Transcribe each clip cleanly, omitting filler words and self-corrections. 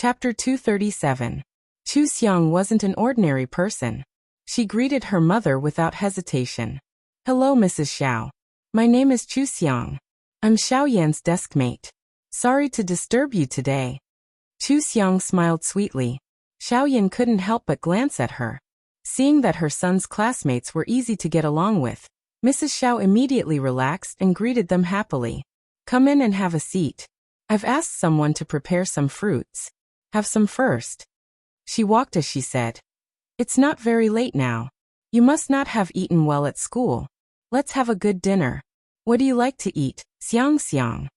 Chapter 237. Chu Xiang wasn't an ordinary person. She greeted her mother without hesitation. "Hello, Mrs. Xiao. My name is Chu Xiang. I'm Xiao Yan's deskmate. Sorry to disturb you today." Chu Xiang smiled sweetly. Xiao Yan couldn't help but glance at her. Seeing that her son's classmates were easy to get along with, Mrs. Xiao immediately relaxed and greeted them happily. "Come in and have a seat. I've asked someone to prepare some fruits. Have some first." She walked as she said, "It's not very late now. You must not have eaten well at school. Let's have a good dinner. What do you like to eat, Xiang Xiang?"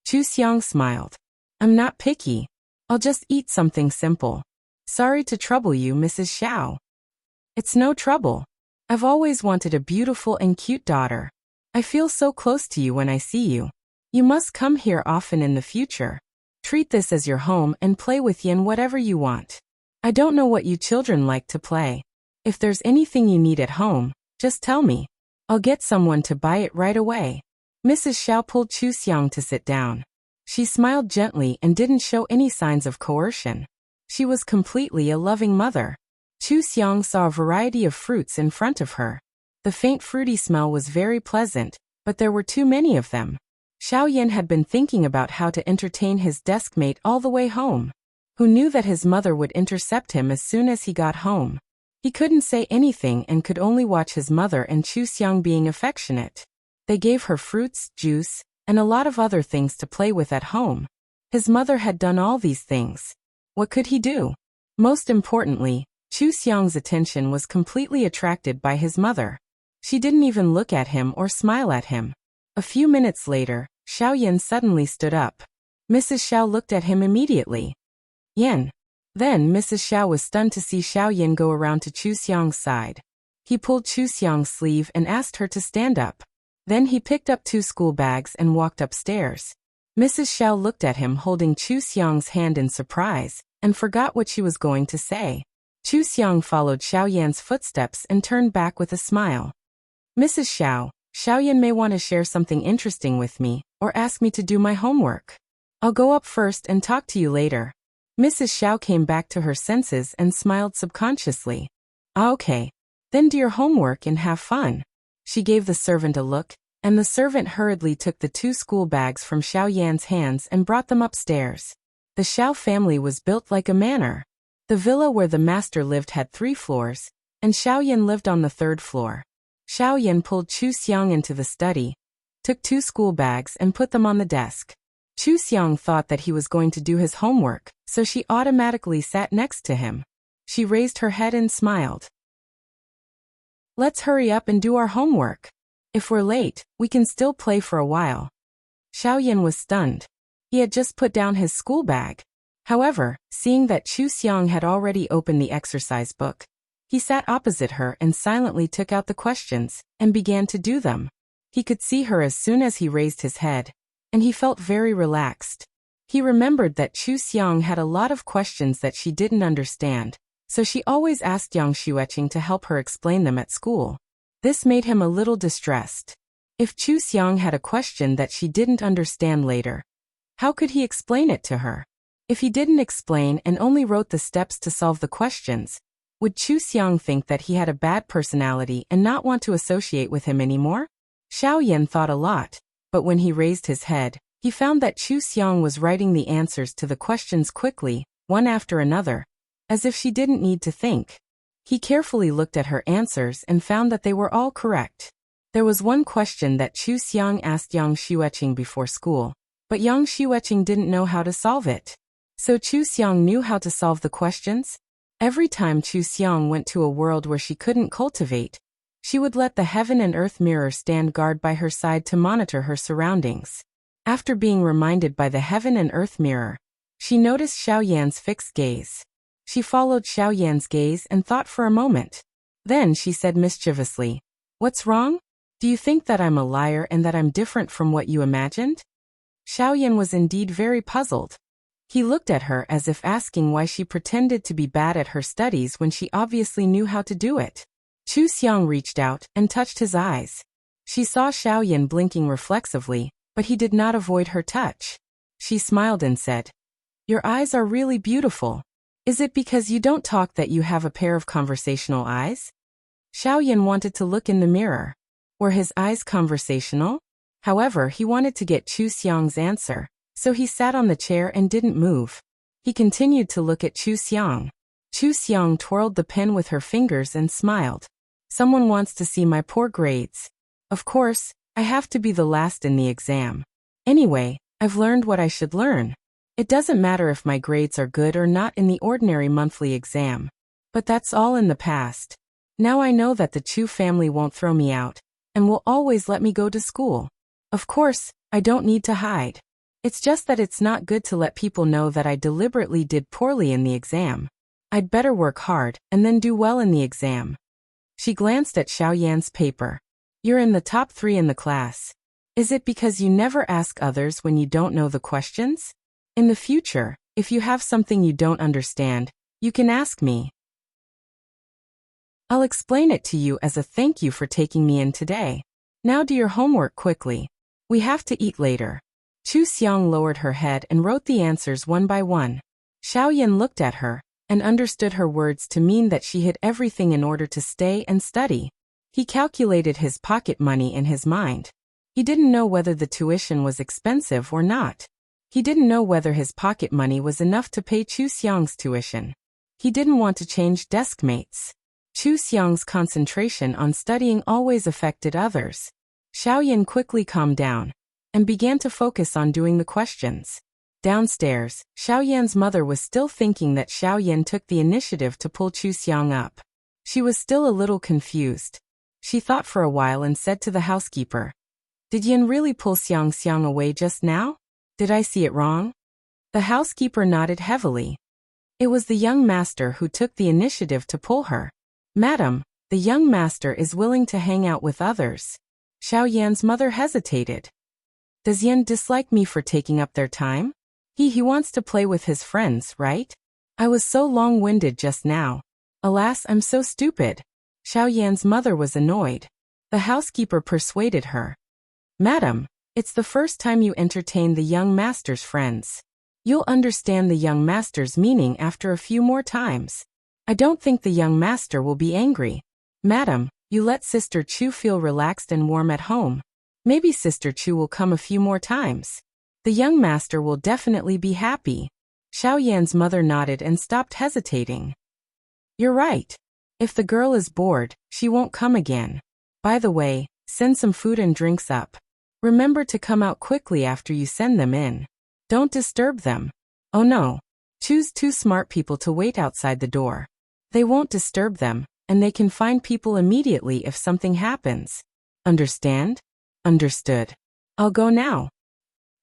Chu Xiang smiled. "I'm not picky. I'll just eat something simple. Sorry to trouble you, Mrs. Xiao." "It's no trouble. I've always wanted a beautiful and cute daughter. I feel so close to you when I see you. You must come here often in the future. Treat this as your home and play with Yin whatever you want. I don't know what you children like to play. If there's anything you need at home, just tell me. I'll get someone to buy it right away." Mrs. Xiao pulled Chu Xiang to sit down. She smiled gently and didn't show any signs of coercion. She was completely a loving mother. Chu Xiang saw a variety of fruits in front of her. The faint fruity smell was very pleasant, but there were too many of them. Xiao Yan had been thinking about how to entertain his deskmate all the way home. Who knew that his mother would intercept him as soon as he got home? He couldn't say anything and could only watch his mother and Chu Xiang being affectionate. They gave her fruits, juice, and a lot of other things to play with at home. His mother had done all these things. What could he do? Most importantly, Chu Xiang's attention was completely attracted by his mother. She didn't even look at him or smile at him. A few minutes later, Xiao Yan suddenly stood up. Mrs. Xiao looked at him immediately. "Yan." Then Mrs. Xiao was stunned to see Xiao Yan go around to Chu Xiang's side. He pulled Chu Xiang's sleeve and asked her to stand up. Then he picked up 2 school bags and walked upstairs. Mrs. Xiao looked at him holding Chu Xiang's hand in surprise, and forgot what she was going to say. Chu Xiang followed Xiao Yan's footsteps and turned back with a smile. "Mrs. Xiao Yan may want to share something interesting with me, or ask me to do my homework. I'll go up first and talk to you later." Mrs. Xiao came back to her senses and smiled subconsciously. "Ah, okay. Then do your homework and have fun." She gave the servant a look, and the servant hurriedly took the 2 school bags from Xiao Yan's hands and brought them upstairs. The Xiao family was built like a manor. The villa where the master lived had 3 floors, and Xiao Yan lived on the 3rd floor. Xiao Yan pulled Chu Xiang into the study, took 2 school bags and put them on the desk. Chu Xiang thought that he was going to do his homework, so she automatically sat next to him. She raised her head and smiled. "Let's hurry up and do our homework. If we're late, we can still play for a while." Xiao Yan was stunned. He had just put down his school bag. However, seeing that Chu Xiang had already opened the exercise book, he sat opposite her and silently took out the questions, and began to do them. He could see her as soon as he raised his head, and he felt very relaxed. He remembered that Chu Xiang had a lot of questions that she didn't understand, so she always asked Yang Xueqing to help her explain them at school. This made him a little distressed. If Chu Xiang had a question that she didn't understand later, how could he explain it to her? If he didn't explain and only wrote the steps to solve the questions, would Chu Xiang think that he had a bad personality and not want to associate with him anymore? Xiao Yan thought a lot, but when he raised his head, he found that Chu Xiang was writing the answers to the questions quickly, one after another, as if she didn't need to think. He carefully looked at her answers and found that they were all correct. There was one question that Chu Xiang asked Yang Xueqing before school, but Yang Xueqing didn't know how to solve it. So Chu Xiang knew how to solve the questions. Every time Chu Xiang went to a world where she couldn't cultivate, she would let the heaven and earth mirror stand guard by her side to monitor her surroundings. After being reminded by the heaven and earth mirror, she noticed Xiao Yan's fixed gaze. She followed Xiao Yan's gaze and thought for a moment. Then she said mischievously, "What's wrong? Do you think that I'm a liar and that I'm different from what you imagined?" Xiao Yan was indeed very puzzled. He looked at her as if asking why she pretended to be bad at her studies when she obviously knew how to do it. Chu Xiang reached out and touched his eyes. She saw Xiao Yan blinking reflexively, but he did not avoid her touch. She smiled and said, Your eyes are really beautiful. Is it because you don't talk that you have a pair of conversational eyes? Xiaoyan wanted to look in the mirror. Were his eyes conversational? However, he wanted to get Chu Xiang's answer, so he sat on the chair and didn't move. He continued to look at Chu Xiang. Chu Xiang twirled the pen with her fingers and smiled. Someone wants to see my poor grades. Of course, I have to be the last in the exam. Anyway, I've learned what I should learn. It doesn't matter if my grades are good or not in the ordinary monthly exam. But that's all in the past. Now I know that the Chu family won't throw me out, and will always let me go to school. Of course, I don't need to hide. It's just that it's not good to let people know that I deliberately did poorly in the exam. I'd better work hard, and then do well in the exam. She glanced at Xiaoyan's paper. You're in the top 3 in the class. Is it because you never ask others when you don't know the questions? In the future, if you have something you don't understand, you can ask me. I'll explain it to you as a thank you for taking me in today. Now do your homework quickly. We have to eat later. Chu Xiang lowered her head and wrote the answers one by one. Xiaoyan looked at her and understood her words to mean that she hid everything in order to stay and study. He calculated his pocket money in his mind. He didn't know whether the tuition was expensive or not. He didn't know whether his pocket money was enough to pay Chu Xiang's tuition. He didn't want to change desk mates. Chu Xiang's concentration on studying always affected others. Xiaoyan quickly calmed down and began to focus on doing the questions. Downstairs, Xiaoyan's mother was still thinking that Xiaoyan took the initiative to pull Chu Xiang up. She was still a little confused. She thought for a while and said to the housekeeper, "Did Yan really pull Xiang away just now? Did I see it wrong?" The housekeeper nodded heavily. It was the young master who took the initiative to pull her. "Madam, the young master is willing to hang out with others." Xiaoyan's mother hesitated. "Does Yan dislike me for taking up their time? He wants to play with his friends, right? I was so long-winded just now. Alas, I'm so stupid." Xiaoyan's mother was annoyed. The housekeeper persuaded her. "Madam, it's the first time you entertain the young master's friends. You'll understand the young master's meaning after a few more times. I don't think the young master will be angry. Madam, you let Sister Chu feel relaxed and warm at home. Maybe Sister Chu will come a few more times. The young master will definitely be happy." Xiaoyan's mother nodded and stopped hesitating. "You're right. If the girl is bored, she won't come again. By the way, send some food and drinks up. Remember to come out quickly after you send them in. Don't disturb them. Oh no. Choose 2 smart people to wait outside the door. They won't disturb them, and they can find people immediately if something happens. Understand?" "Understood. I'll go now."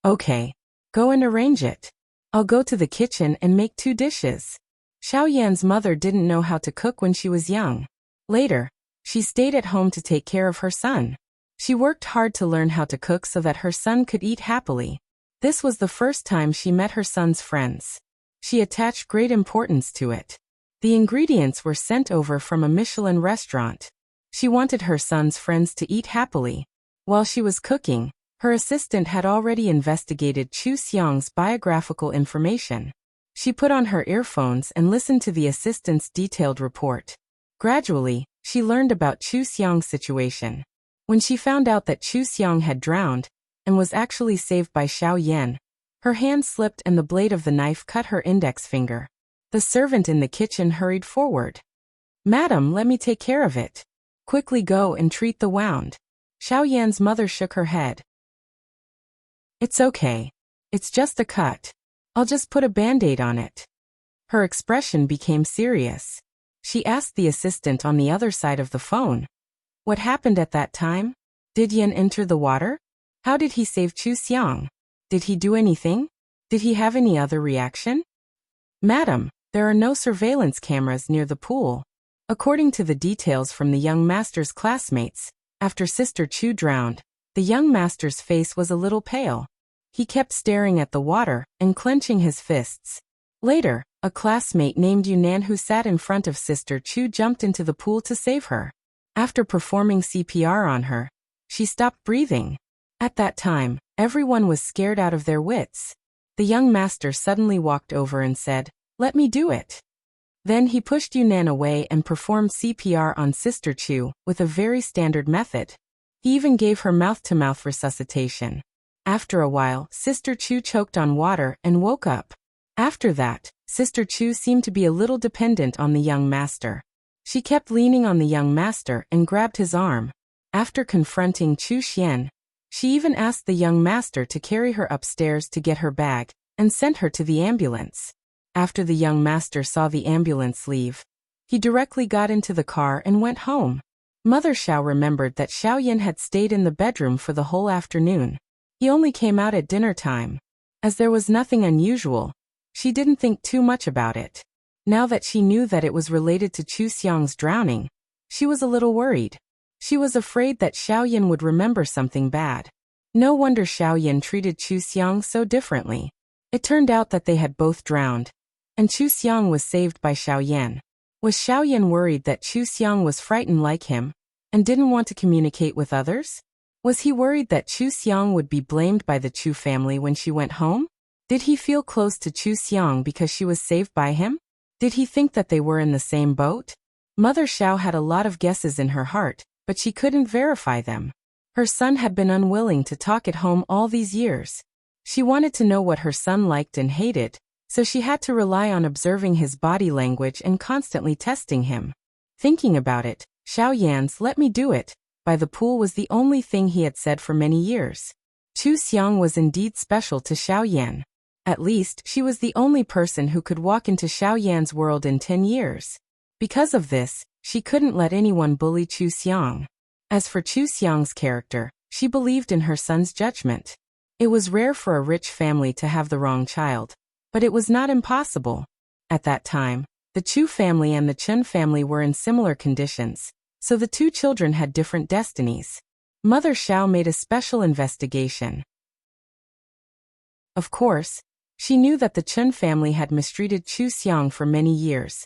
"Okay. Go and arrange it. I'll go to the kitchen and make 2 dishes." Xiaoyan's mother didn't know how to cook when she was young. Later, she stayed at home to take care of her son. She worked hard to learn how to cook so that her son could eat happily. This was the first time she met her son's friends. She attached great importance to it. The ingredients were sent over from a Michelin restaurant. She wanted her son's friends to eat happily. While she was cooking, her assistant had already investigated Chu Xiang's biographical information. She put on her earphones and listened to the assistant's detailed report. Gradually, she learned about Chu Xiang's situation. When she found out that Chu Xiang had drowned and was actually saved by Xiaoyan, her hand slipped and the blade of the knife cut her index finger. The servant in the kitchen hurried forward. "Madam, let me take care of it. Quickly go and treat the wound." Xiaoyan's mother shook her head. "It's okay. It's just a cut. I'll just put a band-aid on it." Her expression became serious. She asked the assistant on the other side of the phone, "What happened at that time? Did Yan enter the water? How did he save Chu Xiang? Did he do anything? Did he have any other reaction?" "Madam, there are no surveillance cameras near the pool. According to the details from the young master's classmates, after Sister Chu drowned, the young master's face was a little pale. He kept staring at the water and clenching his fists. Later, a classmate named Yunan who sat in front of Sister Chu jumped into the pool to save her. After performing CPR on her, she stopped breathing. At that time, everyone was scared out of their wits. The young master suddenly walked over and said, "Let me do it." Then he pushed Yunnan away and performed CPR on Sister Chu with a very standard method. He even gave her mouth-to-mouth resuscitation. After a while, Sister Chu choked on water and woke up. After that, Sister Chu seemed to be a little dependent on the young master. She kept leaning on the young master and grabbed his arm. After confronting Chu Xian, she even asked the young master to carry her upstairs to get her bag, and sent her to the ambulance. After the young master saw the ambulance leave, he directly got into the car and went home. Mother Xiao remembered that Xiaoyan had stayed in the bedroom for the whole afternoon. He only came out at dinner time. As there was nothing unusual, she didn't think too much about it. Now that she knew that it was related to Chu Xiang's drowning, she was a little worried. She was afraid that Xiaoyan would remember something bad. No wonder Xiaoyan treated Chu Xiang so differently. It turned out that they had both drowned, and Chu Xiang was saved by Xiaoyan. Was Xiaoyan worried that Chu Xiang was frightened like him, and didn't want to communicate with others? Was he worried that Chu Xiang would be blamed by the Chu family when she went home? Did he feel close to Chu Xiang because she was saved by him? Did he think that they were in the same boat? Mother Xiao had a lot of guesses in her heart, but she couldn't verify them. Her son had been unwilling to talk at home all these years. She wanted to know what her son liked and hated, so she had to rely on observing his body language and constantly testing him. Thinking about it, Xiaoyan's "let me do it" by the pool was the only thing he had said for many years. Chu Xiang was indeed special to Xiaoyan. At least, she was the only person who could walk into Xiaoyan's world in 10 years. Because of this, she couldn't let anyone bully Chu Xiang. As for Chu Xiang's character, she believed in her son's judgment. It was rare for a rich family to have the wrong child, but it was not impossible. At that time, the Chu family and the Chen family were in similar conditions, so the two children had different destinies. Mother Xiao made a special investigation. Of course, she knew that the Chen family had mistreated Chu Xiang for many years,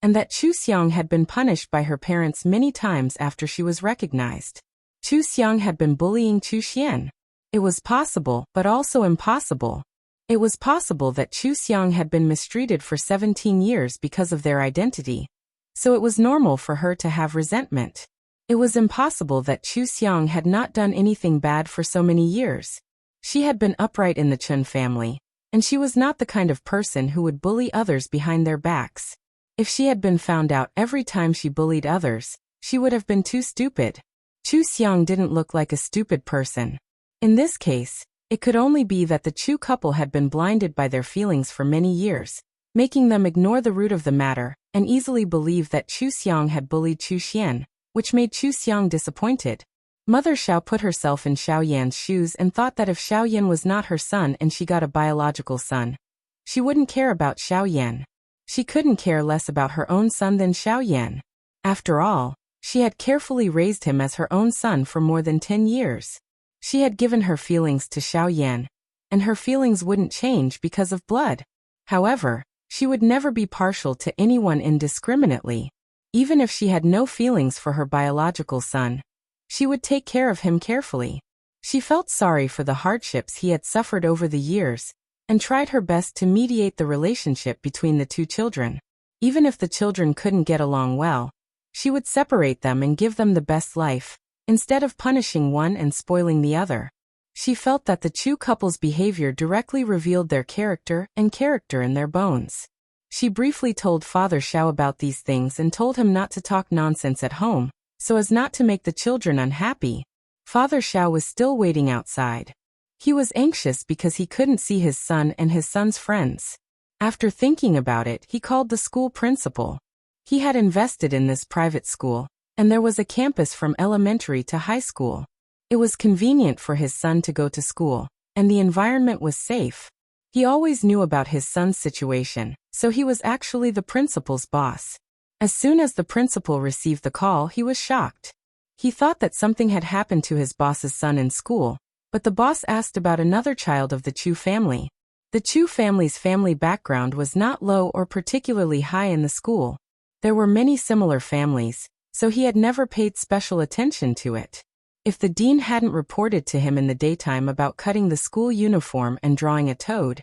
and that Chu Xiang had been punished by her parents many times after she was recognized. Chu Xiang had been bullying Chu Xian. It was possible, but also impossible. It was possible that Chu Xiang had been mistreated for 17 years because of their identity, so it was normal for her to have resentment. It was impossible that Chu Xiang had not done anything bad for so many years. She had been upright in the Chen family, and she was not the kind of person who would bully others behind their backs. If she had been found out every time she bullied others, she would have been too stupid. Chu Xiang didn't look like a stupid person. In this case, it could only be that the Chu couple had been blinded by their feelings for many years, making them ignore the root of the matter and easily believe that Chu Xiang had bullied Chu Xian, which made Chu Xiang disappointed. Mother Xiao put herself in Xiaoyan's shoes and thought that if Xiaoyan was not her son and she got a biological son, she wouldn't care about Xiaoyan. She couldn't care less about her own son than Xiaoyan. After all, she had carefully raised him as her own son for more than 10 years. She had given her feelings to Xiaoyan, and her feelings wouldn't change because of blood. However, she would never be partial to anyone indiscriminately. Even if she had no feelings for her biological son, she would take care of him carefully. She felt sorry for the hardships he had suffered over the years, and tried her best to mediate the relationship between the two children. Even if the children couldn't get along well, she would separate them and give them the best life, instead of punishing one and spoiling the other. She felt that the Chu couple's behavior directly revealed their character and character in their bones. She briefly told Father Xiao about these things and told him not to talk nonsense at home, so as not to make the children unhappy. Father Xiao was still waiting outside. He was anxious because he couldn't see his son and his son's friends. After thinking about it, he called the school principal. He had invested in this private school, and there was a campus from elementary to high school. It was convenient for his son to go to school, and the environment was safe. He always knew about his son's situation, so he was actually the principal's boss. As soon as the principal received the call, he was shocked. He thought that something had happened to his boss's son in school, but the boss asked about another child of the Chu family. The Chu family's family background was not low or particularly high in the school. There were many similar families, so he had never paid special attention to it. If the dean hadn't reported to him in the daytime about cutting the school uniform and drawing a toad,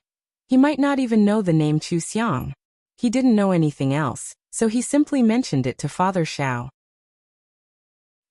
He might not even know the name Chu Xiang. He didn't know anything else, so he simply mentioned it to Father Xiao.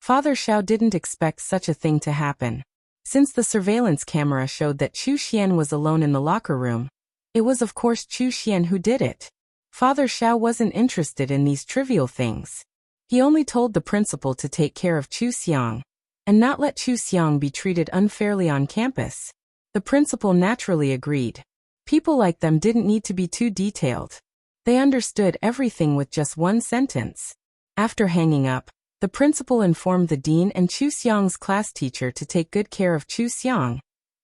Father Xiao didn't expect such a thing to happen. Since the surveillance camera showed that Chu Xian was alone in the locker room, it was of course Chu Xian who did it. Father Xiao wasn't interested in these trivial things. He only told the principal to take care of Chu Xiang, and not let Chu Xiang be treated unfairly on campus. The principal naturally agreed. People like them didn't need to be too detailed. They understood everything with just one sentence. After hanging up, the principal informed the dean and Chu Xiang's class teacher to take good care of Chu Xiang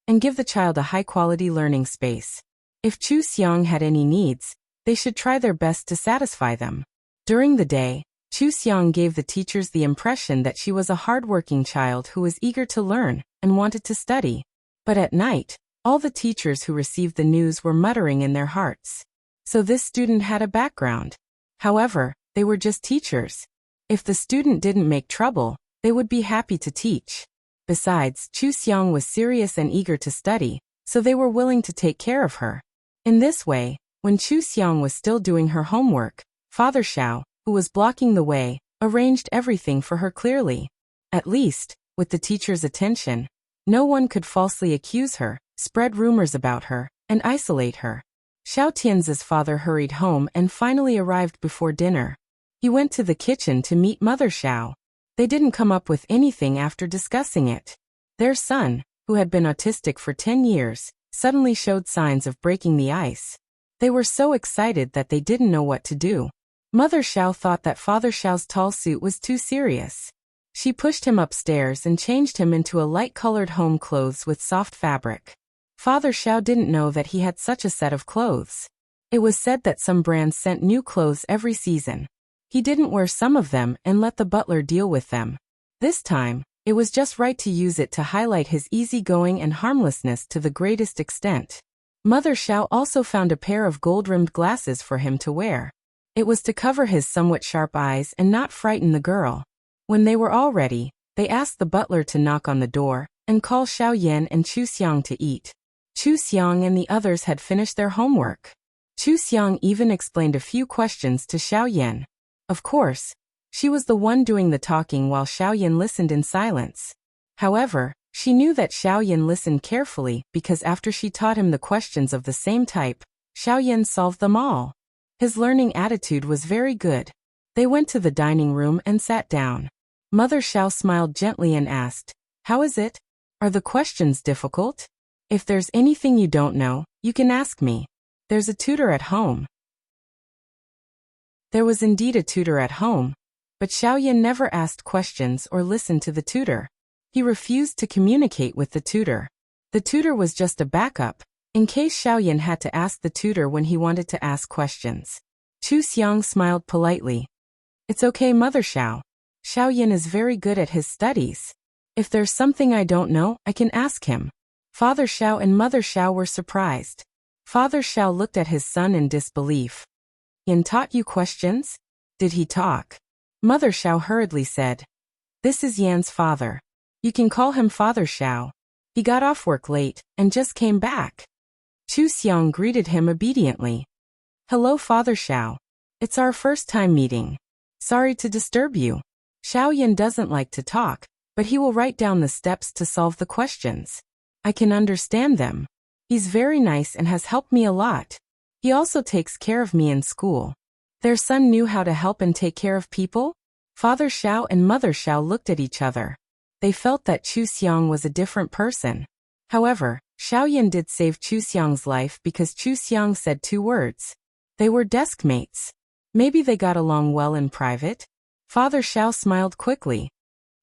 and give the child a high-quality learning space. If Chu Xiang had any needs, they should try their best to satisfy them. During the day, Chu Xiang gave the teachers the impression that she was a hard-working child who was eager to learn and wanted to study. But at night, all the teachers who received the news were muttering in their hearts. So this student had a background. However, they were just teachers. If the student didn't make trouble, they would be happy to teach. Besides, Chu Xiang was serious and eager to study, so they were willing to take care of her. In this way, when Chu Xiang was still doing her homework, Father Xiao, who was blocking the way, arranged everything for her clearly. At least, with the teacher's attention, no one could falsely accuse her, spread rumors about her, and isolate her. Xiao Tian's father hurried home and finally arrived before dinner. He went to the kitchen to meet Mother Xiao. They didn't come up with anything after discussing it. Their son, who had been autistic for 10 years, suddenly showed signs of breaking the ice. They were so excited that they didn't know what to do. Mother Xiao thought that Father Xiao's tall suit was too serious. She pushed him upstairs and changed him into a light-colored home clothes with soft fabric. Father Xiao didn't know that he had such a set of clothes. It was said that some brands sent new clothes every season. He didn't wear some of them and let the butler deal with them. This time, it was just right to use it to highlight his easygoing and harmlessness to the greatest extent. Mother Xiao also found a pair of gold-rimmed glasses for him to wear. It was to cover his somewhat sharp eyes and not frighten the girl. When they were all ready, they asked the butler to knock on the door and call Xiao Yan and Chu Xiang to eat. Chu Xiang and the others had finished their homework. Chu Xiang even explained a few questions to Xiao Yan. Of course, she was the one doing the talking while Xiao Yan listened in silence. However, she knew that Xiao Yan listened carefully because after she taught him the questions of the same type, Xiao Yan solved them all. His learning attitude was very good. They went to the dining room and sat down. Mother Xiao smiled gently and asked, "How is it? Are the questions difficult? If there's anything you don't know, you can ask me. There's a tutor at home." There was indeed a tutor at home, but Xiao Yan never asked questions or listened to the tutor. He refused to communicate with the tutor. The tutor was just a backup, in case Xiao Yan had to ask the tutor when he wanted to ask questions. Chu Xiang smiled politely. "It's okay, Mother Xiao. Xiao Yan is very good at his studies. If there's something I don't know, I can ask him." Father Xiao and Mother Xiao were surprised. Father Xiao looked at his son in disbelief. "Yan taught you questions? Did he talk?" Mother Xiao hurriedly said, "This is Yan's father. You can call him Father Xiao. He got off work late and just came back." Chu Xiang greeted him obediently. "Hello, Father Xiao. It's our first time meeting. Sorry to disturb you. Xiao Yan doesn't like to talk, but he will write down the steps to solve the questions. I can understand them. He's very nice and has helped me a lot. He also takes care of me in school." Their son knew how to help and take care of people? Father Xiao and Mother Xiao looked at each other. They felt that Chu Xiang was a different person. However, Xiao Yan did save Chu Xiang's life because Chu Xiang said 2 words. They were desk mates. Maybe they got along well in private? Father Xiao smiled quickly.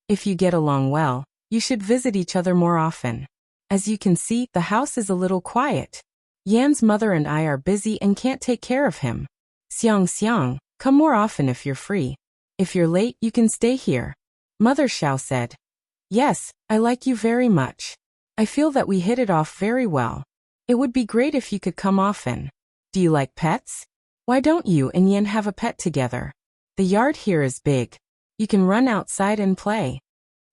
"If you get along well, you should visit each other more often. As you can see, the house is a little quiet. Yan's mother and I are busy and can't take care of him. Xiang, come more often if you're free. If you're late, you can stay here." Mother Xiao said, "Yes, I like you very much. I feel that we hit it off very well. It would be great if you could come often. Do you like pets? Why don't you and Yan have a pet together? The yard here is big. You can run outside and play."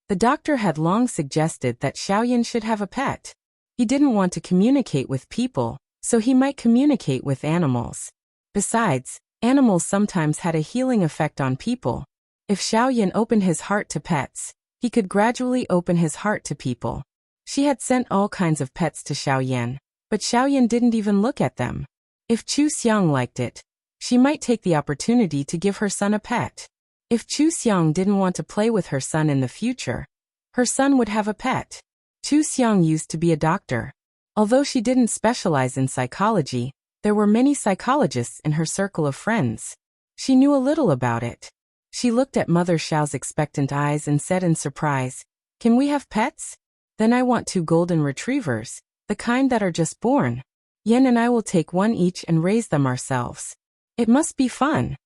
The doctor had long suggested that Xiao Yan should have a pet. He didn't want to communicate with people, so he might communicate with animals. Besides, animals sometimes had a healing effect on people. If Xiaoyan opened his heart to pets, he could gradually open his heart to people. She had sent all kinds of pets to Xiaoyan, but Xiaoyan didn't even look at them. If Chu Xiang liked it, she might take the opportunity to give her son a pet. If Chu Xiang didn't want to play with her son in the future, her son would have a pet. Chu Xiang used to be a doctor. Although she didn't specialize in psychology, there were many psychologists in her circle of friends. She knew a little about it. She looked at Mother Xiao's expectant eyes and said in surprise, "Can we have pets? Then I want 2 golden retrievers, the kind that are just born. Yan and I will take one each and raise them ourselves. It must be fun."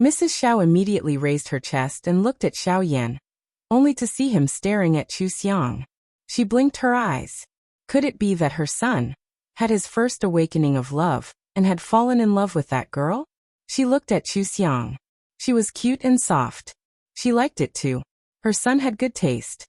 Mrs. Xiao immediately raised her chest and looked at Xiaoyan, only to see him staring at Chu Xiang. She blinked her eyes. Could it be that her son had his first awakening of love and had fallen in love with that girl? She looked at Chu Xiang. She was cute and soft. She liked it too. Her son had good taste.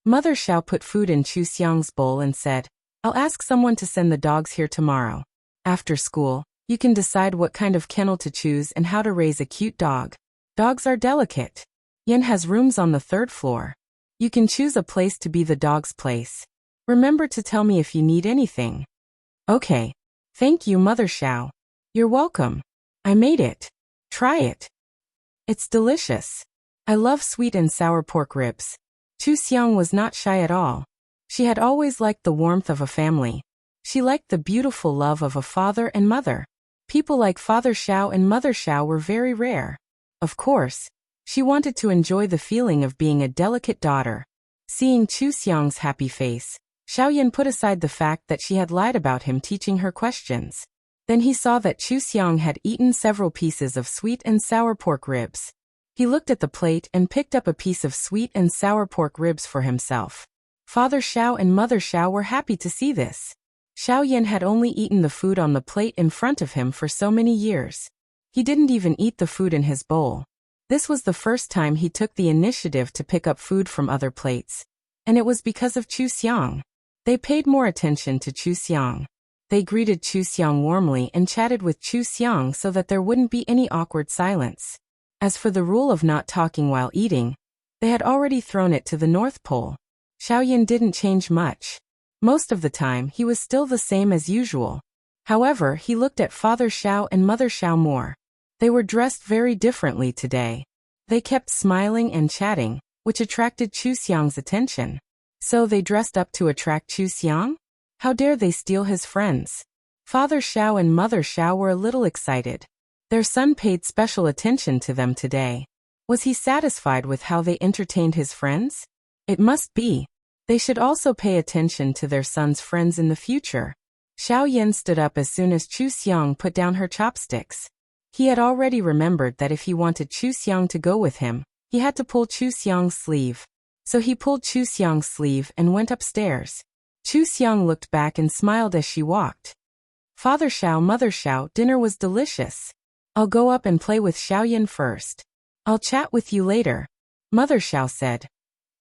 Mother Xiao put food in Chu Xiang's bowl and said, "I'll ask someone to send the dogs here tomorrow. After school, you can decide what kind of kennel to choose and how to raise a cute dog. Dogs are delicate. Yan has rooms on the 3rd floor. You can choose a place to be the dog's place. Remember to tell me if you need anything." "Okay. Thank you, Mother Xiao." "You're welcome. I made it. Try it. It's delicious. I love sweet and sour pork ribs." Chu Xiang was not shy at all. She had always liked the warmth of a family. She liked the beautiful love of a father and mother. People like Father Xiao and Mother Xiao were very rare. Of course, she wanted to enjoy the feeling of being a delicate daughter. Seeing Chu Xiang's happy face, Xiaoyan put aside the fact that she had lied about him teaching her questions. Then he saw that Chu Xiang had eaten several pieces of sweet and sour pork ribs. He looked at the plate and picked up a piece of sweet and sour pork ribs for himself. Father Xiao and Mother Xiao were happy to see this. Xiaoyan had only eaten the food on the plate in front of him for so many years. He didn't even eat the food in his bowl. This was the first time he took the initiative to pick up food from other plates. And it was because of Chu Xiang. They paid more attention to Chu Xiang. They greeted Chu Xiang warmly and chatted with Chu Xiang so that there wouldn't be any awkward silence. As for the rule of not talking while eating, they had already thrown it to the North Pole. Xiaoyan didn't change much. Most of the time he was still the same as usual. However, he looked at Father Xiao and Mother Xiao more. They were dressed very differently today. They kept smiling and chatting, which attracted Chu Xiang's attention. So they dressed up to attract Chu Xiang? How dare they steal his friends? Father Xiao and Mother Xiao were a little excited. Their son paid special attention to them today. Was he satisfied with how they entertained his friends? It must be. They should also pay attention to their son's friends in the future. Xiaoyan stood up as soon as Chu Xiang put down her chopsticks. He had already remembered that if he wanted Chu Xiang to go with him, he had to pull Chu Xiang's sleeve. So he pulled Chu Xiang's sleeve and went upstairs. Chu Xiang looked back and smiled as she walked. "Father Xiao, Mother Xiao, dinner was delicious. I'll go up and play with Xiaoyan first. I'll chat with you later." Mother Xiao said.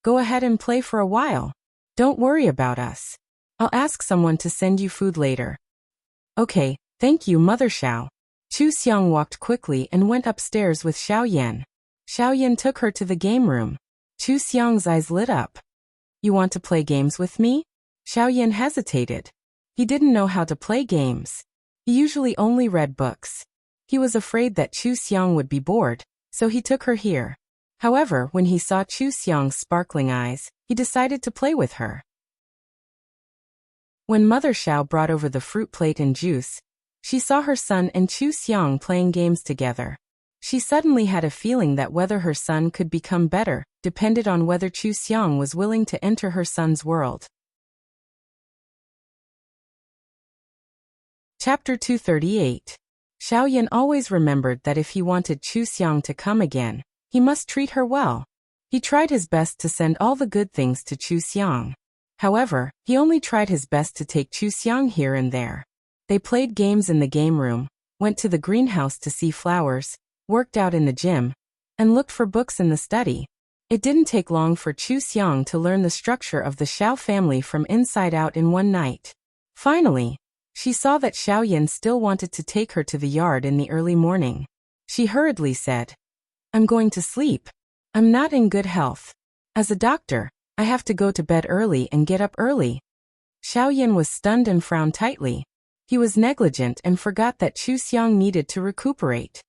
"Go ahead and play for a while. Don't worry about us. I'll ask someone to send you food later." "Okay, thank you, Mother Xiao." Chu Xiang walked quickly and went upstairs with Xiaoyan. Xiaoyan took her to the game room. Chu Xiang's eyes lit up. "You want to play games with me?" Xiaoyan hesitated. He didn't know how to play games. He usually only read books. He was afraid that Chu Xiang would be bored, so he took her here. However, when he saw Chu Xiang's sparkling eyes, he decided to play with her. When Mother Xiao brought over the fruit plate and juice, she saw her son and Chu Xiang playing games together. She suddenly had a feeling that whether her son could become better depended on whether Chu Xiang was willing to enter her son's world. Chapter 238. Xiaoyan always remembered that if he wanted Chu Xiang to come again, he must treat her well. He tried his best to send all the good things to Chu Xiang. However, he only tried his best to take Chu Xiang here and there. They played games in the game room, went to the greenhouse to see flowers, worked out in the gym, and looked for books in the study. It didn't take long for Chu Xiang to learn the structure of the Xiao family from inside out in one night. Finally, She saw that Xiaoyan still wanted to take her to the yard in the early morning. She hurriedly said, "I'm going to sleep. I'm not in good health. As a doctor, I have to go to bed early and get up early." Xiaoyan was stunned and frowned tightly. He was negligent and forgot that Chu Xiang needed to recuperate.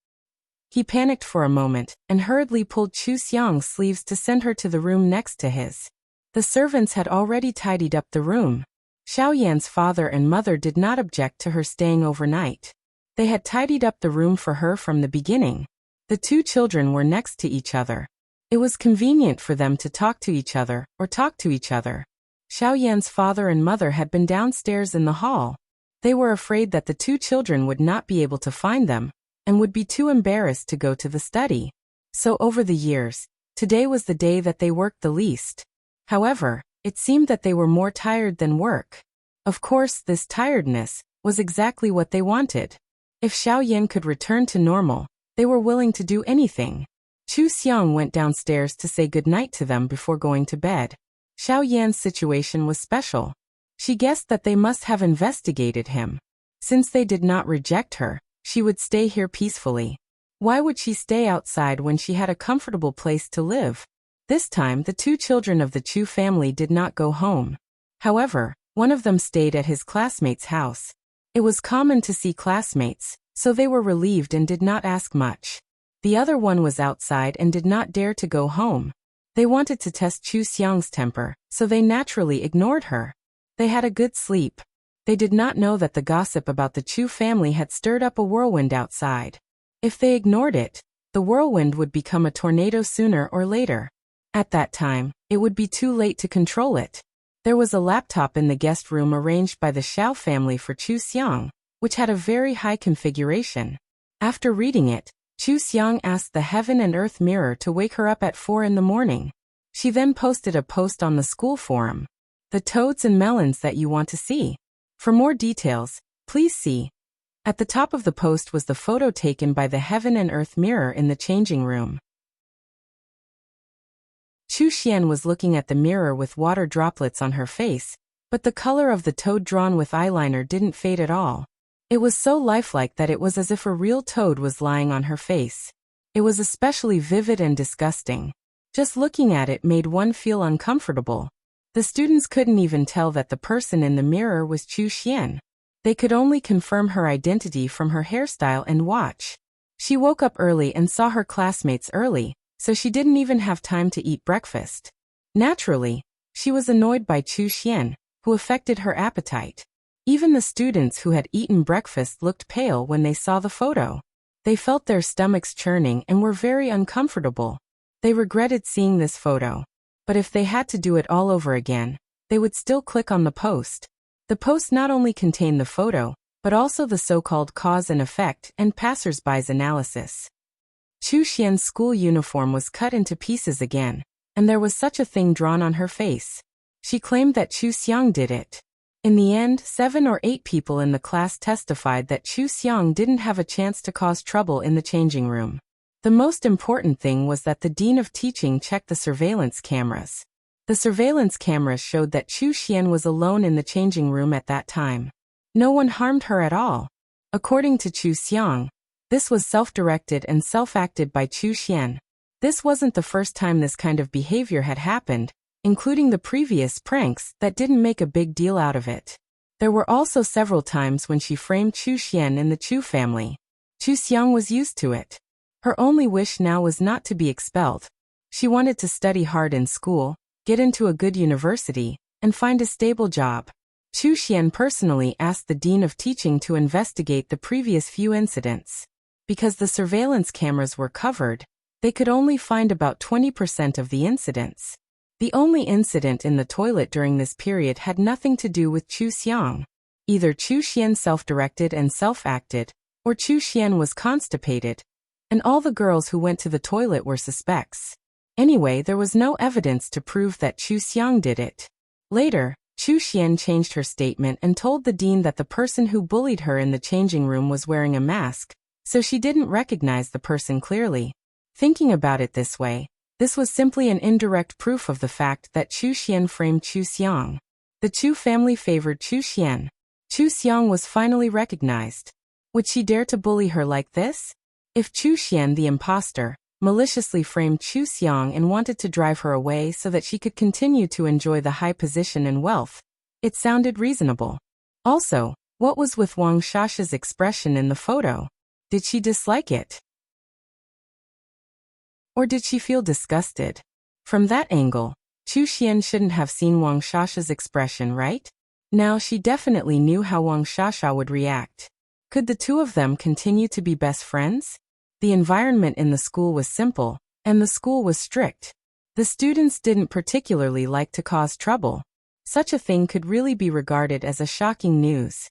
He panicked for a moment and hurriedly pulled Chu Xiang's sleeves to send her to the room next to his. The servants had already tidied up the room. Xiaoyan's father and mother did not object to her staying overnight. They had tidied up the room for her from the beginning. The two children were next to each other. It was convenient for them to talk to each other or talk to each other. Xiaoyan's father and mother had been downstairs in the hall. They were afraid that the two children would not be able to find them and would be too embarrassed to go to the study. So over the years, today was the day that they worked the least. However, it seemed that they were more tired than work. Of course, this tiredness was exactly what they wanted. If Xiaoyan could return to normal, they were willing to do anything. Chu Xiang went downstairs to say goodnight to them before going to bed. Xiaoyan's situation was special. She guessed that they must have investigated him. Since they did not reject her, she would stay here peacefully. Why would she stay outside when she had a comfortable place to live? This time the two children of the Chu family did not go home. However, one of them stayed at his classmate's house. It was common to see classmates, so they were relieved and did not ask much. The other one was outside and did not dare to go home. They wanted to test Chu Xiang's temper, so they naturally ignored her. They had a good sleep. They did not know that the gossip about the Chu family had stirred up a whirlwind outside. If they ignored it, the whirlwind would become a tornado sooner or later. At that time, it would be too late to control it. There was a laptop in the guest room arranged by the Xiao family for Chu Xiang, which had a very high configuration. After reading it, Chu Xiang asked the Heaven and Earth Mirror to wake her up at 4 in the morning. She then posted a post on the school forum. The toads and melons that you want to see. For more details, please see. At the top of the post was the photo taken by the Heaven and Earth Mirror in the changing room. Chu Xian was looking at the mirror with water droplets on her face, but the color of the toad drawn with eyeliner didn't fade at all. It was so lifelike that it was as if a real toad was lying on her face. It was especially vivid and disgusting. Just looking at it made one feel uncomfortable. The students couldn't even tell that the person in the mirror was Chu Xian. They could only confirm her identity from her hairstyle and watch. She woke up early and saw her classmates early, so she didn't even have time to eat breakfast. Naturally, she was annoyed by Chu Xian, who affected her appetite. Even the students who had eaten breakfast looked pale when they saw the photo. They felt their stomachs churning and were very uncomfortable. They regretted seeing this photo. But if they had to do it all over again, they would still click on the post. The post not only contained the photo, but also the so-called cause and effect and passers-by's analysis. Chu Xian's school uniform was cut into pieces again, and there was such a thing drawn on her face. She claimed that Chu Xiang did it. In the end, 7 or 8 people in the class testified that Chu Xiang didn't have a chance to cause trouble in the changing room. The most important thing was that the dean of teaching checked the surveillance cameras. The surveillance cameras showed that Chu Xian was alone in the changing room at that time. No one harmed her at all. According to Chu Xiang, this was self-directed and self-acted by Chu Xian. This wasn't the first time this kind of behavior had happened, including the previous pranks that didn't make a big deal out of it. There were also several times when she framed Chu Xian in the Chu family. Chu Xiang was used to it. Her only wish now was not to be expelled. She wanted to study hard in school, get into a good university, and find a stable job. Chu Xian personally asked the dean of teaching to investigate the previous few incidents. Because the surveillance cameras were covered, they could only find about 20% of the incidents. The only incident in the toilet during this period had nothing to do with Chu Xiang. Either Chu Xian self-directed and self-acted, or Chu Xian was constipated, and all the girls who went to the toilet were suspects. Anyway, there was no evidence to prove that Chu Xiang did it. Later, Chu Xian changed her statement and told the dean that the person who bullied her in the changing room was wearing a mask, so she didn't recognize the person clearly. Thinking about it this way, this was simply an indirect proof of the fact that Chu Xian framed Chu Xiang. The Chu family favored Chu Xian. Chu Xiang was finally recognized. Would she dare to bully her like this? If Chu Xian, the imposter, maliciously framed Chu Xiang and wanted to drive her away so that she could continue to enjoy the high position and wealth, it sounded reasonable. Also, what was with Wang Shasha's expression in the photo? Did she dislike it? Or did she feel disgusted? From that angle, Chu Xian shouldn't have seen Wang Shasha's expression, right? Now she definitely knew how Wang Shasha would react. Could the two of them continue to be best friends? The environment in the school was simple, and the school was strict. The students didn't particularly like to cause trouble. Such a thing could really be regarded as a shocking news.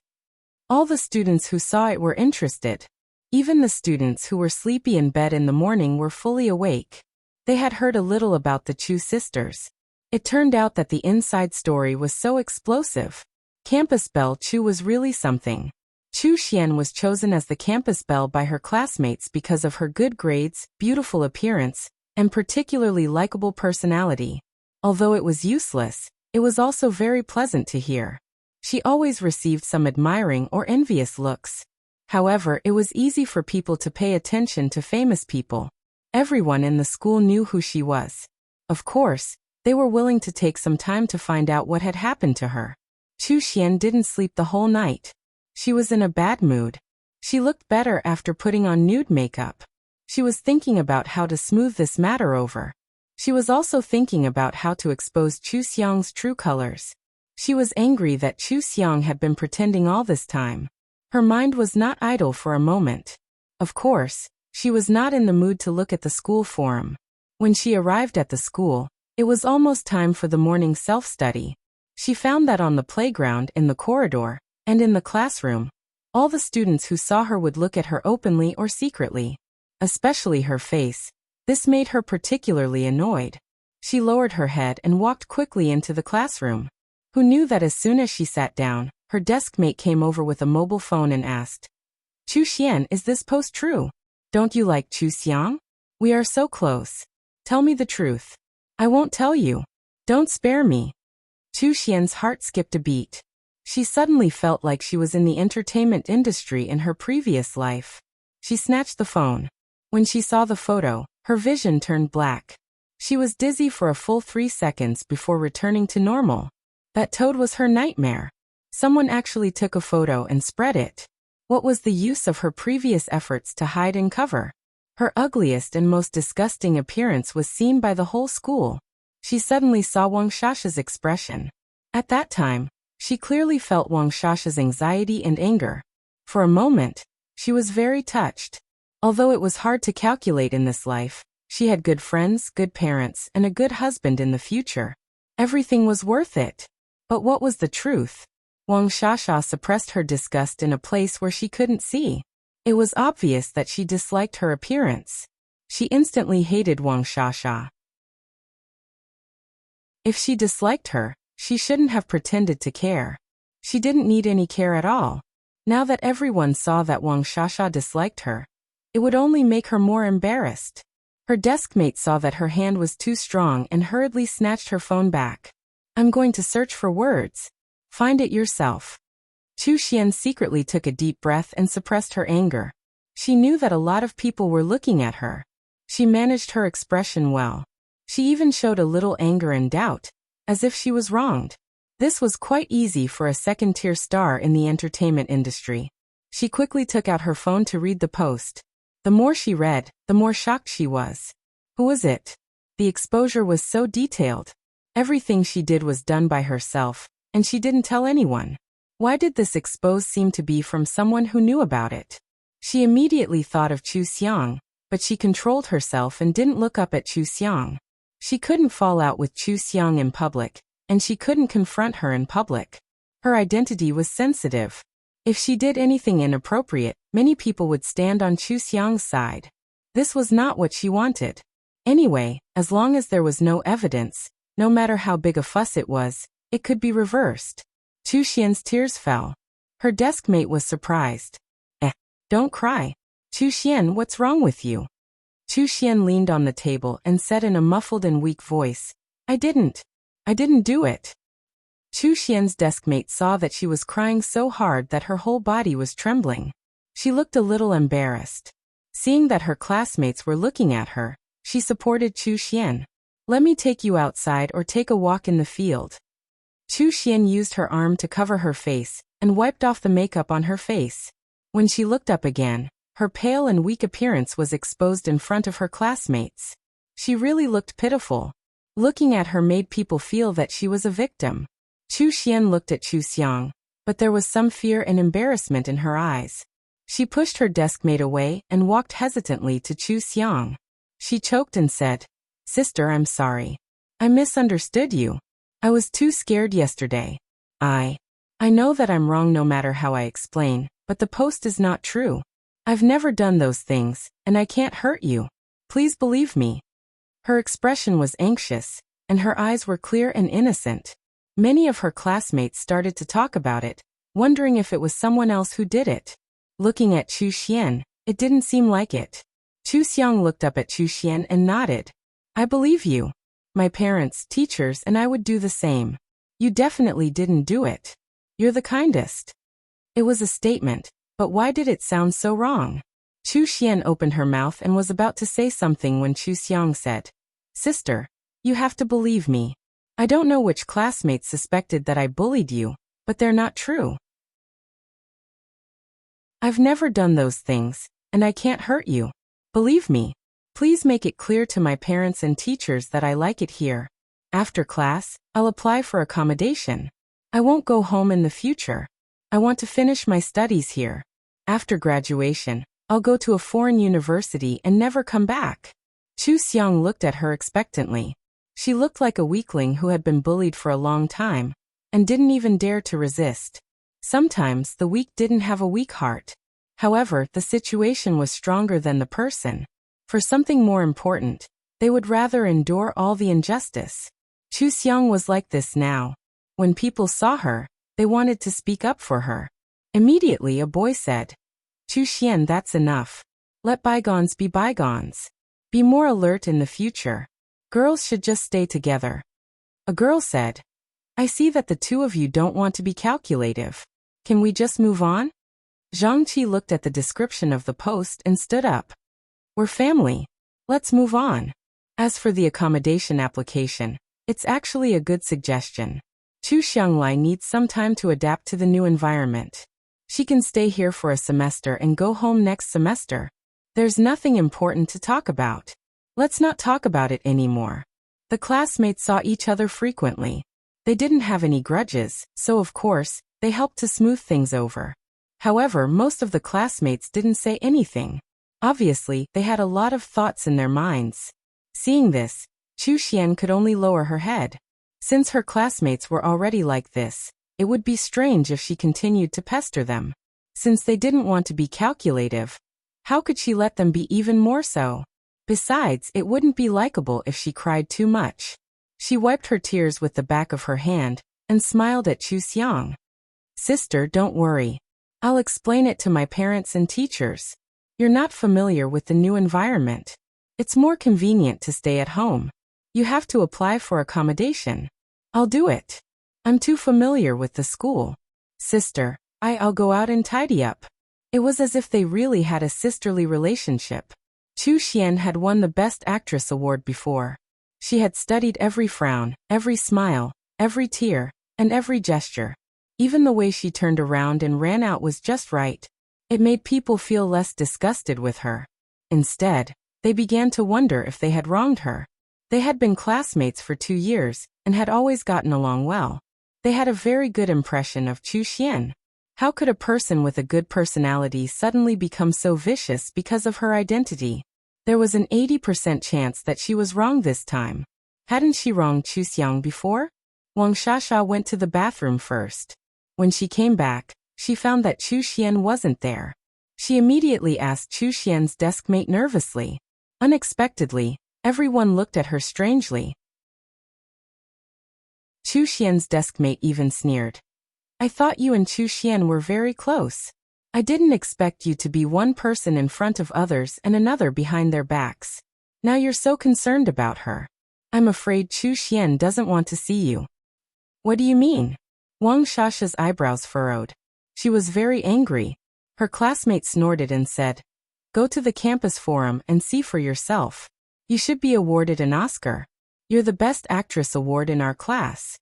All the students who saw it were interested. Even the students who were sleepy in bed in the morning were fully awake. They had heard a little about the Chu sisters. It turned out that the inside story was so explosive. Campus belle Chu was really something. Chu Xian was chosen as the campus belle by her classmates because of her good grades, beautiful appearance, and particularly likable personality. Although it was useless, it was also very pleasant to hear. She always received some admiring or envious looks. However, it was easy for people to pay attention to famous people. Everyone in the school knew who she was. Of course, they were willing to take some time to find out what had happened to her. Chu Xian didn't sleep the whole night. She was in a bad mood. She looked better after putting on nude makeup. She was thinking about how to smooth this matter over. She was also thinking about how to expose Chu Xiang's true colors. She was angry that Chu Xiang had been pretending all this time. Her mind was not idle for a moment. Of course, she was not in the mood to look at the school forum. When she arrived at the school, it was almost time for the morning self-study. She found that on the playground, in the corridor, and in the classroom, all the students who saw her would look at her openly or secretly. Especially her face. This made her particularly annoyed. She lowered her head and walked quickly into the classroom. Who knew that as soon as she sat down, her desk mate came over with a mobile phone and asked, "Chu Xian, is this post true? Don't you like Chu Xiang? We are so close. Tell me the truth." "I won't tell you. Don't spare me." Chu Xian's heart skipped a beat. She suddenly felt like she was in the entertainment industry in her previous life. She snatched the phone. When she saw the photo, her vision turned black. She was dizzy for a full 3 seconds before returning to normal. That toad was her nightmare. Someone actually took a photo and spread it. What was the use of her previous efforts to hide and cover? Her ugliest and most disgusting appearance was seen by the whole school. She suddenly saw Wang Shasha's expression. At that time, she clearly felt Wang Shasha's anxiety and anger. For a moment, she was very touched. Although it was hard to calculate in this life, she had good friends, good parents, and a good husband in the future. Everything was worth it. But what was the truth? Wang Shasha suppressed her disgust in a place where she couldn't see. It was obvious that she disliked her appearance. She instantly hated Wang Shasha. If she disliked her, she shouldn't have pretended to care. She didn't need any care at all. Now that everyone saw that Wang Shasha disliked her, it would only make her more embarrassed. Her deskmate saw that her hand was too strong and hurriedly snatched her phone back. "I'm going to search for words. Find it yourself." Chu Xian secretly took a deep breath and suppressed her anger. She knew that a lot of people were looking at her. She managed her expression well. She even showed a little anger and doubt, as if she was wronged. This was quite easy for a second-tier star in the entertainment industry. She quickly took out her phone to read the post. The more she read, the more shocked she was. Who was it? The exposure was so detailed. Everything she did was done by herself, and she didn't tell anyone. Why did this expose seem to be from someone who knew about it? She immediately thought of Chu Xiang, but she controlled herself and didn't look up at Chu Xiang. She couldn't fall out with Chu Xiang in public, and she couldn't confront her in public. Her identity was sensitive. If she did anything inappropriate, many people would stand on Chu Xiang's side. This was not what she wanted. Anyway, as long as there was no evidence, no matter how big a fuss it was, it could be reversed. Chu Xian's tears fell. Her deskmate was surprised. Don't cry. Chu Xian, what's wrong with you?" Chu Xian leaned on the table and said in a muffled and weak voice, I didn't do it." Chu Xian's deskmate saw that she was crying so hard that her whole body was trembling. She looked a little embarrassed. Seeing that her classmates were looking at her, she supported Chu Xian. "Let me take you outside or take a walk in the field." Chu Xian used her arm to cover her face and wiped off the makeup on her face. When she looked up again, her pale and weak appearance was exposed in front of her classmates. She really looked pitiful. Looking at her made people feel that she was a victim. Chu Xian looked at Chu Xiang, but there was some fear and embarrassment in her eyes. She pushed her deskmate away and walked hesitantly to Chu Xiang. She choked and said, "Sister, I'm sorry. I misunderstood you. I was too scared yesterday. I know that I'm wrong no matter how I explain, but the post is not true. I've never done those things, and I can't hurt you. Please believe me." Her expression was anxious, and her eyes were clear and innocent. Many of her classmates started to talk about it, wondering if it was someone else who did it. Looking at Chu Xian, it didn't seem like it. Chu Xiang looked up at Chu Xian and nodded. "I believe you. My parents, teachers, and I would do the same. You definitely didn't do it. You're the kindest." It was a statement, but why did it sound so wrong? Chu Xian opened her mouth and was about to say something when Chu Xiang said, "Sister, you have to believe me. I don't know which classmates suspected that I bullied you, but they're not true. I've never done those things, and I can't hurt you. Believe me. Please make it clear to my parents and teachers that I like it here. After class, I'll apply for accommodation. I won't go home in the future. I want to finish my studies here. After graduation, I'll go to a foreign university and never come back." Chu Xiang looked at her expectantly. She looked like a weakling who had been bullied for a long time, and didn't even dare to resist. Sometimes the weak didn't have a weak heart. However, the situation was stronger than the person. For something more important, they would rather endure all the injustice. Chu Xiang was like this now. When people saw her, they wanted to speak up for her. Immediately a boy said, "Chu Xian, that's enough. Let bygones be bygones. Be more alert in the future. Girls should just stay together." A girl said, "I see that the two of you don't want to be calculative. Can we just move on?" Zhang Qi looked at the description of the post and stood up. "We're family. Let's move on. As for the accommodation application, it's actually a good suggestion. Chu Xianglai needs some time to adapt to the new environment. She can stay here for a semester and go home next semester. There's nothing important to talk about. Let's not talk about it anymore." The classmates saw each other frequently. They didn't have any grudges, so of course, they helped to smooth things over. However, most of the classmates didn't say anything. Obviously, they had a lot of thoughts in their minds. Seeing this, Chu Xian could only lower her head. Since her classmates were already like this, it would be strange if she continued to pester them. Since they didn't want to be calculative, how could she let them be even more so? Besides, it wouldn't be likable if she cried too much. She wiped her tears with the back of her hand and smiled at Chu Xiang. "Sister, don't worry. I'll explain it to my parents and teachers. You're not familiar with the new environment. It's more convenient to stay at home. You have to apply for accommodation. I'll do it. I'm too familiar with the school. Sister, I'll go out and tidy up." It was as if they really had a sisterly relationship. Chu Xian had won the Best Actress award before. She had studied every frown, every smile, every tear, and every gesture. Even the way she turned around and ran out was just right. It made people feel less disgusted with her. Instead, they began to wonder if they had wronged her. They had been classmates for 2 years, and had always gotten along well. They had a very good impression of Chu Xian. How could a person with a good personality suddenly become so vicious because of her identity? There was an 80% chance that she was wrong this time. Hadn't she wronged Chu Xiang before? Wang Shasha went to the bathroom first. When she came back, she found that Chu Xian wasn't there. She immediately asked Chu Xian's deskmate nervously. Unexpectedly, everyone looked at her strangely. Chu Xian's deskmate even sneered. "I thought you and Chu Xian were very close. I didn't expect you to be one person in front of others and another behind their backs. Now you're so concerned about her. I'm afraid Chu Xian doesn't want to see you." "What do you mean?" Wang Shasha's eyebrows furrowed. She was very angry. Her classmate snorted and said, "Go to the campus forum and see for yourself. You should be awarded an Oscar. You're the best actress award in our class."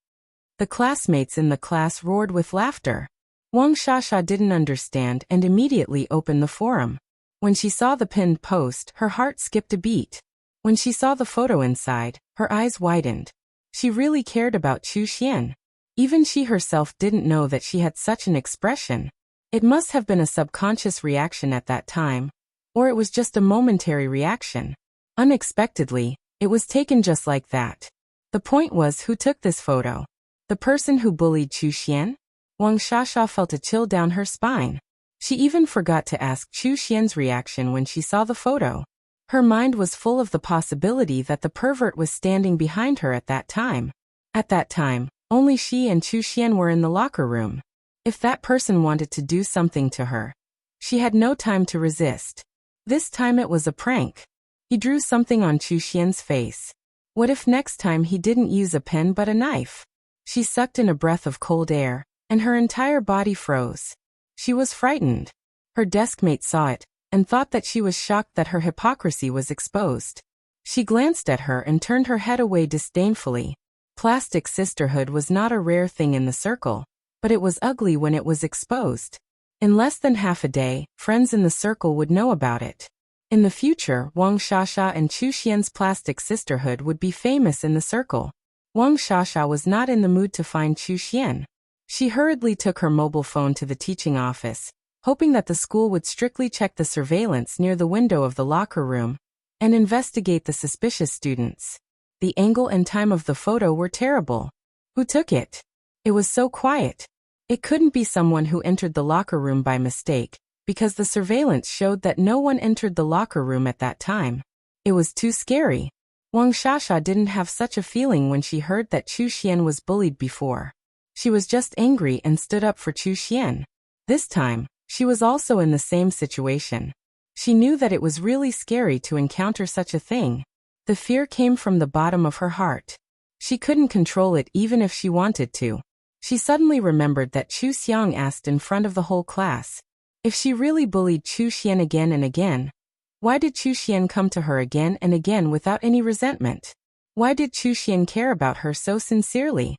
The classmates in the class roared with laughter. Wang Shasha didn't understand and immediately opened the forum. When she saw the pinned post, her heart skipped a beat. When she saw the photo inside, her eyes widened. She really cared about Chu Xian. Even she herself didn't know that she had such an expression. It must have been a subconscious reaction at that time. Or it was just a momentary reaction. Unexpectedly, it was taken just like that. The point was, who took this photo? The person who bullied Chu Xian? Wang Shasha felt a chill down her spine. She even forgot to ask Chu Xian's reaction when she saw the photo. Her mind was full of the possibility that the pervert was standing behind her at that time. At that time, only she and Chu Xian were in the locker room. If that person wanted to do something to her, she had no time to resist. This time it was a prank. He drew something on Chu Xian's face. What if next time he didn't use a pen but a knife? She sucked in a breath of cold air, and her entire body froze. She was frightened. Her deskmate saw it, and thought that she was shocked that her hypocrisy was exposed. She glanced at her and turned her head away disdainfully. Plastic sisterhood was not a rare thing in the circle, but it was ugly when it was exposed. In less than half a day, friends in the circle would know about it. In the future, Wang Shasha and Chu Xian's plastic sisterhood would be famous in the circle. Wang Shasha was not in the mood to find Chu Xian. She hurriedly took her mobile phone to the teaching office, hoping that the school would strictly check the surveillance near the window of the locker room and investigate the suspicious students. The angle and time of the photo were terrible. Who took it? It was so quiet. It couldn't be someone who entered the locker room by mistake, because the surveillance showed that no one entered the locker room at that time. It was too scary. Wang Shasha didn't have such a feeling when she heard that Chu Xian was bullied before. She was just angry and stood up for Chu Xian. This time, she was also in the same situation. She knew that it was really scary to encounter such a thing. The fear came from the bottom of her heart. She couldn't control it even if she wanted to. She suddenly remembered that Chu Xiang asked in front of the whole class if she really bullied Chu Xian again and again. Why did Chu Xian come to her again and again without any resentment? Why did Chu Xian care about her so sincerely?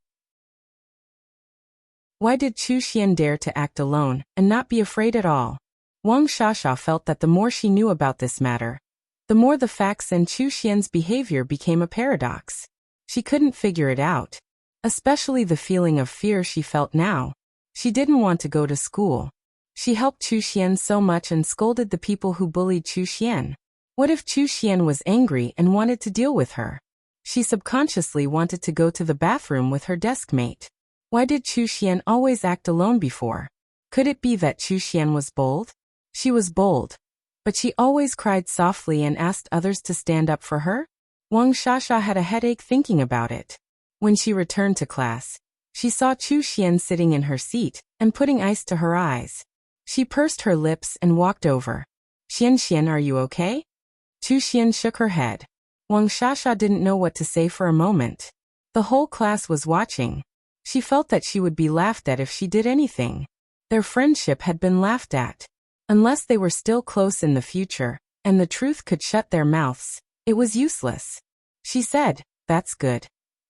Why did Chu Xian dare to act alone and not be afraid at all? Wang Shasha felt that the more she knew about this matter, the more the facts and Chu Xian's behavior became a paradox. She couldn't figure it out. Especially the feeling of fear she felt now. She didn't want to go to school. She helped Chu Xian so much and scolded the people who bullied Chu Xian. What if Chu Xian was angry and wanted to deal with her? She subconsciously wanted to go to the bathroom with her deskmate. Why did Chu Xian always act alone before? Could it be that Chu Xian was bold? She was bold. But she always cried softly and asked others to stand up for her? Wang Shasha had a headache thinking about it. When she returned to class, she saw Chu Xian sitting in her seat and putting ice to her eyes. She pursed her lips and walked over. "Xian Xian, are you okay?" Chu Xian shook her head. Wang Shasha didn't know what to say for a moment. The whole class was watching. She felt that she would be laughed at if she did anything. Their friendship had been laughed at. Unless they were still close in the future, and the truth could shut their mouths, it was useless. She said, "That's good,"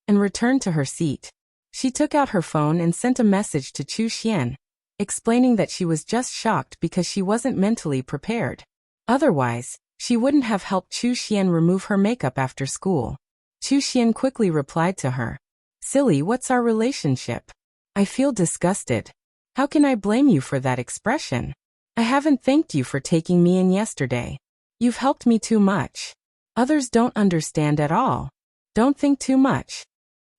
and returned to her seat. She took out her phone and sent a message to Chu Xian, explaining that she was just shocked because she wasn't mentally prepared. Otherwise, she wouldn't have helped Chu Xian remove her makeup after school. Chu Xian quickly replied to her, "Silly, what's our relationship? I feel disgusted. How can I blame you for that expression? I haven't thanked you for taking me in yesterday. You've helped me too much. Others don't understand at all. Don't think too much."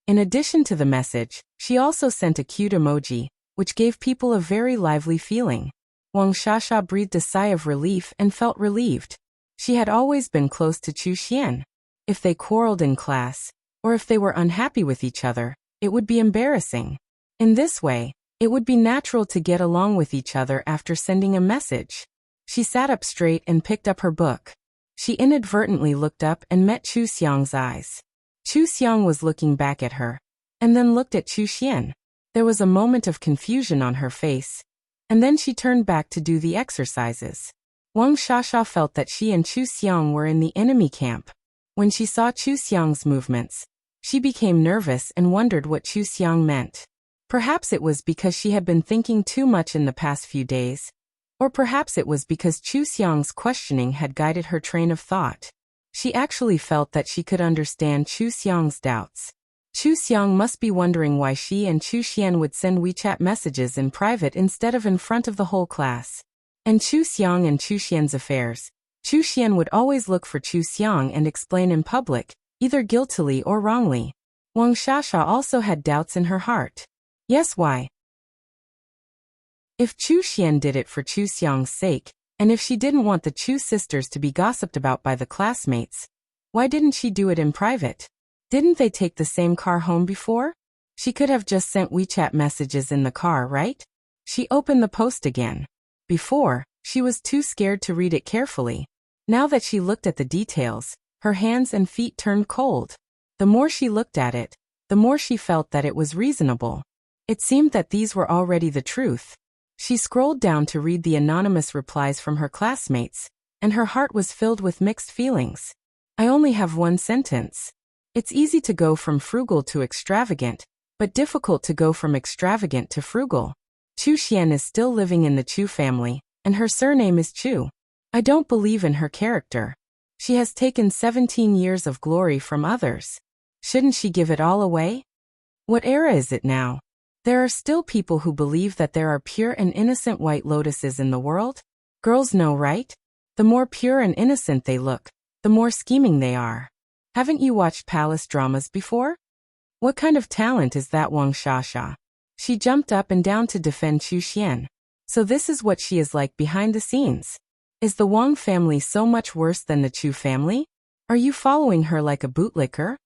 In addition to the message, she also sent a cute emoji, which gave people a very lively feeling. Wang Shasha breathed a sigh of relief and felt relieved. She had always been close to Chu Xian. If they quarreled in class, or if they were unhappy with each other, it would be embarrassing. In this way, it would be natural to get along with each other after sending a message. She sat up straight and picked up her book. She inadvertently looked up and met Chu Xiang's eyes. Chu Xiang was looking back at her, and then looked at Chu Xian. There was a moment of confusion on her face, and then she turned back to do the exercises. Wang Shasha felt that she and Chu Xiang were in the enemy camp. When she saw Chu Xiang's movements, she became nervous and wondered what Chu Xiang meant. Perhaps it was because she had been thinking too much in the past few days, or perhaps it was because Chu Xiang's questioning had guided her train of thought. She actually felt that she could understand Chu Xiang's doubts. Chu Xiang must be wondering why she and Chu Xian would send WeChat messages in private instead of in front of the whole class. And Chu Xiang and Chu Xian's affairs, Chu Xian would always look for Chu Xiang and explain in public, either guiltily or wrongly. Wang Shasha also had doubts in her heart. Yes, why? If Chu Xian did it for Chu Xiang's sake, and if she didn't want the Chu sisters to be gossiped about by the classmates, why didn't she do it in private? Didn't they take the same car home before? She could have just sent WeChat messages in the car, right? She opened the post again. Before, she was too scared to read it carefully. Now that she looked at the details, her hands and feet turned cold. The more she looked at it, the more she felt that it was reasonable. It seemed that these were already the truth. She scrolled down to read the anonymous replies from her classmates, and her heart was filled with mixed feelings. I only have one sentence. It's easy to go from frugal to extravagant, but difficult to go from extravagant to frugal. Chu Xian is still living in the Chu family, and her surname is Chu. I don't believe in her character. She has taken 17 years of glory from others. Shouldn't she give it all away? What era is it now? There are still people who believe that there are pure and innocent white lotuses in the world. Girls know, right? The more pure and innocent they look, the more scheming they are. Haven't you watched palace dramas before? What kind of talent is that Wang Shasha? She jumped up and down to defend Chu Xian. So this is what she is like behind the scenes. Is the Wang family so much worse than the Chu family? Are you following her like a bootlicker?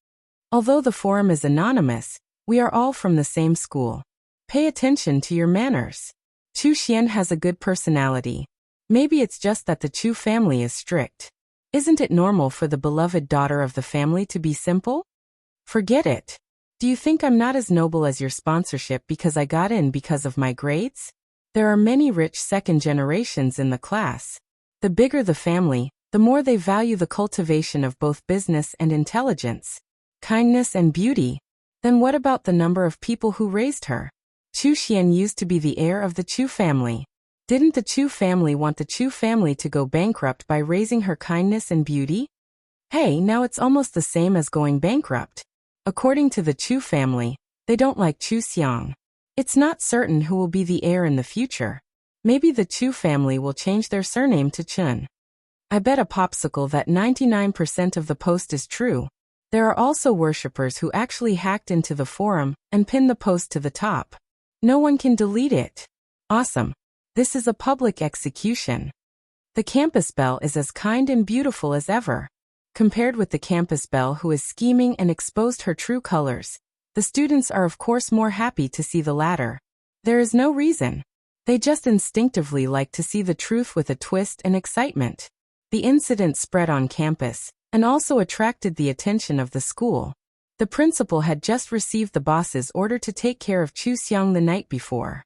Although the forum is anonymous, we are all from the same school. Pay attention to your manners. Chu Xian has a good personality. Maybe it's just that the Chu family is strict. Isn't it normal for the beloved daughter of the family to be simple? Forget it. Do you think I'm not as noble as your sponsorship because I got in because of my grades? There are many rich second generations in the class. The bigger the family, the more they value the cultivation of both business and intelligence, kindness and beauty. Then what about the number of people who raised her? Chu Xian used to be the heir of the Chu family. Didn't the Chu family want the Chu family to go bankrupt by raising her kindness and beauty? Hey, now it's almost the same as going bankrupt. According to the Chu family, they don't like Chu Xiang. It's not certain who will be the heir in the future. Maybe the Chu family will change their surname to Chun. I bet a popsicle that 99% of the post is true. There are also worshippers who actually hacked into the forum and pinned the post to the top. No one can delete it. Awesome. This is a public execution. The campus belle is as kind and beautiful as ever. Compared with the campus belle who is scheming and exposed her true colors, the students are of course more happy to see the latter. There is no reason. They just instinctively like to see the truth with a twist and excitement. The incident spread on campus, and also attracted the attention of the school. The principal had just received the boss's order to take care of Chu Xiang the night before.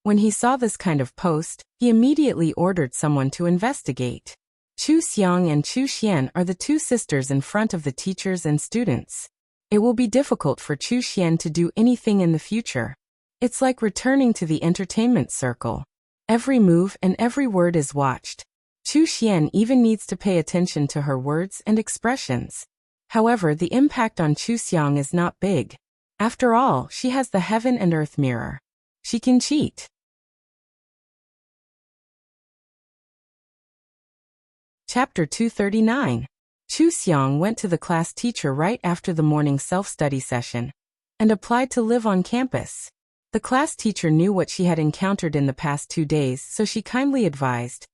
When he saw this kind of post, he immediately ordered someone to investigate. Chu Xiang and Chu Xian are the two sisters in front of the teachers and students. It will be difficult for Chu Xian to do anything in the future. It's like returning to the entertainment circle. Every move and every word is watched. Chu Xian even needs to pay attention to her words and expressions. However, the impact on Chu Xiang is not big. After all, she has the heaven and earth mirror. She can cheat. Chapter 239. Chu Xiang went to the class teacher right after the morning self-study session and applied to live on campus. The class teacher knew what she had encountered in the past 2 days, so she kindly advised,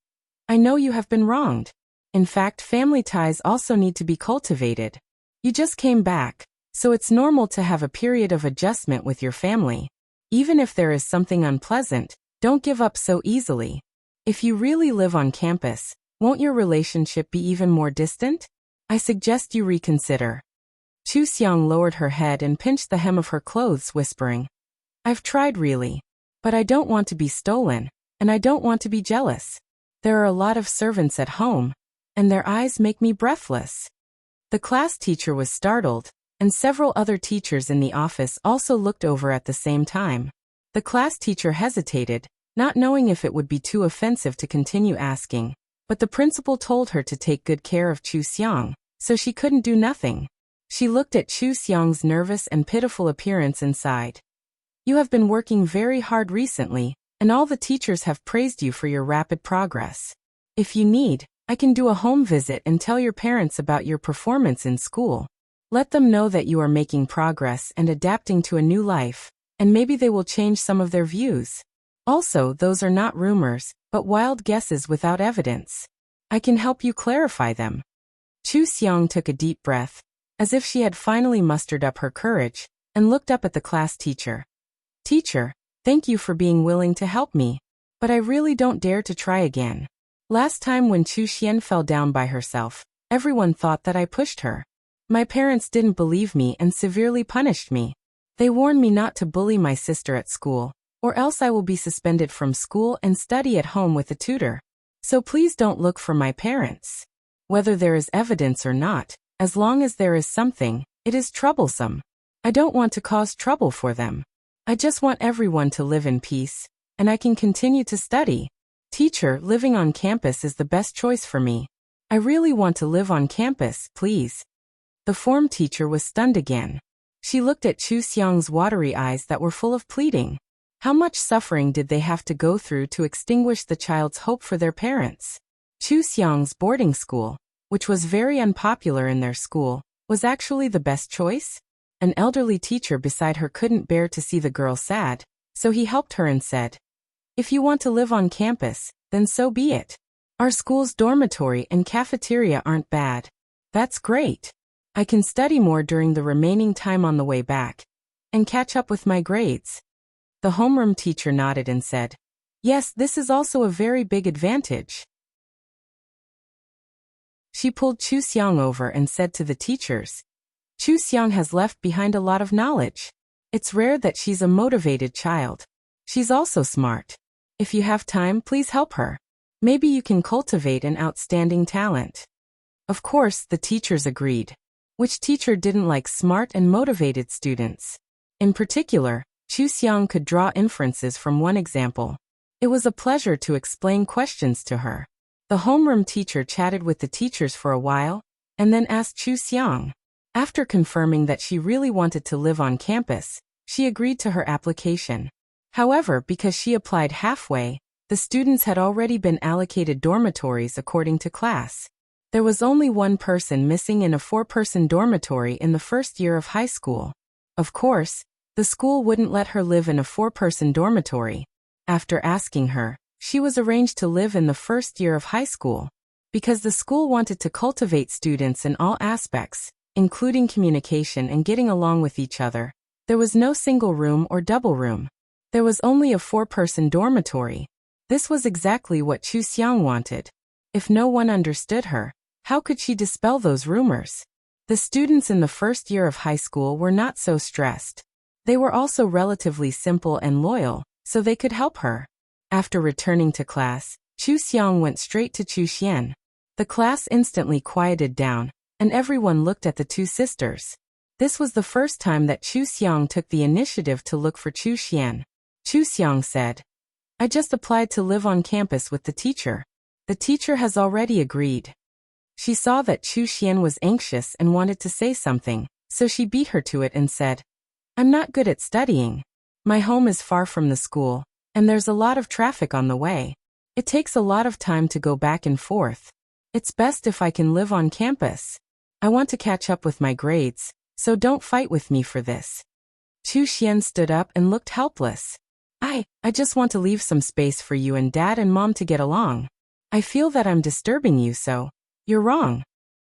I know you have been wronged. In fact, family ties also need to be cultivated. You just came back, so it's normal to have a period of adjustment with your family. Even if there is something unpleasant, don't give up so easily. If you really live on campus, won't your relationship be even more distant? I suggest you reconsider. Chu Xiang lowered her head and pinched the hem of her clothes, whispering, "I've tried really. But I don't want to be stolen, and I don't want to be jealous. There are a lot of servants at home, and their eyes make me breathless." The class teacher was startled, and several other teachers in the office also looked over at the same time. The class teacher hesitated, not knowing if it would be too offensive to continue asking, but the principal told her to take good care of Chu Xiang, so she couldn't do nothing. She looked at Chu Xiang's nervous and pitiful appearance and sighed. "You have been working very hard recently, and all the teachers have praised you for your rapid progress. If you need, I can do a home visit and tell your parents about your performance in school. Let them know that you are making progress and adapting to a new life, and maybe they will change some of their views. Also, those are not rumors, but wild guesses without evidence. I can help you clarify them." Chu Xiang took a deep breath, as if she had finally mustered up her courage, and looked up at the class teacher. "Teacher, thank you for being willing to help me, but I really don't dare to try again. Last time when Chu Xian fell down by herself, everyone thought that I pushed her. My parents didn't believe me and severely punished me. They warned me not to bully my sister at school, or else I will be suspended from school and study at home with a tutor. So please don't look for my parents. Whether there is evidence or not, as long as there is something, it is troublesome. I don't want to cause trouble for them. I just want everyone to live in peace, and I can continue to study. Teacher, living on campus is the best choice for me. I really want to live on campus, please." The form teacher was stunned again. She looked at Chu Xiang's watery eyes that were full of pleading. How much suffering did they have to go through to extinguish the child's hope for their parents? Chu Xiang's boarding school, which was very unpopular in their school, was actually the best choice? An elderly teacher beside her couldn't bear to see the girl sad, so he helped her and said, "If you want to live on campus, then so be it. Our school's dormitory and cafeteria aren't bad. That's great. I can study more during the remaining time on the way back, and catch up with my grades." The homeroom teacher nodded and said, "Yes, this is also a very big advantage." She pulled Chu Xiang over and said to the teachers, "Chu Xiang has left behind a lot of knowledge. It's rare that she's a motivated child. She's also smart. If you have time, please help her. Maybe you can cultivate an outstanding talent." Of course, the teachers agreed. Which teacher didn't like smart and motivated students? In particular, Chu Xiang could draw inferences from one example. It was a pleasure to explain questions to her. The homeroom teacher chatted with the teachers for a while, and then asked Chu Xiang. After confirming that she really wanted to live on campus, she agreed to her application. However, because she applied halfway, the students had already been allocated dormitories according to class. There was only one person missing in a 4-person dormitory in the first year of high school. Of course, the school wouldn't let her live in a 4-person dormitory. After asking her, she was arranged to live in the first year of high school. Because the school wanted to cultivate students in all aspects, including communication and getting along with each other, there was no single room or double room. There was only a 4-person dormitory. This was exactly what Chu Xiang wanted. If no one understood her, how could she dispel those rumors? The students in the first year of high school were not so stressed. They were also relatively simple and loyal, so they could help her. After returning to class, Chu Xiang went straight to Chu Xian. The class instantly quieted down, and everyone looked at the two sisters. This was the first time that Chu Xiang took the initiative to look for Chu Xian. Chu Xiang said, "I just applied to live on campus with the teacher. The teacher has already agreed." She saw that Chu Xian was anxious and wanted to say something, so she beat her to it and said, "I'm not good at studying. My home is far from the school, and there's a lot of traffic on the way. It takes a lot of time to go back and forth. It's best if I can live on campus. I want to catch up with my grades, so don't fight with me for this." Chu Xian stood up and looked helpless. I just want to leave some space for you and Dad and Mom to get along. I feel that I'm disturbing you, so you're wrong."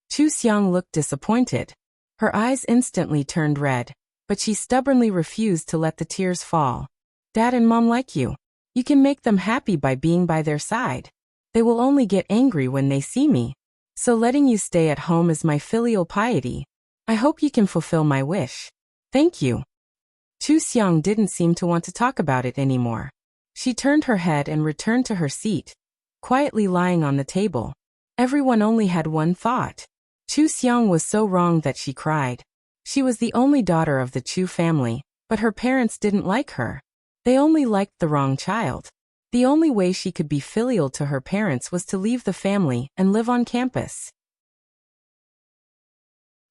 Chu Xiang looked disappointed. Her eyes instantly turned red, but she stubbornly refused to let the tears fall. "Dad and Mom like you. You can make them happy by being by their side. They will only get angry when they see me. So letting you stay at home is my filial piety. I hope you can fulfill my wish. Thank you. Chu Xiang didn't seem to want to talk about it anymore. She turned her head and returned to her seat, quietly lying on the table. Everyone only had one thought. Chu Xiang was so wrong that she cried. She was the only daughter of the Chu family, but her parents didn't like her. They only liked the wrong child. The only way she could be filial to her parents was to leave the family and live on campus.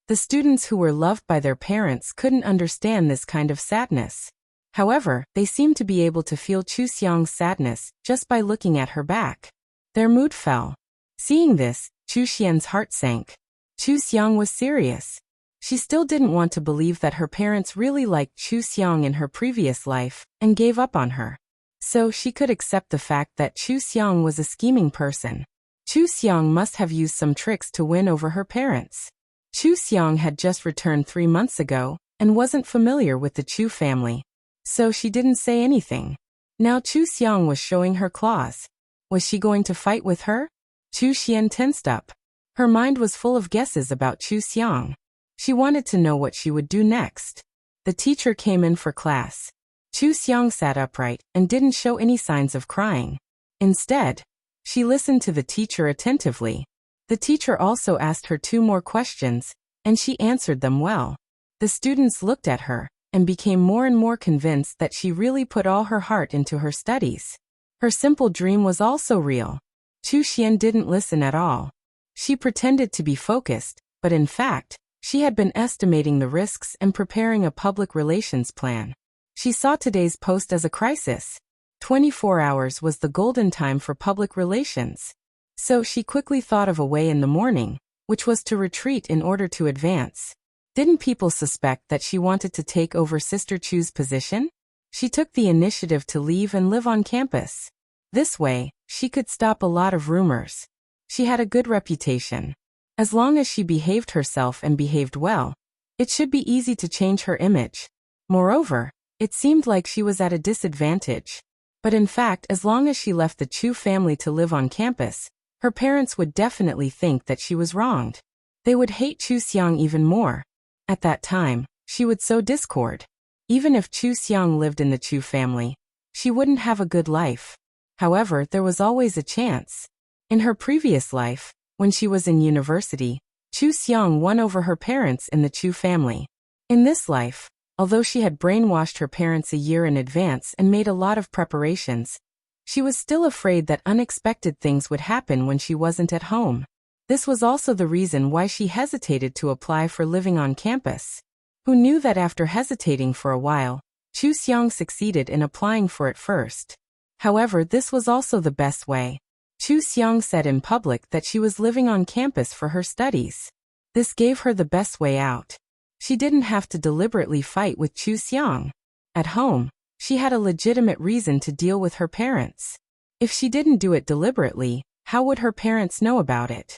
The students who were loved by their parents couldn't understand this kind of sadness. However, they seemed to be able to feel Chu Xiang's sadness just by looking at her back. Their mood fell. Seeing this, Chu Xian's heart sank. Chu Xiang was serious. She still didn't want to believe that her parents really liked Chu Xiang in her previous life and gave up on her. So she could accept the fact that Chu Xiang was a scheming person. Chu Xiang must have used some tricks to win over her parents. Chu Xiang had just returned 3 months ago and wasn't familiar with the Chu family. So she didn't say anything. Now Chu Xiang was showing her claws. Was she going to fight with her? Chu Xian tensed up. Her mind was full of guesses about Chu Xiang. She wanted to know what she would do next. The teacher came in for class. Chu Xiang sat upright and didn't show any signs of crying. Instead, she listened to the teacher attentively. The teacher also asked her 2 more questions, and she answered them well. The students looked at her and became more and more convinced that she really put all her heart into her studies. Her simple dream was also real. Chu Xian didn't listen at all. She pretended to be focused, but in fact, she had been estimating the risks and preparing a public relations plan. She saw today's post as a crisis. 24 hours was the golden time for public relations. So she quickly thought of a way in the morning, which was to retreat in order to advance. Didn't people suspect that she wanted to take over Sister Chu's position? She took the initiative to leave and live on campus. This way, she could stop a lot of rumors. She had a good reputation. As long as she behaved herself and behaved well, it should be easy to change her image. Moreover, it seemed like she was at a disadvantage. But in fact, as long as she left the Chu family to live on campus, her parents would definitely think that she was wronged. They would hate Chu Xiang even more. At that time, she would sow discord. Even if Chu Xiang lived in the Chu family, she wouldn't have a good life. However, there was always a chance. In her previous life, when she was in university, Chu Xiang won over her parents in the Chu family. In this life, although she had brainwashed her parents a year in advance and made a lot of preparations, she was still afraid that unexpected things would happen when she wasn't at home. This was also the reason why she hesitated to apply for living on campus. Who knew that after hesitating for a while, Chu Xiang succeeded in applying for it first. However, this was also the best way. Chu Xiang said in public that she was living on campus for her studies. This gave her the best way out. She didn't have to deliberately fight with Chu Xiang. At home, she had a legitimate reason to deal with her parents. If she didn't do it deliberately, how would her parents know about it?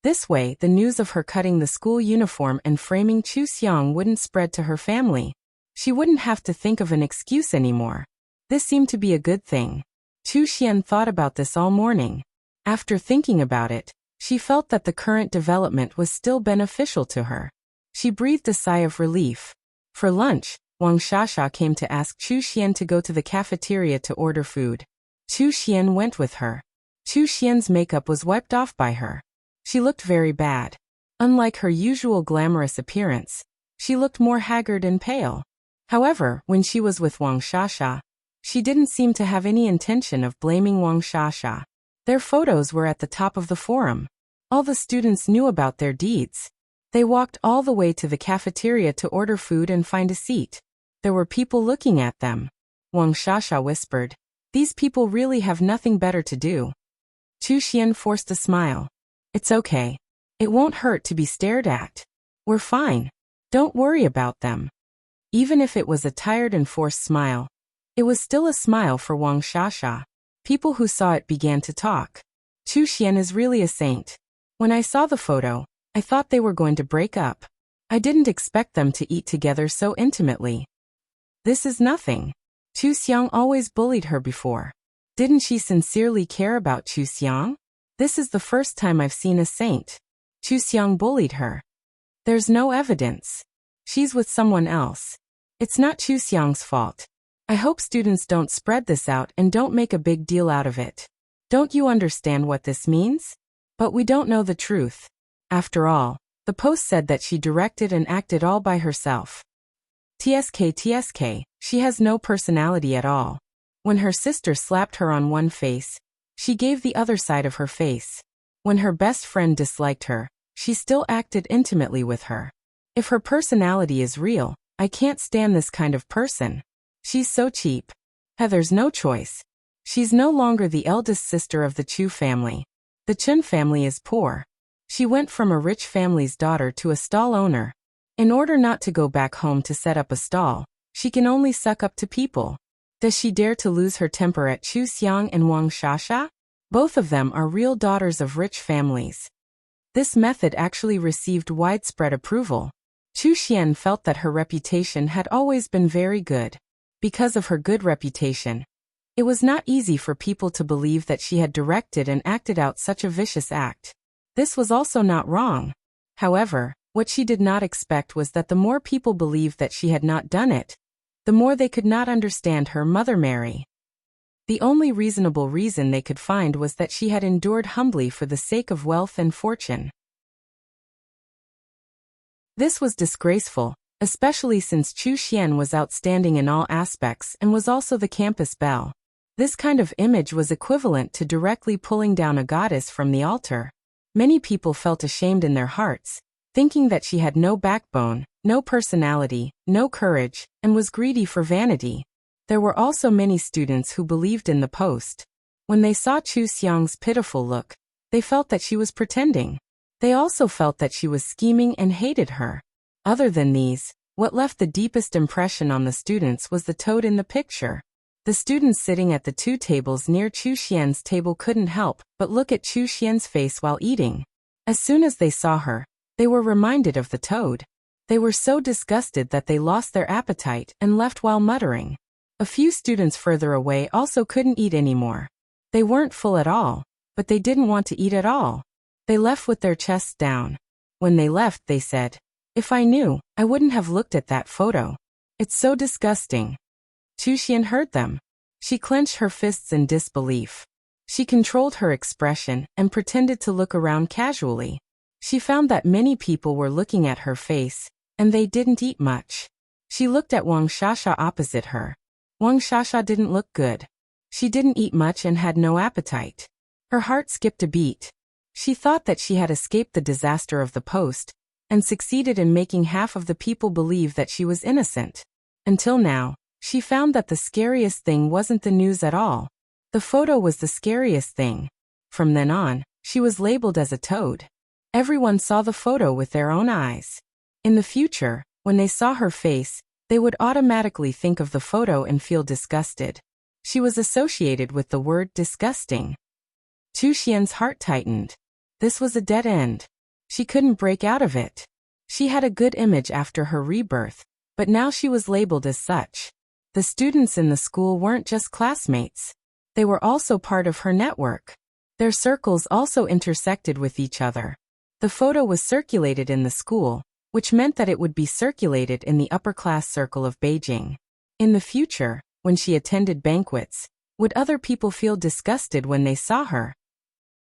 This way, the news of her cutting the school uniform and framing Chu Xiang wouldn't spread to her family. She wouldn't have to think of an excuse anymore. This seemed to be a good thing. Chu Xian thought about this all morning. After thinking about it, she felt that the current development was still beneficial to her. She breathed a sigh of relief. For lunch, Wang Shasha came to ask Chu Xian to go to the cafeteria to order food. Chu Xian went with her. Chu Xian's makeup was wiped off by her. She looked very bad. Unlike her usual glamorous appearance, she looked more haggard and pale. However, when she was with Wang Shasha, she didn't seem to have any intention of blaming Wang Shasha. Their photos were at the top of the forum. All the students knew about their deeds. They walked all the way to the cafeteria to order food and find a seat. There were people looking at them. Wang Shasha whispered, "These people really have nothing better to do." Chu Xian forced a smile. "It's okay. It won't hurt to be stared at. We're fine. Don't worry about them." Even if it was a tired and forced smile, it was still a smile for Wang Shasha. People who saw it began to talk. Chu Xian is really a saint. When I saw the photo, I thought they were going to break up. I didn't expect them to eat together so intimately. This is nothing. Chu Xiang always bullied her before. Didn't she sincerely care about Chu Xiang? This is the first time I've seen a saint. Chu Xiang bullied her. There's no evidence. She's with someone else. It's not Chu Xiang's fault. I hope students don't spread this out and don't make a big deal out of it. Don't you understand what this means? But we don't know the truth. After all, the post said that she directed and acted all by herself. TSK, she has no personality at all. When her sister slapped her on one face, she gave the other side of her face. When her best friend disliked her, she still acted intimately with her. If her personality is real, I can't stand this kind of person. She's so cheap. Heather's no choice. She's no longer the eldest sister of the Chu family. The Chun family is poor. She went from a rich family's daughter to a stall owner. In order not to go back home to set up a stall, she can only suck up to people. Does she dare to lose her temper at Chu Xiang and Wang Shasha? Both of them are real daughters of rich families. This method actually received widespread approval. Chu Xian felt that her reputation had always been very good. Because of her good reputation, it was not easy for people to believe that she had directed and acted out such a vicious act. This was also not wrong. However, what she did not expect was that the more people believed that she had not done it, the more they could not understand her mother Mary. The only reasonable reason they could find was that she had endured humbly for the sake of wealth and fortune. This was disgraceful, especially since Chu Xian was outstanding in all aspects and was also the campus belle. This kind of image was equivalent to directly pulling down a goddess from the altar. Many people felt ashamed in their hearts, thinking that she had no backbone, no personality, no courage, and was greedy for vanity. There were also many students who believed in the post. When they saw Chu Xiang's pitiful look, they felt that she was pretending. They also felt that she was scheming and hated her. Other than these, what left the deepest impression on the students was the toad in the picture. The students sitting at the two tables near Chu Xian's table couldn't help but look at Chu Xian's face while eating. As soon as they saw her, they were reminded of the toad. They were so disgusted that they lost their appetite and left while muttering. A few students further away also couldn't eat anymore. They weren't full at all, but they didn't want to eat at all. They left with their chests down. When they left, they said, "If I knew, I wouldn't have looked at that photo. It's so disgusting." Chu Xian heard them. She clenched her fists in disbelief. She controlled her expression and pretended to look around casually. She found that many people were looking at her face, and they didn't eat much. She looked at Wang Shasha opposite her. Wang Shasha didn't look good. She didn't eat much and had no appetite. Her heart skipped a beat. She thought that she had escaped the disaster of the post, and succeeded in making half of the people believe that she was innocent. Until now, she found that the scariest thing wasn't the news at all. The photo was the scariest thing. From then on, she was labeled as a toad. Everyone saw the photo with their own eyes. In the future, when they saw her face, they would automatically think of the photo and feel disgusted. She was associated with the word disgusting. Chu Xian's heart tightened. This was a dead end. She couldn't break out of it. She had a good image after her rebirth, but now she was labeled as such. The students in the school weren't just classmates. They were also part of her network. Their circles also intersected with each other. The photo was circulated in the school, which meant that it would be circulated in the upper-class circle of Beijing. In the future, when she attended banquets, would other people feel disgusted when they saw her?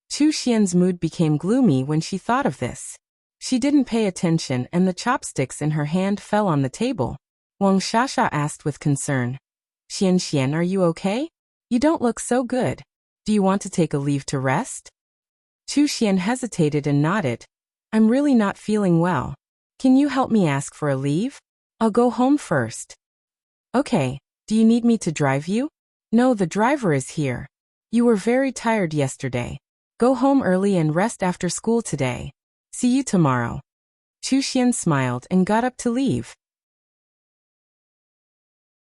Chu Xian's mood became gloomy when she thought of this. She didn't pay attention and the chopsticks in her hand fell on the table. Wang Shasha asked with concern, Xian, are you okay? You don't look so good. Do you want to take a leave to rest?" Chu Xian hesitated and nodded. "I'm really not feeling well. Can you help me ask for a leave? I'll go home first." "Okay, do you need me to drive you?" "No, the driver is here. You were very tired yesterday. Go home early and rest after school today. See you tomorrow." Chu Xian smiled and got up to leave.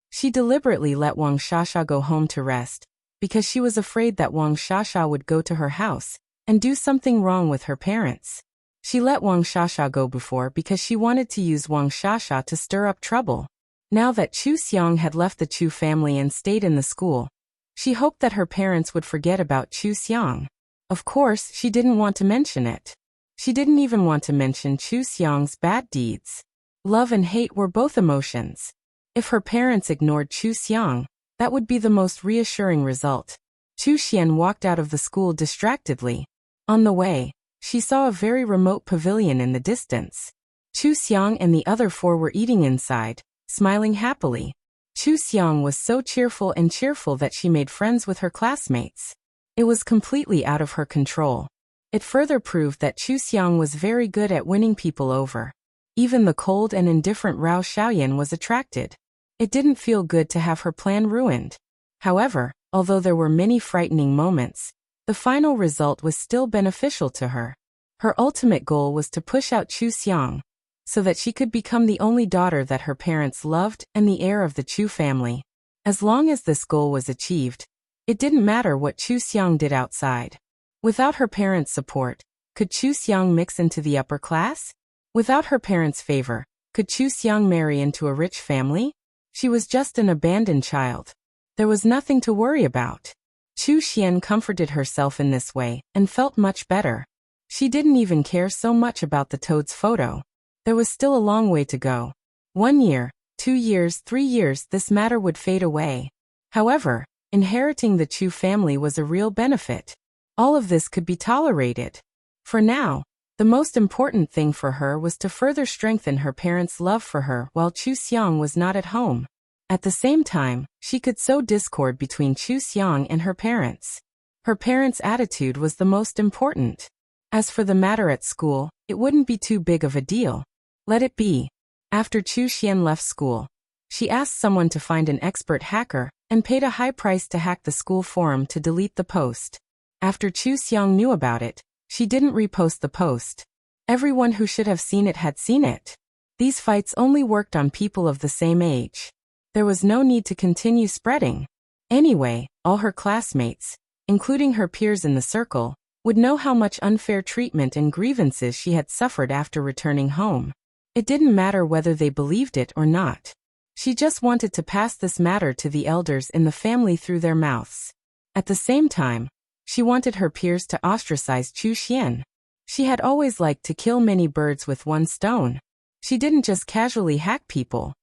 She deliberately let Wang Shasha go home to rest, because she was afraid that Wang Shasha would go to her house and do something wrong with her parents. She let Wang Shasha go before because she wanted to use Wang Shasha to stir up trouble. Now that Chu Xiang had left the Chu family and stayed in the school, she hoped that her parents would forget about Chu Xiang. Of course, she didn't want to mention it. She didn't even want to mention Chu Xiang's bad deeds. Love and hate were both emotions. If her parents ignored Chu Xiang, that would be the most reassuring result. Chu Xian walked out of the school distractedly. On the way, she saw a very remote pavilion in the distance. Chu Xiang and the other four were eating inside, smiling happily. Chu Xiang was so cheerful that she made friends with her classmates. It was completely out of her control. It further proved that Chu Xiang was very good at winning people over. Even the cold and indifferent Rao Xiaoyan was attracted. It didn't feel good to have her plan ruined. However, although there were many frightening moments, the final result was still beneficial to her. Her ultimate goal was to push out Chu Xiang, so that she could become the only daughter that her parents loved and the heir of the Chu family. As long as this goal was achieved, it didn't matter what Chu Xiang did outside. Without her parents' support, could Chu Xiang mix into the upper class? Without her parents' favor, could Chu Xiang marry into a rich family? She was just an abandoned child. There was nothing to worry about. Chu Xian comforted herself in this way and felt much better. She didn't even care so much about the toad's photo. There was still a long way to go. 1 year, 2 years, 3 years, this matter would fade away. However, inheriting the Chu family was a real benefit. All of this could be tolerated. For now, the most important thing for her was to further strengthen her parents' love for her while Chu Xiang was not at home. At the same time, she could sow discord between Chu Xiang and her parents. Her parents' attitude was the most important. As for the matter at school, it wouldn't be too big of a deal. Let it be. After Chu Xian left school, she asked someone to find an expert hacker and paid a high price to hack the school forum to delete the post. After Chu Xiang knew about it, she didn't repost the post. Everyone who should have seen it had seen it. These fights only worked on people of the same age. There was no need to continue spreading. Anyway, all her classmates, including her peers in the circle, would know how much unfair treatment and grievances she had suffered after returning home. It didn't matter whether they believed it or not. She just wanted to pass this matter to the elders in the family through their mouths. At the same time, she wanted her peers to ostracize Chu Xian. She had always liked to kill many birds with one stone. She didn't just casually hack people.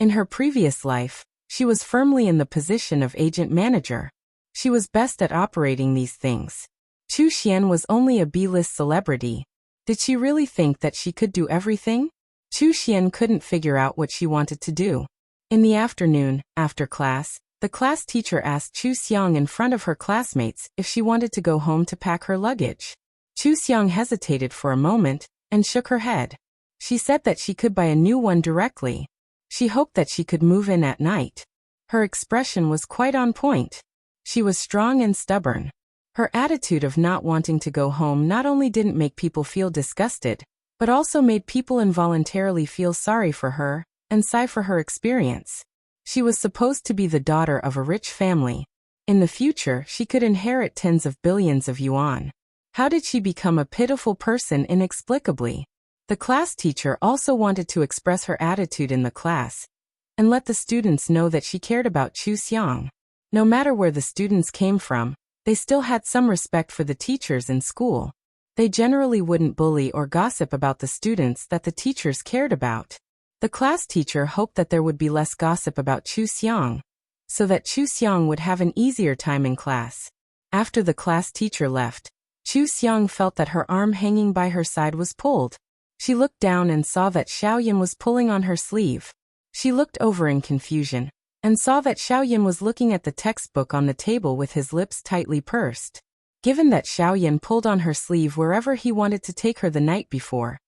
In her previous life, she was firmly in the position of agent manager. She was best at operating these things. Chu Xian was only a B-list celebrity. Did she really think that she could do everything? Chu Xian couldn't figure out what she wanted to do. In the afternoon, after class, the class teacher asked Chu Xiang in front of her classmates if she wanted to go home to pack her luggage. Chu Xiang hesitated for a moment and shook her head. She said that she could buy a new one directly. She hoped that she could move in at night. Her expression was quite on point. She was strong and stubborn. Her attitude of not wanting to go home not only didn't make people feel disgusted, but also made people involuntarily feel sorry for her and sigh for her experience. She was supposed to be the daughter of a rich family. In the future, she could inherit tens of billions of yuan. How did she become a pitiful person inexplicably? The class teacher also wanted to express her attitude in the class and let the students know that she cared about Chu Xiang. No matter where the students came from, they still had some respect for the teachers in school. They generally wouldn't bully or gossip about the students that the teachers cared about. The class teacher hoped that there would be less gossip about Chu Xiang, so that Chu Xiang would have an easier time in class. After the class teacher left, Chu Xiang felt that her arm hanging by her side was pulled. She looked down and saw that Xiaoyan was pulling on her sleeve. She looked over in confusion and saw that Xiaoyan was looking at the textbook on the table with his lips tightly pursed. Given that Xiaoyan pulled on her sleeve wherever he wanted to take her the night before,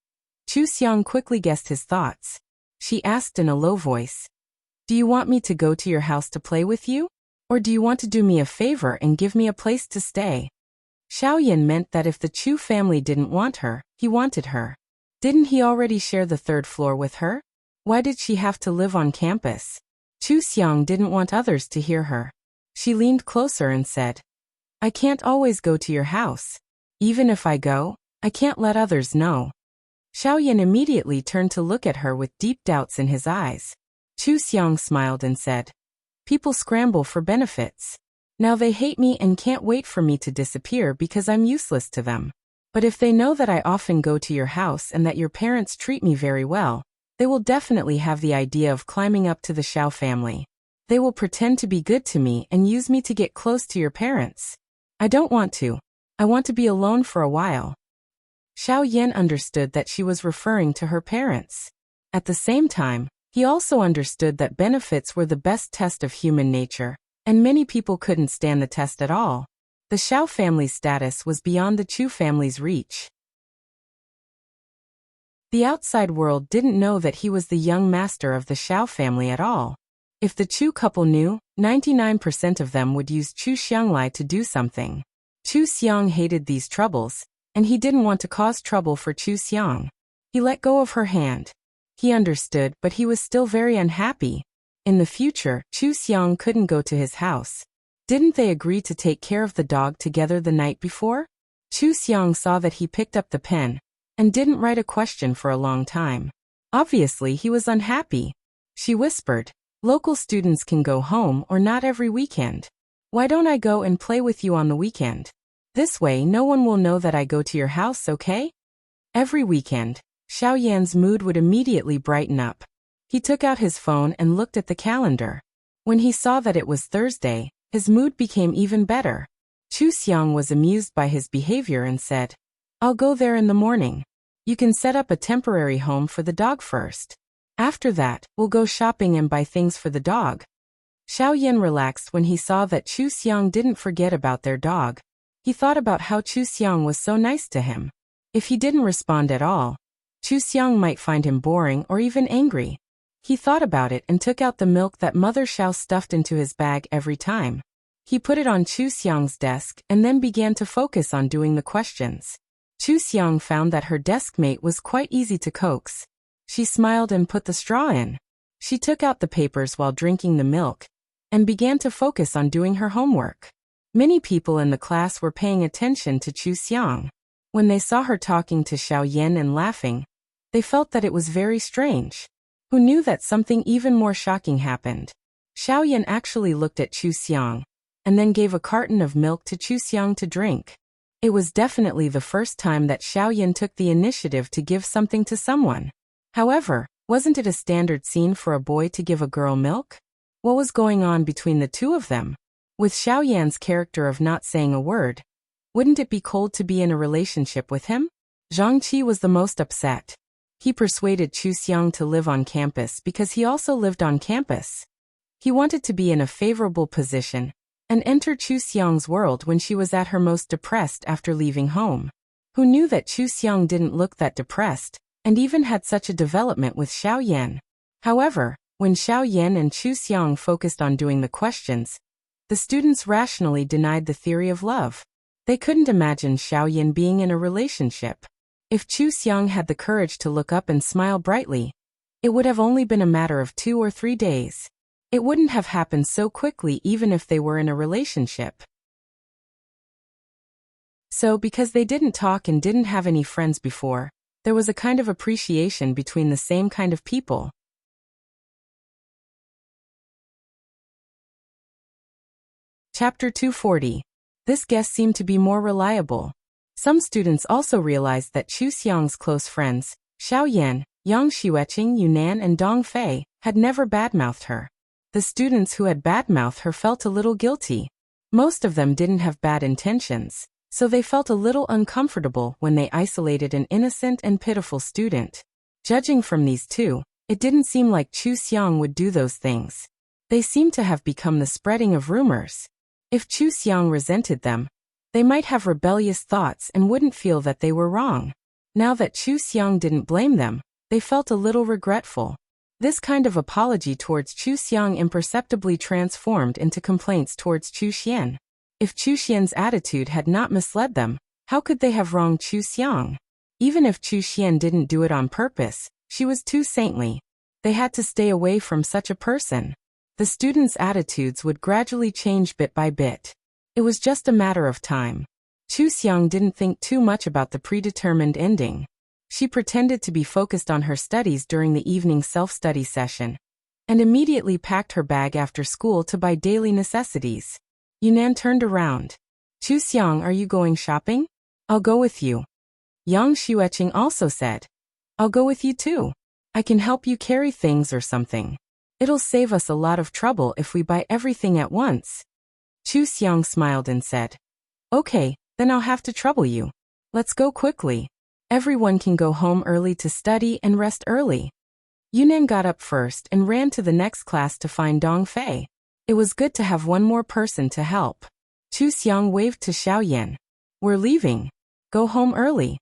Chu Xiang quickly guessed his thoughts. She asked in a low voice, "Do you want me to go to your house to play with you? Or do you want to do me a favor and give me a place to stay?" Xiaoyan meant that if the Chu family didn't want her, he wanted her. Didn't he already share the third floor with her? Why did she have to live on campus? Chu Xiang didn't want others to hear her. She leaned closer and said, "I can't always go to your house. Even if I go, I can't let others know." Xiaoyan immediately turned to look at her with deep doubts in his eyes. Chu Xiang smiled and said, "People scramble for benefits. Now they hate me and can't wait for me to disappear because I'm useless to them. But if they know that I often go to your house and that your parents treat me very well, they will definitely have the idea of climbing up to the Xiao family. They will pretend to be good to me and use me to get close to your parents. I don't want to. I want to be alone for a while. Xiao Yan understood that she was referring to her parents. At the same time, he also understood that benefits were the best test of human nature, and many people couldn't stand the test at all. The Xiao family's status was beyond the Chu family's reach. The outside world didn't know that he was the young master of the Xiao family at all. If the Chu couple knew, 99% of them would use Chu Xianglai to do something. Chu Xiang hated these troubles, and he didn't want to cause trouble for Chu Xiang. He let go of her hand. He understood, but he was still very unhappy. In the future, Chu Xiang couldn't go to his house. Didn't they agree to take care of the dog together the night before? Chu Xiang saw that he picked up the pen and didn't write a question for a long time. Obviously, he was unhappy. She whispered, "Local students can go home or not every weekend. Why don't I go and play with you on the weekend? This way no one will know that I go to your house, okay?" Every weekend, Xiao Yan's mood would immediately brighten up. He took out his phone and looked at the calendar. When he saw that it was Thursday, his mood became even better. Chu Xiang was amused by his behavior and said, "I'll go there in the morning. You can set up a temporary home for the dog first. After that, we'll go shopping and buy things for the dog." Xiao Yan relaxed when he saw that Chu Xiang didn't forget about their dog. He thought about how Chu Xiang was so nice to him. If he didn't respond at all, Chu Xiang might find him boring or even angry. He thought about it and took out the milk that Mother Xiao stuffed into his bag every time. He put it on Chu Xiang's desk and then began to focus on doing the questions. Chu Xiang found that her desk mate was quite easy to coax. She smiled and put the straw in. She took out the papers while drinking the milk and began to focus on doing her homework. Many people in the class were paying attention to Chu Xiang. When they saw her talking to Xiao Yan and laughing, they felt that it was very strange. Who knew that something even more shocking happened? Xiao Yan actually looked at Chu Xiang and then gave a carton of milk to Chu Xiang to drink. It was definitely the first time that Xiao Yan took the initiative to give something to someone. However, wasn't it a standard scene for a boy to give a girl milk? What was going on between the two of them? With Xiao Yan's character of not saying a word, wouldn't it be cold to be in a relationship with him? Zhang Qi was the most upset. He persuaded Chu Xiang to live on campus because he also lived on campus. He wanted to be in a favorable position and enter Chu Xiang's world when she was at her most depressed after leaving home. Who knew that Chu Xiang didn't look that depressed and even had such a development with Xiao Yan? However, when Xiao Yan and Chu Xiang focused on doing the questions, the students rationally denied the theory of love. They couldn't imagine Xiao Yan being in a relationship. If Chu Xiang had the courage to look up and smile brightly, it would have only been a matter of 2 or 3 days. It wouldn't have happened so quickly even if they were in a relationship. So because they didn't talk and didn't have any friends before, there was a kind of appreciation between the same kind of people. Chapter 240. This guest seemed to be more reliable. Some students also realized that Chu Xiang's close friends, Xiao Yan, Yang Xueqing, Yunnan and Dong Fei, had never badmouthed her. The students who had badmouthed her felt a little guilty. Most of them didn't have bad intentions, so they felt a little uncomfortable when they isolated an innocent and pitiful student. Judging from these two, it didn't seem like Chu Xiang would do those things. They seemed to have become the spreading of rumors. If Chu Xiang resented them, they might have rebellious thoughts and wouldn't feel that they were wrong. Now that Chu Xiang didn't blame them, they felt a little regretful. This kind of apology towards Chu Xiang imperceptibly transformed into complaints towards Chu Xian. If Chu Xian's attitude had not misled them, how could they have wronged Chu Xiang? Even if Chu Xian didn't do it on purpose, she was too saintly. They had to stay away from such a person. The students' attitudes would gradually change bit by bit. It was just a matter of time. Chu Xiang didn't think too much about the predetermined ending. She pretended to be focused on her studies during the evening self-study session, and immediately packed her bag after school to buy daily necessities. Yunnan turned around. Chu Xiang, are you going shopping? I'll go with you. Yang Xueqing also said. I'll go with you too. I can help you carry things or something. It'll save us a lot of trouble if we buy everything at once. Chu Xiang smiled and said. Okay, then I'll have to trouble you. Let's go quickly. Everyone can go home early to study and rest early. Yunnan got up first and ran to the next class to find Dong Fei. It was good to have one more person to help. Chu Xiang waved to Xiaoyan. We're leaving. Go home early.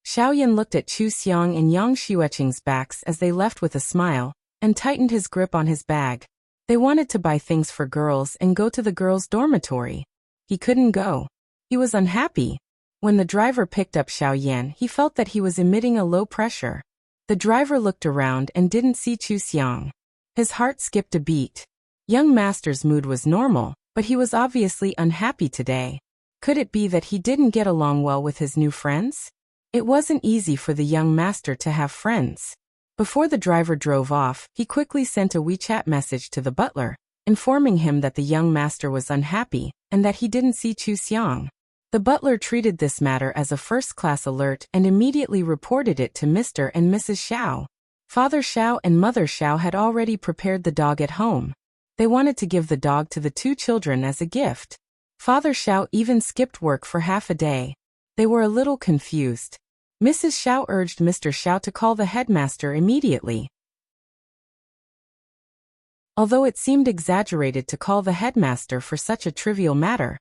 Xiaoyan looked at Chu Xiang and Yang Xueqing's backs as they left with a smile, and tightened his grip on his bag. They wanted to buy things for girls and go to the girls' dormitory. He couldn't go. He was unhappy. When the driver picked up Xiaoyan, he felt that he was emitting a low pressure. The driver looked around and didn't see Chu Xiang. His heart skipped a beat. Young Master's mood was normal, but he was obviously unhappy today. Could it be that he didn't get along well with his new friends? It wasn't easy for the young master to have friends. Before the driver drove off, he quickly sent a WeChat message to the butler, informing him that the young master was unhappy, and that he didn't see Chu Xiang. The butler treated this matter as a first-class alert and immediately reported it to Mr. and Mrs. Xiao. Father Xiao and Mother Xiao had already prepared the dog at home. They wanted to give the dog to the two children as a gift. Father Xiao even skipped work for half a day. They were a little confused. Mrs. Xiao urged Mr. Xiao to call the headmaster immediately. Although it seemed exaggerated to call the headmaster for such a trivial matter,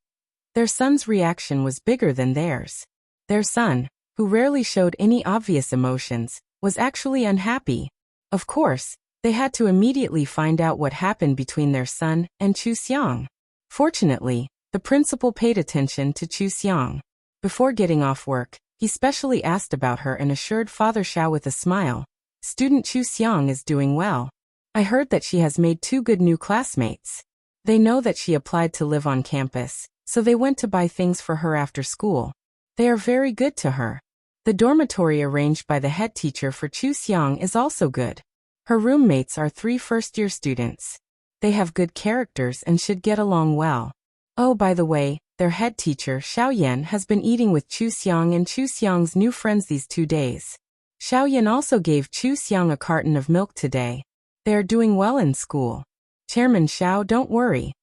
their son's reaction was bigger than theirs. Their son, who rarely showed any obvious emotions, was actually unhappy. Of course, they had to immediately find out what happened between their son and Chu Xiang. Fortunately, the principal paid attention to Chu Xiang. Before getting off work, he specially asked about her and assured Father Xiao with a smile. Student Chu Xiang is doing well. I heard that she has made 2 good new classmates. They know that she applied to live on campus, so they went to buy things for her after school. They are very good to her. The dormitory arranged by the head teacher for Chu Xiang is also good. Her roommates are 3 first-year students. They have good characters and should get along well. Oh, by the way, their head teacher, Xiaoyan, has been eating with Chu Xiang and Chu Xiang's new friends these 2 days. Xiaoyan also gave Chu Xiang a carton of milk today. They are doing well in school. Chairman Xiao, don't worry.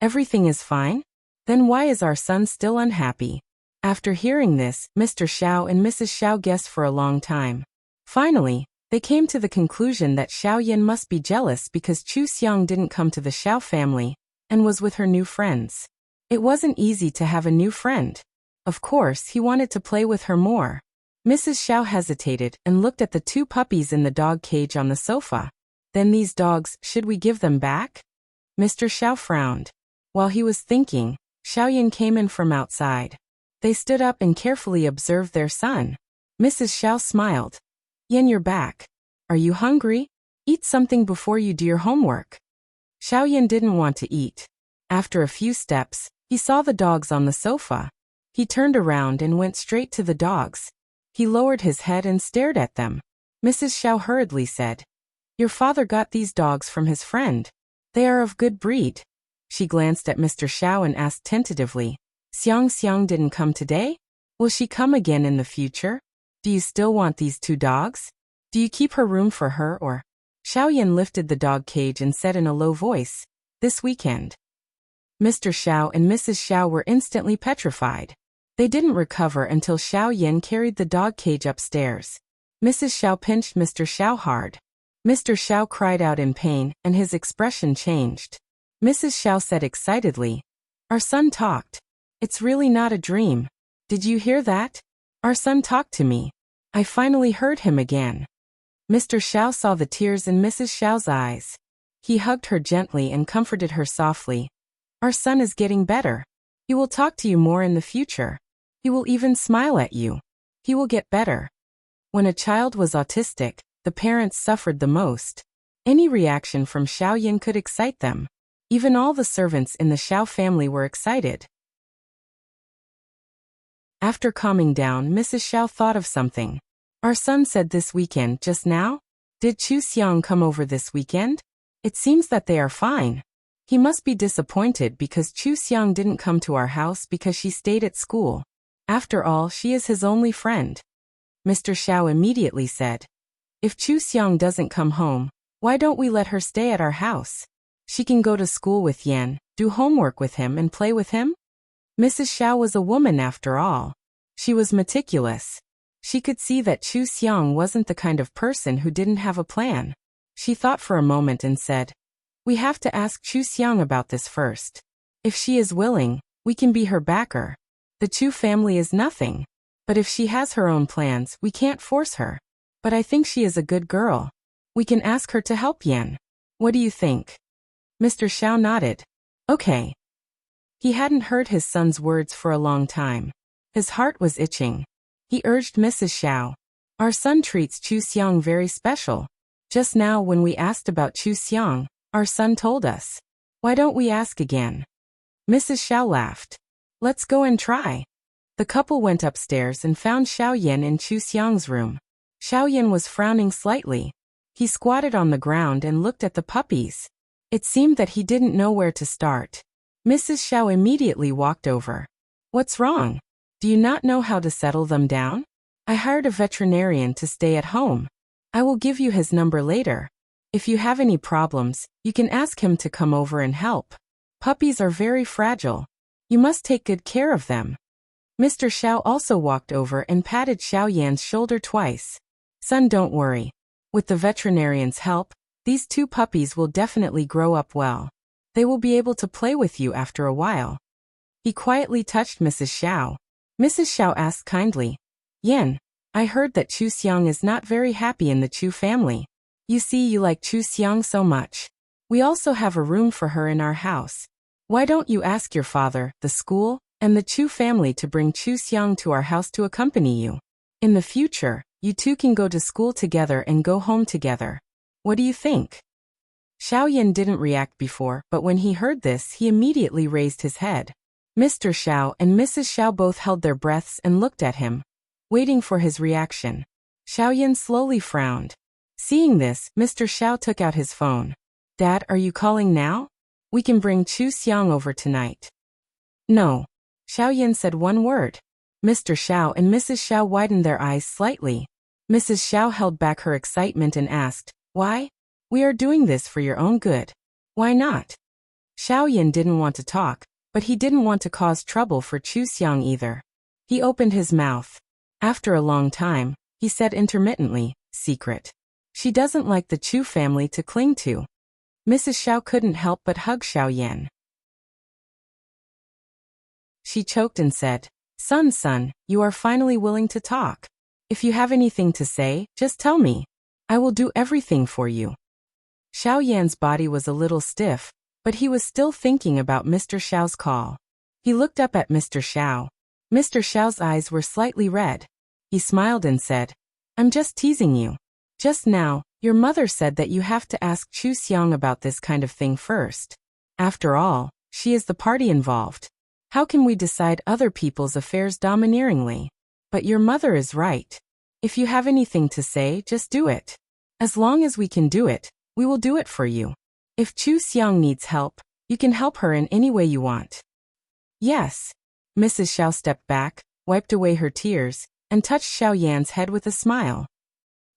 Everything is fine? Then why is our son still unhappy? After hearing this, Mr. Xiao and Mrs. Xiao guessed for a long time. Finally, they came to the conclusion that Xiaoyan must be jealous because Chu Xiang didn't come to the Xiao family and was with her new friends. It wasn't easy to have a new friend. Of course, he wanted to play with her more. Mrs. Xiao hesitated and looked at the 2 puppies in the dog cage on the sofa. Then these dogs, should we give them back? Mr. Xiao frowned. While he was thinking, Xiaoyan came in from outside. They stood up and carefully observed their son. Mrs. Xiao smiled. Yan, you're back. Are you hungry? Eat something before you do your homework. Xiaoyan didn't want to eat. After a few steps, he saw the dogs on the sofa. He turned around and went straight to the dogs. He lowered his head and stared at them. Mrs. Xiao hurriedly said, Your father got these dogs from his friend. They are of good breed. She glanced at Mr. Xiao and asked tentatively, Xiang didn't come today? Will she come again in the future? Do you still want these 2 dogs? Do you keep her room for her or? Xiaoyan lifted the dog cage and said in a low voice, This weekend. Mr. Xiao and Mrs. Xiao were instantly petrified. They didn't recover until Xiaoyan carried the dog cage upstairs. Mrs. Xiao pinched Mr. Xiao hard. Mr. Xiao cried out in pain, and his expression changed. Mrs. Xiao said excitedly, Our son talked. It's really not a dream. Did you hear that? Our son talked to me. I finally heard him again. Mr. Xiao saw the tears in Mrs. Xiao's eyes. He hugged her gently and comforted her softly. Our son is getting better. He will talk to you more in the future. He will even smile at you. He will get better. When a child was autistic, the parents suffered the most. Any reaction from Xiaoyan could excite them. Even all the servants in the Xiao family were excited. After calming down, Mrs. Xiao thought of something. Our son said this weekend just now? Did Chu Xiang come over this weekend? It seems that they are fine. He must be disappointed because Chu Xiang didn't come to our house because she stayed at school. After all, she is his only friend. Mr. Xiao immediately said, if Chu Xiang doesn't come home, why don't we let her stay at our house? She can go to school with Yan, do homework with him and play with him? Mrs. Xiao was a woman after all. She was meticulous. She could see that Chu Xiang wasn't the kind of person who didn't have a plan. She thought for a moment and said, we have to ask Chu Xiang about this first. If she is willing, we can be her backer. The Chu family is nothing. But if she has her own plans, we can't force her. But I think she is a good girl. We can ask her to help Yan. What do you think? Mr. Xiao nodded. Okay. He hadn't heard his son's words for a long time. His heart was itching. He urged Mrs. Xiao. Our son treats Chu Xiang very special. Just now when we asked about Chu Xiang, our son told us. Why don't we ask again? Mrs. Xiao laughed. Let's go and try. The couple went upstairs and found Xiaoyan in Chu Xiang's room. Xiaoyan was frowning slightly. He squatted on the ground and looked at the puppies. It seemed that he didn't know where to start. Mrs. Xiao immediately walked over. What's wrong? Do you not know how to settle them down? I hired a veterinarian to stay at home. I will give you his number later. If you have any problems, you can ask him to come over and help. Puppies are very fragile. You must take good care of them. Mr. Xiao also walked over and patted Xiaoyan's shoulder twice. Son, don't worry. With the veterinarian's help, these two puppies will definitely grow up well. They will be able to play with you after a while. He quietly touched Mrs. Xiao. Mrs. Xiao asked kindly, Yan, I heard that Chu Xiang is not very happy in the Chu family. You see, you like Chu Xiang so much. We also have a room for her in our house. Why don't you ask your father, the school, and the Chu family to bring Chu Xiang to our house to accompany you? In the future, you two can go to school together and go home together. What do you think? Xiaoyan didn't react before, but when he heard this, he immediately raised his head. Mr. Xiao and Mrs. Xiao both held their breaths and looked at him, waiting for his reaction. Xiaoyan slowly frowned. Seeing this, Mr. Xiao took out his phone. Dad, are you calling now? We can bring Chu Xiang over tonight. No. Xiaoyan said one word. Mr. Xiao and Mrs. Xiao widened their eyes slightly. Mrs. Xiao held back her excitement and asked, why? We are doing this for your own good. Why not? Xiaoyan didn't want to talk, but he didn't want to cause trouble for Chu Xiang either. He opened his mouth. After a long time, he said intermittently, secret. She doesn't like the Chu family to cling to. Mrs. Xiao couldn't help but hug Xiaoyan. She choked and said, Son, you are finally willing to talk. If you have anything to say, just tell me. I will do everything for you. Xiaoyan's body was a little stiff, but he was still thinking about Mr. Xiao's call. He looked up at Mr. Xiao. Mr. Xiao's eyes were slightly red. He smiled and said, I'm just teasing you. Just now, your mother said that you have to ask Chu Xiang about this kind of thing first. After all, she is the party involved. How can we decide other people's affairs domineeringly? But your mother is right. If you have anything to say, just do it. As long as we can do it, we will do it for you. If Chu Xiang needs help, you can help her in any way you want. Yes. Mrs. Xiao stepped back, wiped away her tears, and touched Xiaoyan's head with a smile.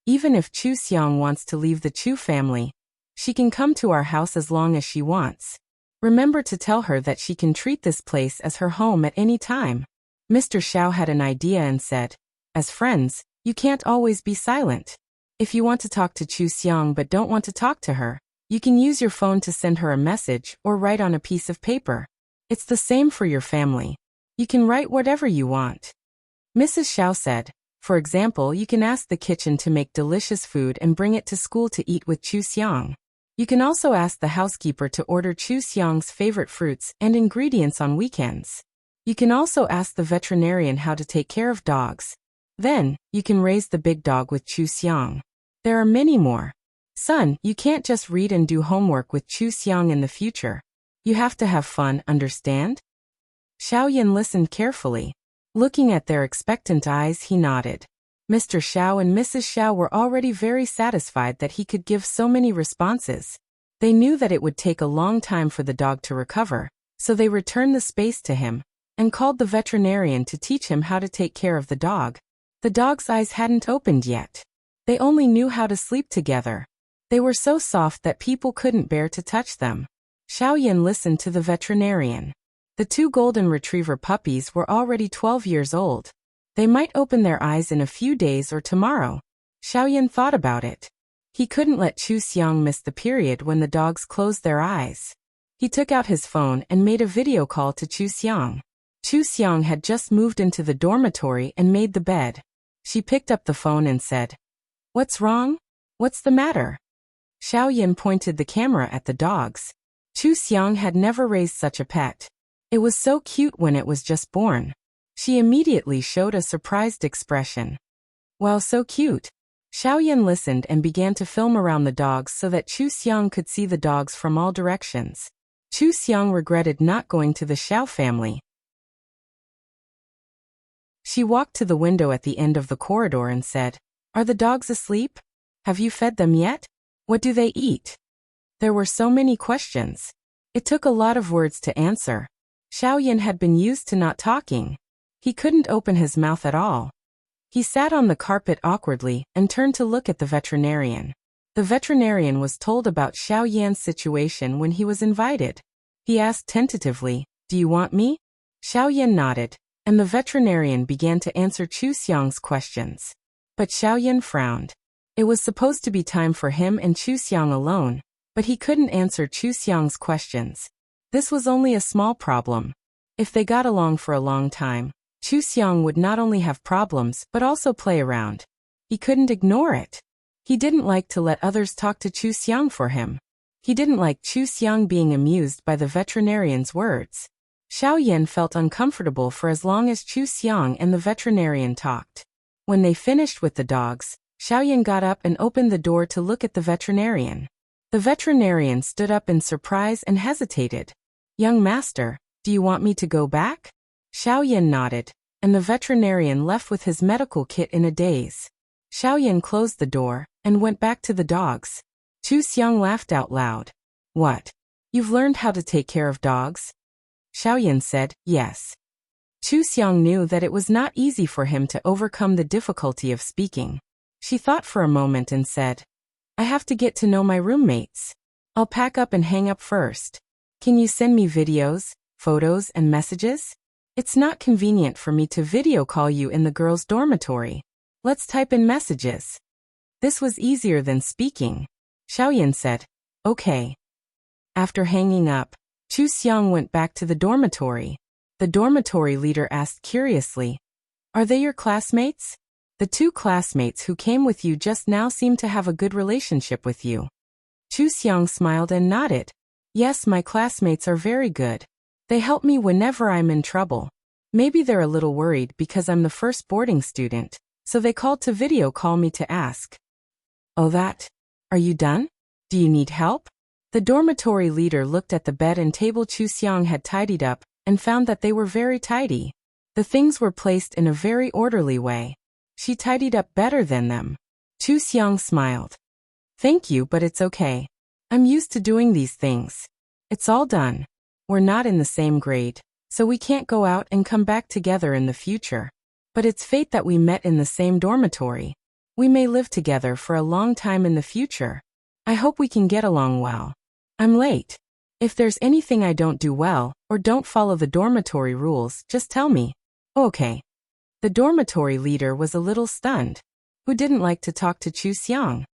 Even if Chu Xiang wants to leave the Chu family, she can come to our house as long as she wants. Remember to tell her that she can treat this place as her home at any time. Mr. Xiao had an idea and said, as friends, you can't always be silent. If you want to talk to Chu Xiang but don't want to talk to her, you can use your phone to send her a message or write on a piece of paper. It's the same for your family. You can write whatever you want. Mrs. Xiao said, for example, you can ask the kitchen to make delicious food and bring it to school to eat with Chu Xiang. You can also ask the housekeeper to order Chu Xiang's favorite fruits and ingredients on weekends. You can also ask the veterinarian how to take care of dogs. Then, you can raise the big dog with Chu Xiang. There are many more. Son, you can't just read and do homework with Chu Xiang in the future. You have to have fun, understand? Xiaoyan listened carefully. Looking at their expectant eyes, he nodded. Mr. Xiao and Mrs. Xiao were already very satisfied that he could give so many responses. They knew that it would take a long time for the dog to recover, so they returned the space to him and called the veterinarian to teach him how to take care of the dog. The dog's eyes hadn't opened yet. They only knew how to sleep together. They were so soft that people couldn't bear to touch them. Xiaoyan listened to the veterinarian. The two golden retriever puppies were already 12 years old. They might open their eyes in a few days or tomorrow. Xiaoyan thought about it. He couldn't let Chu Xiang miss the period when the dogs closed their eyes. He took out his phone and made a video call to Chu Xiang. Chu Xiang had just moved into the dormitory and made the bed. She picked up the phone and said, "What's wrong? What's the matter?" Xiaoyan pointed the camera at the dogs. Chu Xiang had never raised such a pet. It was so cute when it was just born. She immediately showed a surprised expression. Wow, so cute. Xiaoyan listened and began to film around the dogs so that Chu Xiang could see the dogs from all directions. Chu Xiang regretted not going to the Xiao family. She walked to the window at the end of the corridor and said, "Are the dogs asleep? Have you fed them yet? What do they eat?" There were so many questions. It took a lot of words to answer. Xiaoyan had been used to not talking. He couldn't open his mouth at all. He sat on the carpet awkwardly and turned to look at the veterinarian. The veterinarian was told about Xiaoyan's situation when he was invited. He asked tentatively, "Do you want me?" Xiaoyan nodded, and the veterinarian began to answer Chu Xiang's questions. But Xiaoyan frowned. It was supposed to be time for him and Chu Xiang alone, but he couldn't answer Chu Xiang's questions. This was only a small problem. If they got along for a long time, Chu Xiang would not only have problems but also play around. He couldn't ignore it. He didn't like to let others talk to Chu Xiang for him. He didn't like Chu Xiang being amused by the veterinarian's words. Xiaoyan felt uncomfortable for as long as Chu Xiang and the veterinarian talked. When they finished with the dogs, Xiaoyan got up and opened the door to look at the veterinarian. The veterinarian stood up in surprise and hesitated. "Young master, do you want me to go back?" Xiaoyan nodded, and the veterinarian left with his medical kit in a daze. Xiaoyan closed the door and went back to the dogs. Chu Xiang laughed out loud. "What? You've learned how to take care of dogs?" Xiaoyan said, "Yes." Chu Xiang knew that it was not easy for him to overcome the difficulty of speaking. She thought for a moment and said, "I have to get to know my roommates. I'll pack up and hang up first. Can you send me videos, photos, and messages? It's not convenient for me to video call you in the girls' dormitory. Let's type in messages." This was easier than speaking. Xiaoyan said, "Okay." After hanging up, Chu Xiang went back to the dormitory. The dormitory leader asked curiously, "Are they your classmates? The two classmates who came with you just now seem to have a good relationship with you." Chu Xiang smiled and nodded. "Yes, my classmates are very good. They help me whenever I'm in trouble. Maybe they're a little worried because I'm the first boarding student, so they called to video call me to ask." "Oh, that? Are you done? Do you need help?" The dormitory leader looked at the bed and table Chu Xiang had tidied up and found that they were very tidy. The things were placed in a very orderly way. She tidied up better than them. Chu Xiang smiled. "Thank you, but it's okay. I'm used to doing these things. It's all done. We're not in the same grade, so we can't go out and come back together in the future. But it's fate that we met in the same dormitory. We may live together for a long time in the future. I hope we can get along well. I'm late. If there's anything I don't do well, or don't follow the dormitory rules, just tell me." "Okay." The dormitory leader was a little stunned. Who didn't like to talk to Chu Xiang?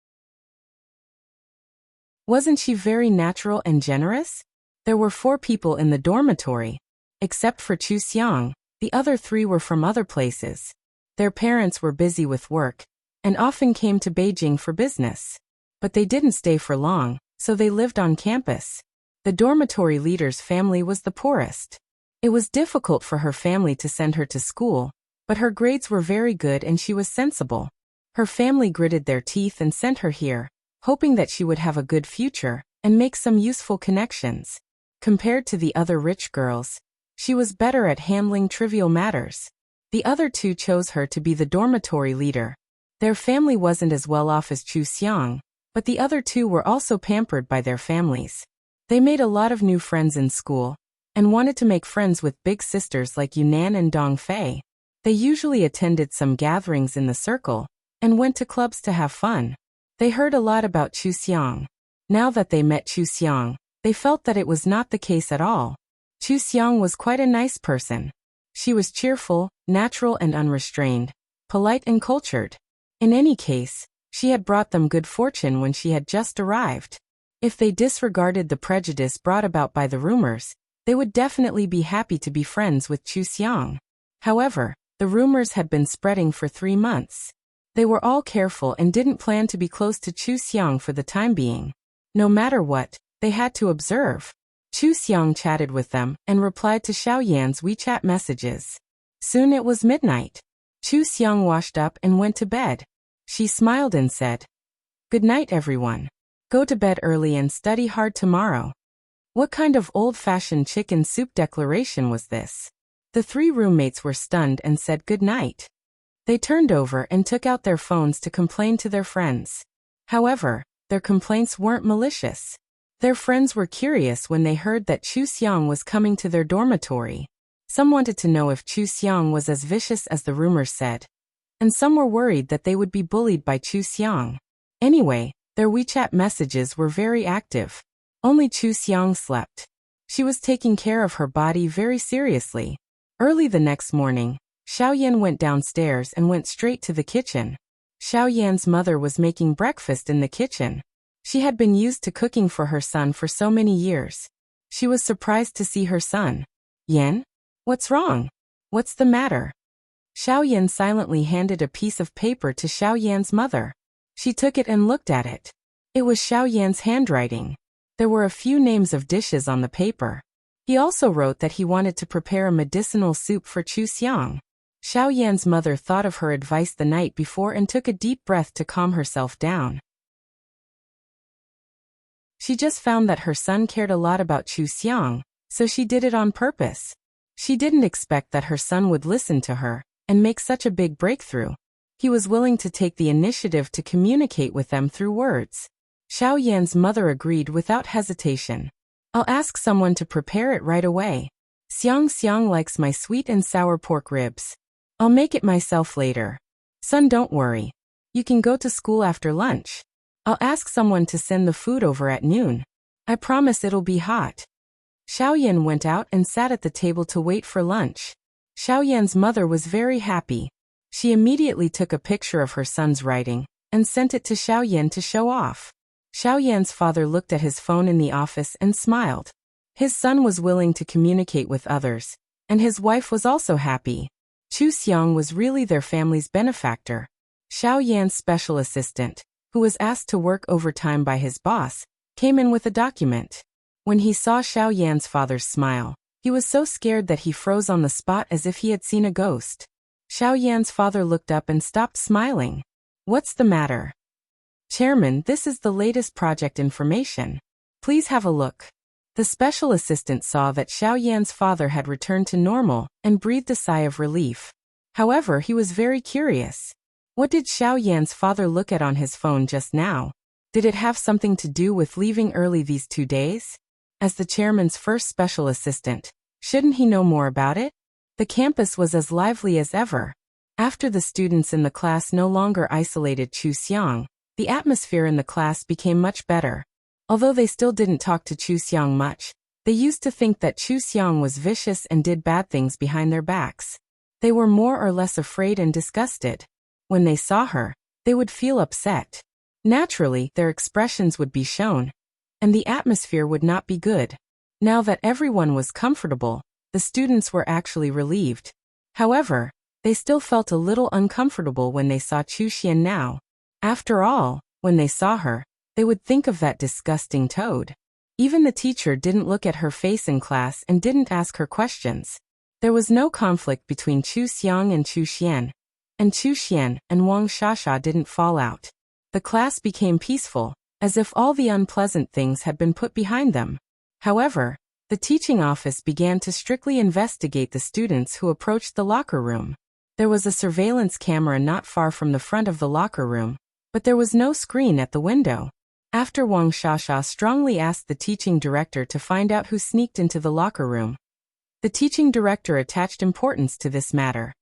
Wasn't she very natural and generous? There were 4 people in the dormitory. Except for Chu Xiang, the other 3 were from other places. Their parents were busy with work, and often came to Beijing for business. But they didn't stay for long, so they lived on campus. The dormitory leader's family was the poorest. It was difficult for her family to send her to school, but her grades were very good and she was sensible. Her family gritted their teeth and sent her here, hoping that she would have a good future and make some useful connections. Compared to the other rich girls, she was better at handling trivial matters. The other 2 chose her to be the dormitory leader. Their family wasn't as well off as Chu Xiang, But the other two were also pampered by their families. They made a lot of new friends in school, and wanted to make friends with big sisters like Yunnan and Dongfei. They usually attended some gatherings in the circle, and went to clubs to have fun. They heard a lot about Chu Xiang. Now that they met Chu Xiang, they felt that it was not the case at all. Chu Xiang was quite a nice person. She was cheerful, natural and unrestrained, polite and cultured. In any case, she had brought them good fortune when she had just arrived. If they disregarded the prejudice brought about by the rumors, they would definitely be happy to be friends with Chu Xiang. However, the rumors had been spreading for 3 months. They were all careful and didn't plan to be close to Chu Xiang for the time being. No matter what, they had to observe. Chu Xiang chatted with them and replied to Xiao Yan's WeChat messages. Soon it was midnight. Chu Xiang washed up and went to bed. She smiled and said, "Good night, everyone. Go to bed early and study hard tomorrow." What kind of old-fashioned chicken soup declaration was this? The 3 roommates were stunned and said good night. They turned over and took out their phones to complain to their friends. However, their complaints weren't malicious. Their friends were curious when they heard that Chu Xiang was coming to their dormitory. Some wanted to know if Chu Xiang was as vicious as the rumors said, and some were worried that they would be bullied by Chu Xiang. Anyway, their WeChat messages were very active. Only Chu Xiang slept. She was taking care of her body very seriously. Early the next morning, Xiao Yan went downstairs and went straight to the kitchen. Xiao Yan's mother was making breakfast in the kitchen. She had been used to cooking for her son for so many years. She was surprised to see her son. "Yan? What's wrong? What's the matter?" Xiao Yan silently handed a piece of paper to Xiao Yan's mother. She took it and looked at it. It was Xiao Yan's handwriting. There were a few names of dishes on the paper. He also wrote that he wanted to prepare a medicinal soup for Chu Xiang. Xiao Yan's mother thought of her advice the night before and took a deep breath to calm herself down. She just found that her son cared a lot about Chu Xiang, so she did it on purpose. She didn't expect that her son would listen to her and make such a big breakthrough. He was willing to take the initiative to communicate with them through words. Xiao Yan's mother agreed without hesitation. "I'll ask someone to prepare it right away. Xiang likes my sweet and sour pork ribs. I'll make it myself later. Son, don't worry. You can go to school after lunch. I'll ask someone to send the food over at noon. I promise it'll be hot." Xiao Yan went out and sat at the table to wait for lunch. Xiao Yan's mother was very happy. She immediately took a picture of her son's writing and sent it to Xiao Yan to show off. Xiao Yan's father looked at his phone in the office and smiled. His son was willing to communicate with others, and his wife was also happy. Chu Xiang was really their family's benefactor. Xiao Yan's special assistant, who was asked to work overtime by his boss, came in with a document. When he saw Xiao Yan's father's smile, he was so scared that he froze on the spot as if he had seen a ghost. Xiao Yan's father looked up and stopped smiling. "What's the matter?" "Chairman, this is the latest project information. Please have a look." The special assistant saw that Xiao Yan's father had returned to normal and breathed a sigh of relief. However, he was very curious. What did Xiao Yan's father look at on his phone just now? Did it have something to do with leaving early these 2 days? As the chairman's first special assistant, shouldn't he know more about it? The campus was as lively as ever. After the students in the class no longer isolated Chu Xiang, the atmosphere in the class became much better. Although they still didn't talk to Chu Xiang much, they used to think that Chu Xiang was vicious and did bad things behind their backs. They were more or less afraid and disgusted. When they saw her, they would feel upset. Naturally, their expressions would be shown, and the atmosphere would not be good. Now that everyone was comfortable, the students were actually relieved. However, they still felt a little uncomfortable when they saw Chu Xian now. After all, when they saw her, they would think of that disgusting toad. Even the teacher didn't look at her face in class and didn't ask her questions. There was no conflict between Chu Xiang and Chu Xian, and Chu Xian and Wang Shasha didn't fall out. The class became peaceful, as if all the unpleasant things had been put behind them. However, the teaching office began to strictly investigate the students who approached the locker room. There was a surveillance camera not far from the front of the locker room, but there was no screen at the window. After Wang Shasha strongly asked the teaching director to find out who sneaked into the locker room, the teaching director attached importance to this matter.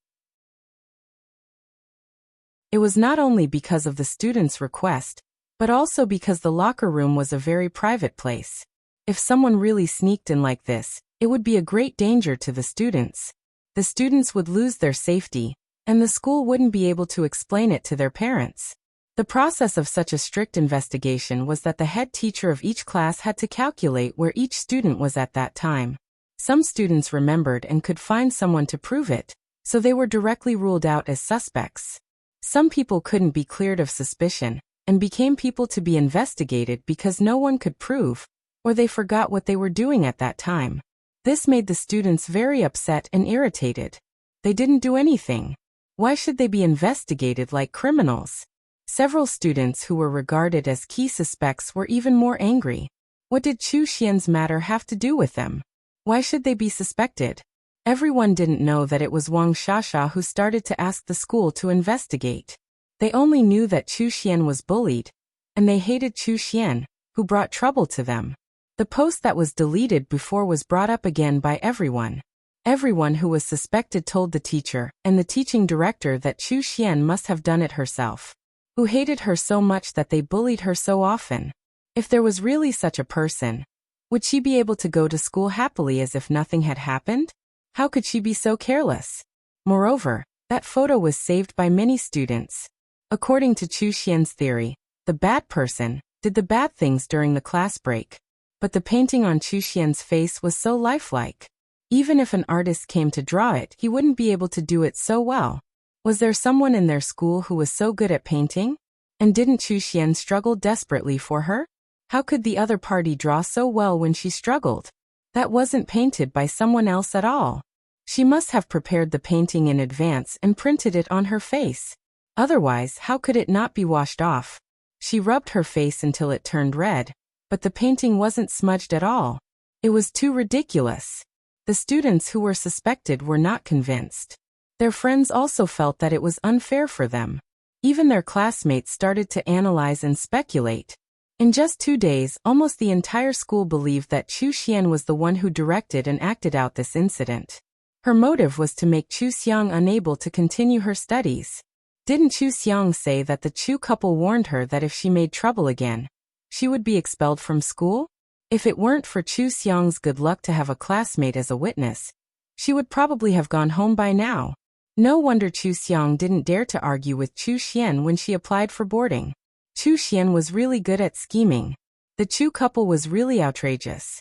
It was not only because of the students' request, but also because the locker room was a very private place. If someone really sneaked in like this, it would be a great danger to the students. The students would lose their safety, and the school wouldn't be able to explain it to their parents. The process of such a strict investigation was that the head teacher of each class had to calculate where each student was at that time. Some students remembered and could find someone to prove it, so they were directly ruled out as suspects. Some people couldn't be cleared of suspicion, and became people to be investigated because no one could prove, or they forgot what they were doing at that time. This made the students very upset and irritated. They didn't do anything. Why should they be investigated like criminals? Several students who were regarded as key suspects were even more angry. What did Chu Xian's matter have to do with them? Why should they be suspected? Everyone didn't know that it was Wang Shasha who started to ask the school to investigate. They only knew that Chu Xian was bullied, and they hated Chu Xian, who brought trouble to them. The post that was deleted before was brought up again by everyone. Everyone who was suspected told the teacher and the teaching director that Chu Xian must have done it herself, who hated her so much that they bullied her so often. If there was really such a person, would she be able to go to school happily as if nothing had happened? How could she be so careless? Moreover, that photo was saved by many students. According to Chu Xian's theory, the bad person did the bad things during the class break. But the painting on Chu Xian's face was so lifelike. Even if an artist came to draw it, he wouldn't be able to do it so well. Was there someone in their school who was so good at painting? And didn't Chu Xian struggle desperately for her? How could the other party draw so well when she struggled? That wasn't painted by someone else at all. She must have prepared the painting in advance and printed it on her face. Otherwise, how could it not be washed off? She rubbed her face until it turned red, but the painting wasn't smudged at all. It was too ridiculous. The students who were suspected were not convinced. Their friends also felt that it was unfair for them. Even their classmates started to analyze and speculate. In just 2 days, almost the entire school believed that Chu Xian was the one who directed and acted out this incident. Her motive was to make Chu Xiang unable to continue her studies. Didn't Chu Xiang say that the Chu couple warned her that if she made trouble again, she would be expelled from school? If it weren't for Chu Xiang's good luck to have a classmate as a witness, she would probably have gone home by now. No wonder Chu Xiang didn't dare to argue with Chu Xian when she applied for boarding. Chu Xian was really good at scheming. The Chu couple was really outrageous.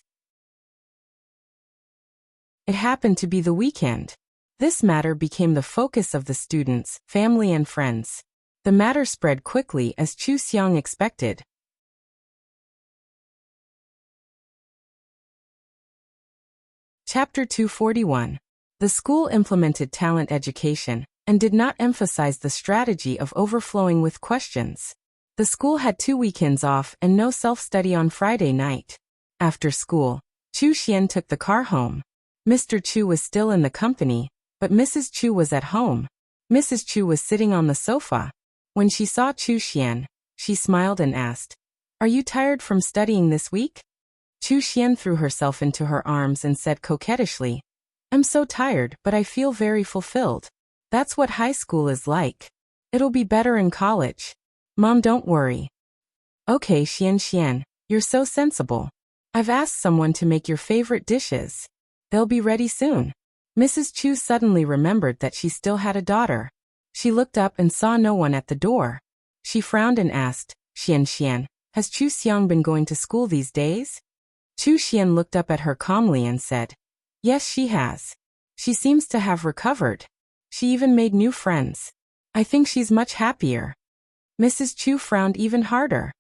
It happened to be the weekend. This matter became the focus of the students, family and friends. The matter spread quickly as Chu Xiang expected. Chapter 241. The school implemented talent education and did not emphasize the strategy of overflowing with questions. The school had 2 weekends off and no self-study on Friday night. After school, Chu Xian took the car home. Mr. Chu was still in the company, but Mrs. Chu was at home. Mrs. Chu was sitting on the sofa. When she saw Chu Xian, she smiled and asked, "Are you tired from studying this week?" Chu Xian threw herself into her arms and said coquettishly, "I'm so tired, but I feel very fulfilled. That's what high school is like. It'll be better in college. Mom, don't worry." "Okay, Xian, you're so sensible. I've asked someone to make your favorite dishes. They'll be ready soon." Mrs. Chu suddenly remembered that she still had a daughter. She looked up and saw no one at the door. She frowned and asked, "Xian, has Chu Xiang been going to school these days?" Chu Xian looked up at her calmly and said, "Yes, she has. She seems to have recovered. She even made new friends. I think she's much happier." Mrs. Chu frowned even harder.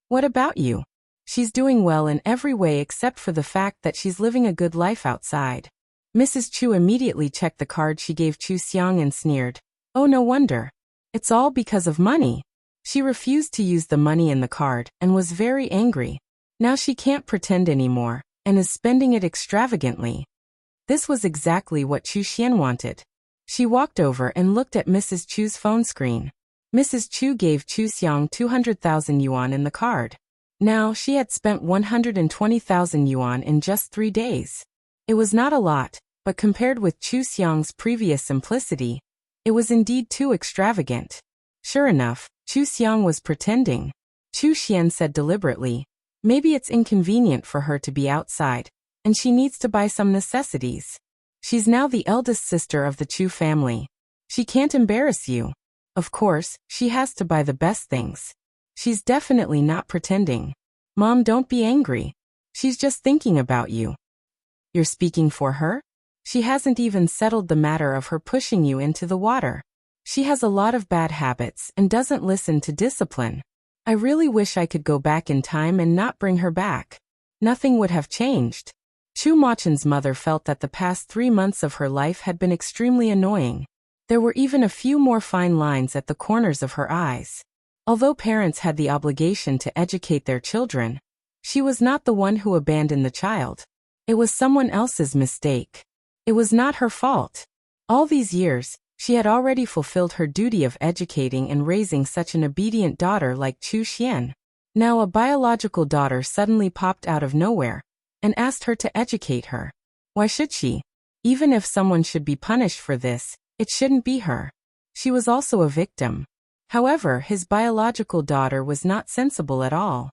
"What about you?" "She's doing well in every way except for the fact that she's living a good life outside." Mrs. Chu immediately checked the card she gave Chu Xiang and sneered, "Oh, no wonder. It's all because of money." She refused to use the money in the card and was very angry. Now she can't pretend anymore and is spending it extravagantly. This was exactly what Chu Xian wanted. She walked over and looked at Mrs. Chu's phone screen. Mrs. Chu gave Chu Xiang 200,000 yuan in the card. Now, she had spent 120,000 yuan in just 3 days. It was not a lot, but compared with Chu Xiang's previous simplicity, it was indeed too extravagant. Sure enough, Chu Xiang was pretending. Chu Xian said deliberately, maybe it's inconvenient for her to be outside, and she needs to buy some necessities. She's now the eldest sister of the Chu family. She can't embarrass you. Of course, she has to buy the best things. She's definitely not pretending. Mom, don't be angry. She's just thinking about you. You're speaking for her? She hasn't even settled the matter of her pushing you into the water. She has a lot of bad habits and doesn't listen to discipline. I really wish I could go back in time and not bring her back. Nothing would have changed. Chu Machen's mother felt that the past 3 months of her life had been extremely annoying. There were even a few more fine lines at the corners of her eyes. Although parents had the obligation to educate their children, she was not the one who abandoned the child. It was someone else's mistake. It was not her fault. All these years, she had already fulfilled her duty of educating and raising such an obedient daughter like Chu Xian. Now a biological daughter suddenly popped out of nowhere and asked her to educate her. Why should she? Even if someone should be punished for this, it shouldn't be her. She was also a victim. However, his biological daughter was not sensible at all.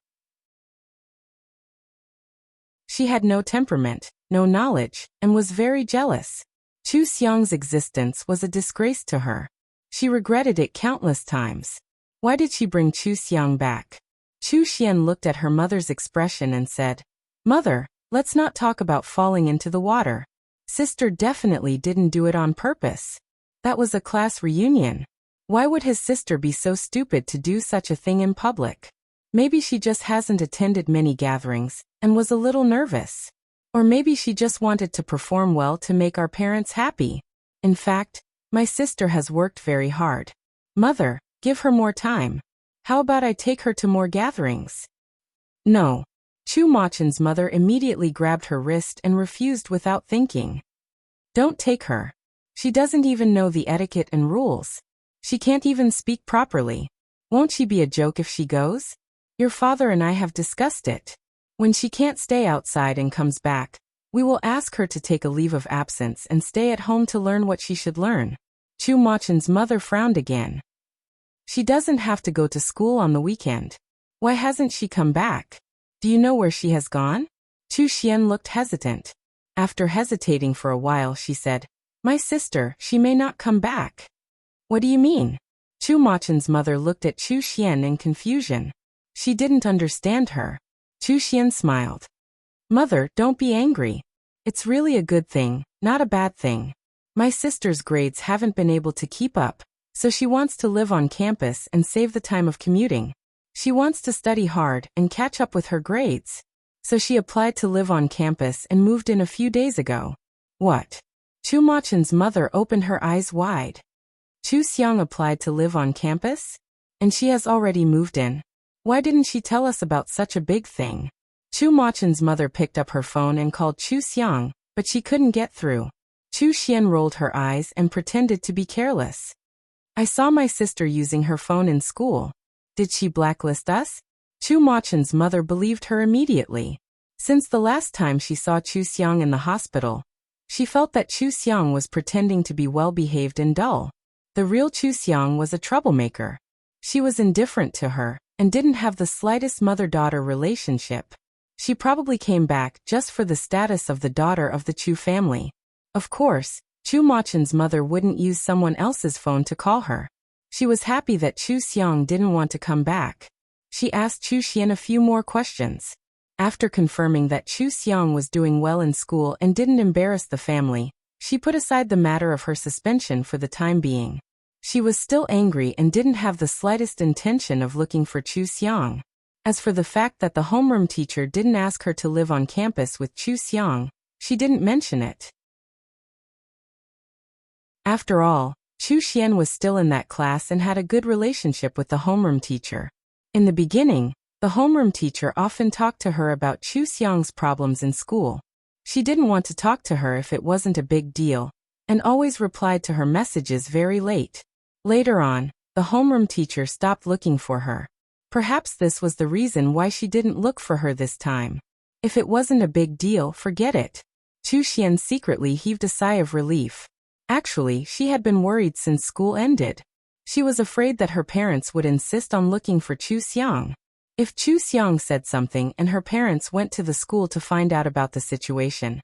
She had no temperament, no knowledge, and was very jealous. Chu Xiang's existence was a disgrace to her. She regretted it countless times. Why did she bring Chu Xiang back? Chu Xian looked at her mother's expression and said, Mother, let's not talk about falling into the water. Sister definitely didn't do it on purpose. That was a class reunion. Why would his sister be so stupid to do such a thing in public? Maybe she just hasn't attended many gatherings and was a little nervous. Or maybe she just wanted to perform well to make our parents happy. In fact, my sister has worked very hard. Mother, give her more time. How about I take her to more gatherings? No. Chu Machen's mother immediately grabbed her wrist and refused without thinking. Don't take her. She doesn't even know the etiquette and rules. She can't even speak properly. Won't she be a joke if she goes? Your father and I have discussed it. When she can't stay outside and comes back, we will ask her to take a leave of absence and stay at home to learn what she should learn. Chu Machen's mother frowned again. She doesn't have to go to school on the weekend. Why hasn't she come back? Do you know where she has gone? Chu Xian looked hesitant. After hesitating for a while, she said, My sister, she may not come back. What do you mean? Chu Machen's mother looked at Chu Xian in confusion. She didn't understand her. Chu Xian smiled. Mother, don't be angry. It's really a good thing, not a bad thing. My sister's grades haven't been able to keep up, so she wants to live on campus and save the time of commuting. She wants to study hard and catch up with her grades. So she applied to live on campus and moved in a few days ago. What? Chu Machen's mother opened her eyes wide. Chu Xiang applied to live on campus? And she has already moved in. Why didn't she tell us about such a big thing? Chu Machen's mother picked up her phone and called Chu Xiang, but she couldn't get through. Chu Xian rolled her eyes and pretended to be careless. I saw my sister using her phone in school. Did she blacklist us? Chu Machen's mother believed her immediately. Since the last time she saw Chu Xiang in the hospital, she felt that Chu Xiang was pretending to be well-behaved and dull. The real Chu Xiang was a troublemaker. She was indifferent to her and didn't have the slightest mother-daughter relationship. She probably came back just for the status of the daughter of the Chu family. Of course, Chu Machen's mother wouldn't use someone else's phone to call her. She was happy that Chu Xiang didn't want to come back. She asked Chu Xian a few more questions. After confirming that Chu Xiang was doing well in school and didn't embarrass the family, she put aside the matter of her suspension for the time being. She was still angry and didn't have the slightest intention of looking for Chu Xiang. As for the fact that the homeroom teacher didn't ask her to live on campus with Chu Xiang, she didn't mention it. After all, Chu Xian was still in that class and had a good relationship with the homeroom teacher. In the beginning, the homeroom teacher often talked to her about Chu Xiang's problems in school. She didn't want to talk to her if it wasn't a big deal, and always replied to her messages very late. Later on, the homeroom teacher stopped looking for her. Perhaps this was the reason why she didn't look for her this time. If it wasn't a big deal, forget it. Chu Xian secretly heaved a sigh of relief. Actually, she had been worried since school ended. She was afraid that her parents would insist on looking for Chu Xiang. If Chu Xiang said something and her parents went to the school to find out about the situation,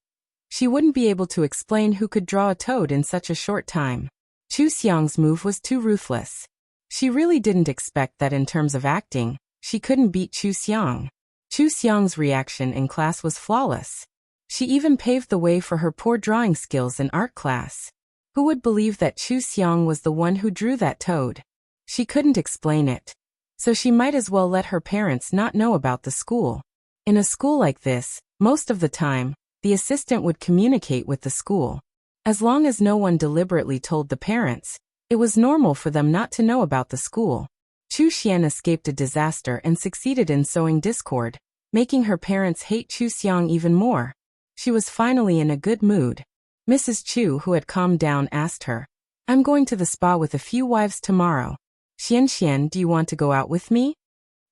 she wouldn't be able to explain who could draw a toad in such a short time. Chu Xiang's move was too ruthless. She really didn't expect that in terms of acting, she couldn't beat Chu Xiang. Chu Xiang's reaction in class was flawless. She even paved the way for her poor drawing skills in art class. Who would believe that Chu Xiang was the one who drew that toad? She couldn't explain it. So she might as well let her parents not know about the school. In a school like this, most of the time, the assistant would communicate with the school. As long as no one deliberately told the parents, it was normal for them not to know about the school. Chu Xian escaped a disaster and succeeded in sowing discord, making her parents hate Chu Xiang even more. She was finally in a good mood. Mrs. Chu, who had calmed down, asked her, "I'm going to the spa with a few wives tomorrow. Xian, do you want to go out with me?"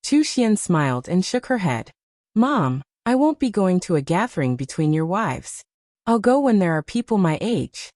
Chu Xian smiled and shook her head. "Mom, I won't be going to a gathering between your wives. I'll go when there are people my age."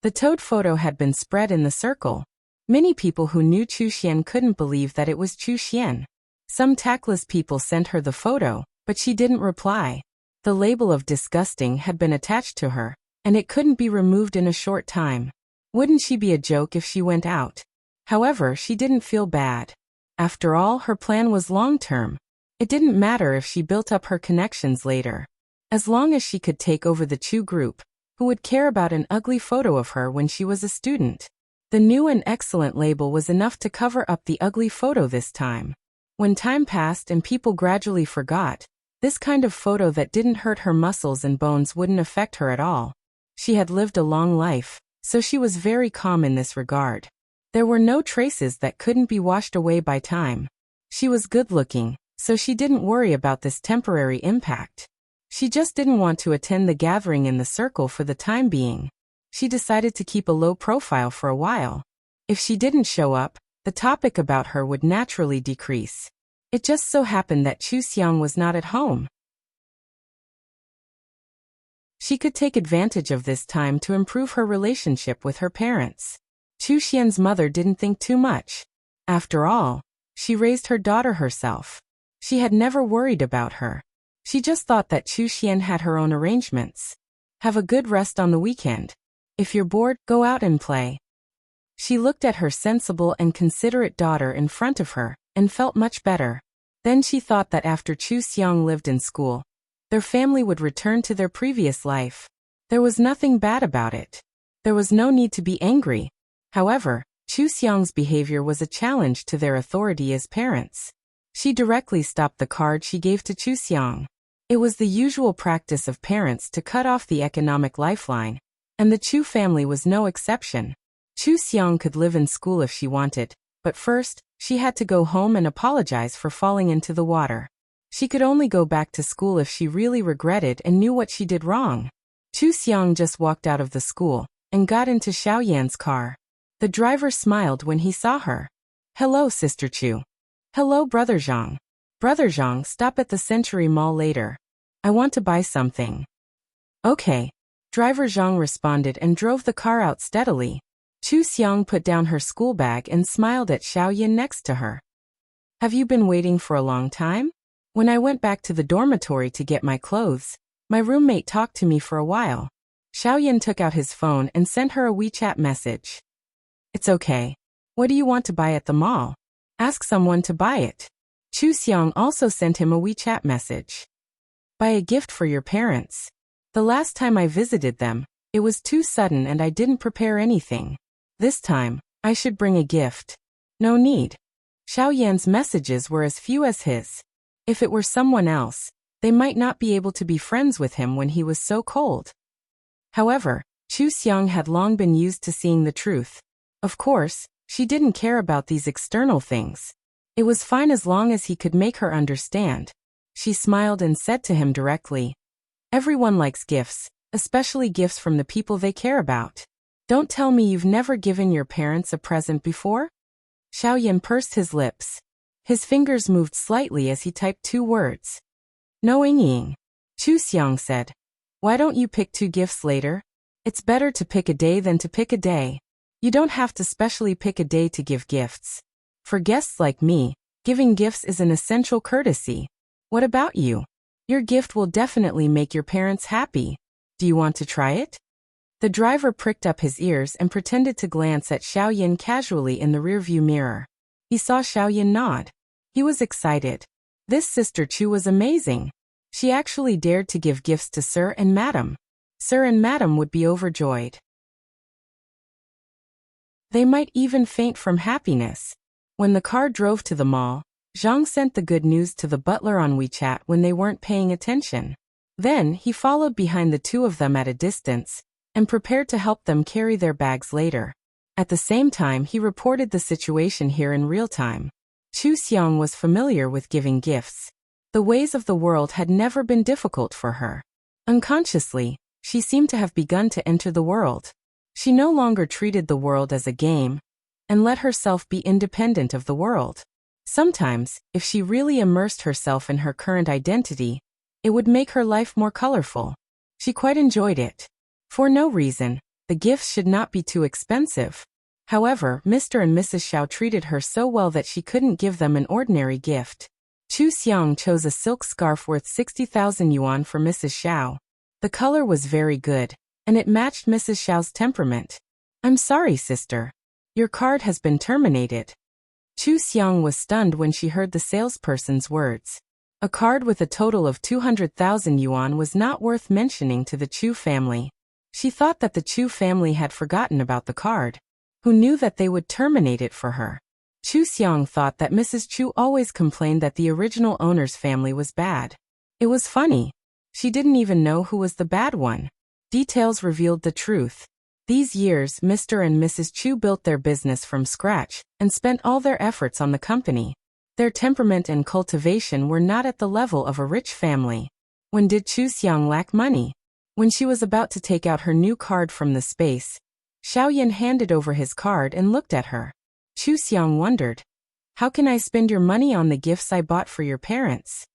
The toad photo had been spread in the circle. Many people who knew Chu Xian couldn't believe that it was Chu Xian. Some tactless people sent her the photo, but she didn't reply. The label of disgusting had been attached to her, and it couldn't be removed in a short time. Wouldn't she be a joke if she went out? However, she didn't feel bad. After all, her plan was long-term. It didn't matter if she built up her connections later. As long as she could take over the Chu group, who would care about an ugly photo of her when she was a student? The new and excellent label was enough to cover up the ugly photo this time. When time passed and people gradually forgot, this kind of photo that didn't hurt her muscles and bones wouldn't affect her at all. She had lived a long life, so she was very calm in this regard. There were no traces that couldn't be washed away by time. She was good-looking, so she didn't worry about this temporary impact. She just didn't want to attend the gathering in the circle for the time being. She decided to keep a low profile for a while. If she didn't show up, the topic about her would naturally decrease. It just so happened that Chu Xiang was not at home. She could take advantage of this time to improve her relationship with her parents. Chu Xian's mother didn't think too much. After all, she raised her daughter herself. She had never worried about her. She just thought that Chu Xian had her own arrangements. Have a good rest on the weekend. If you're bored, go out and play. She looked at her sensible and considerate daughter in front of her, and felt much better. Then she thought that after Chu Xiang lived in school, their family would return to their previous life. There was nothing bad about it. There was no need to be angry. However, Chu Xiang's behavior was a challenge to their authority as parents. She directly stopped the card she gave to Chu Xiang. It was the usual practice of parents to cut off the economic lifeline, and the Chu family was no exception. Chu Xiang could live in school if she wanted, but first, she had to go home and apologize for falling into the water. She could only go back to school if she really regretted and knew what she did wrong. Chu Xiang just walked out of the school and got into Xiaoyan's car. The driver smiled when he saw her. "Hello, Sister Chu." "Hello, Brother Zhang." "Brother Zhang, stop at the Century Mall later. I want to buy something." "Okay." Driver Zhang responded and drove the car out steadily. Chu Xiang put down her school bag and smiled at Xiaoyan next to her. "Have you been waiting for a long time? When I went back to the dormitory to get my clothes, my roommate talked to me for a while." Xiaoyan took out his phone and sent her a WeChat message. "It's okay. What do you want to buy at the mall? Ask someone to buy it." Chu Xiang also sent him a WeChat message. "Buy a gift for your parents. The last time I visited them, it was too sudden and I didn't prepare anything. This time, I should bring a gift." "No need." Xiaoyan's messages were as few as his. If it were someone else, they might not be able to be friends with him when he was so cold. However, Chu Xiang had long been used to seeing the truth. Of course, she didn't care about these external things. It was fine as long as he could make her understand. She smiled and said to him directly, "Everyone likes gifts, especially gifts from the people they care about. Don't tell me you've never given your parents a present before?" Xiaoyan pursed his lips. His fingers moved slightly as he typed 2 words. No Ying. Chu Xiang said. Why don't you pick 2 gifts later? It's better to pick a day than to pick a day. You don't have to specially pick a day to give gifts. For guests like me, giving gifts is an essential courtesy. What about you? Your gift will definitely make your parents happy. Do you want to try it? The driver pricked up his ears and pretended to glance at Xiaoyan casually in the rearview mirror. He saw Xiaoyan nod. He was excited. This Sister Chu was amazing. She actually dared to give gifts to Sir and Madam. Sir and Madam would be overjoyed. They might even faint from happiness. When the car drove to the mall, Zhang sent the good news to the butler on WeChat when they weren't paying attention. Then he followed behind the 2 of them at a distance and prepared to help them carry their bags later. At the same time, he reported the situation here in real time. Chu Xiang was familiar with giving gifts. The ways of the world had never been difficult for her. Unconsciously, she seemed to have begun to enter the world. She no longer treated the world as a game and let herself be independent of the world. Sometimes, if she really immersed herself in her current identity, it would make her life more colorful. She quite enjoyed it. For no reason, the gifts should not be too expensive. However, Mr. and Mrs. Xiao treated her so well that she couldn't give them an ordinary gift. Chu Xiang chose a silk scarf worth 60,000 yuan for Mrs. Xiao. The color was very good, and it matched Mrs. Xiao's temperament. I'm sorry, sister. Your card has been terminated. Chu Xiang was stunned when she heard the salesperson's words. A card with a total of 200,000 yuan was not worth mentioning to the Chu family. She thought that the Chu family had forgotten about the card. Who knew that they would terminate it for her? Chu Xiang thought that Mrs. Chu always complained that the original owner's family was bad. It was funny. She didn't even know who was the bad one. Details revealed the truth. These years, Mr. and Mrs. Chu built their business from scratch and spent all their efforts on the company. Their temperament and cultivation were not at the level of a rich family. When did Chu Xiang lack money? When she was about to take out her new card from the space, Xiaoyan handed over his card and looked at her. Chu Xiang wondered, how can I spend your money on the gifts I bought for your parents?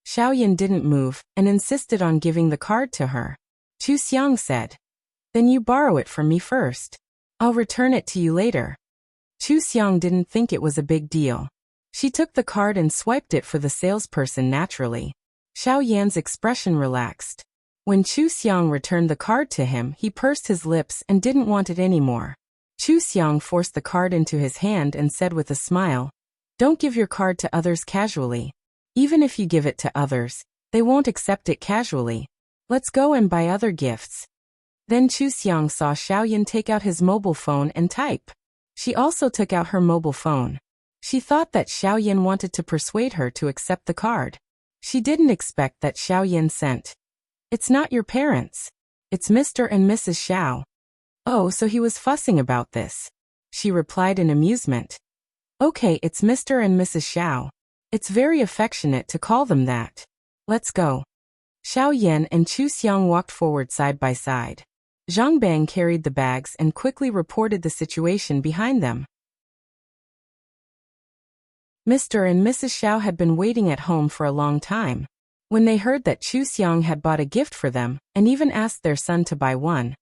Xiaoyan didn't move and insisted on giving the card to her. Chu Xiang said, then you borrow it from me first. I'll return it to you later. Chu Xiang didn't think it was a big deal. She took the card and swiped it for the salesperson naturally. Xiaoyan's expression relaxed. When Chu Xiang returned the card to him, he pursed his lips and didn't want it anymore. Chu Xiang forced the card into his hand and said with a smile, don't give your card to others casually. Even if you give it to others, they won't accept it casually. Let's go and buy other gifts. Then Chu Xiang saw Xiaoyan take out his mobile phone and type. She also took out her mobile phone. She thought that Xiaoyan wanted to persuade her to accept the card. She didn't expect that Xiaoyan sent. It's not your parents. It's Mr. and Mrs. Xiao. Oh, so he was fussing about this. She replied in amusement. Okay, it's Mr. and Mrs. Xiao. It's very affectionate to call them that. Let's go. Xiaoyan and Chu Xiang walked forward side by side. Zhang Bang carried the bags and quickly reported the situation behind them. Mr. and Mrs. Xiao had been waiting at home for a long time. When they heard that Chu Xiang had bought a gift for them, and even asked their son to buy one,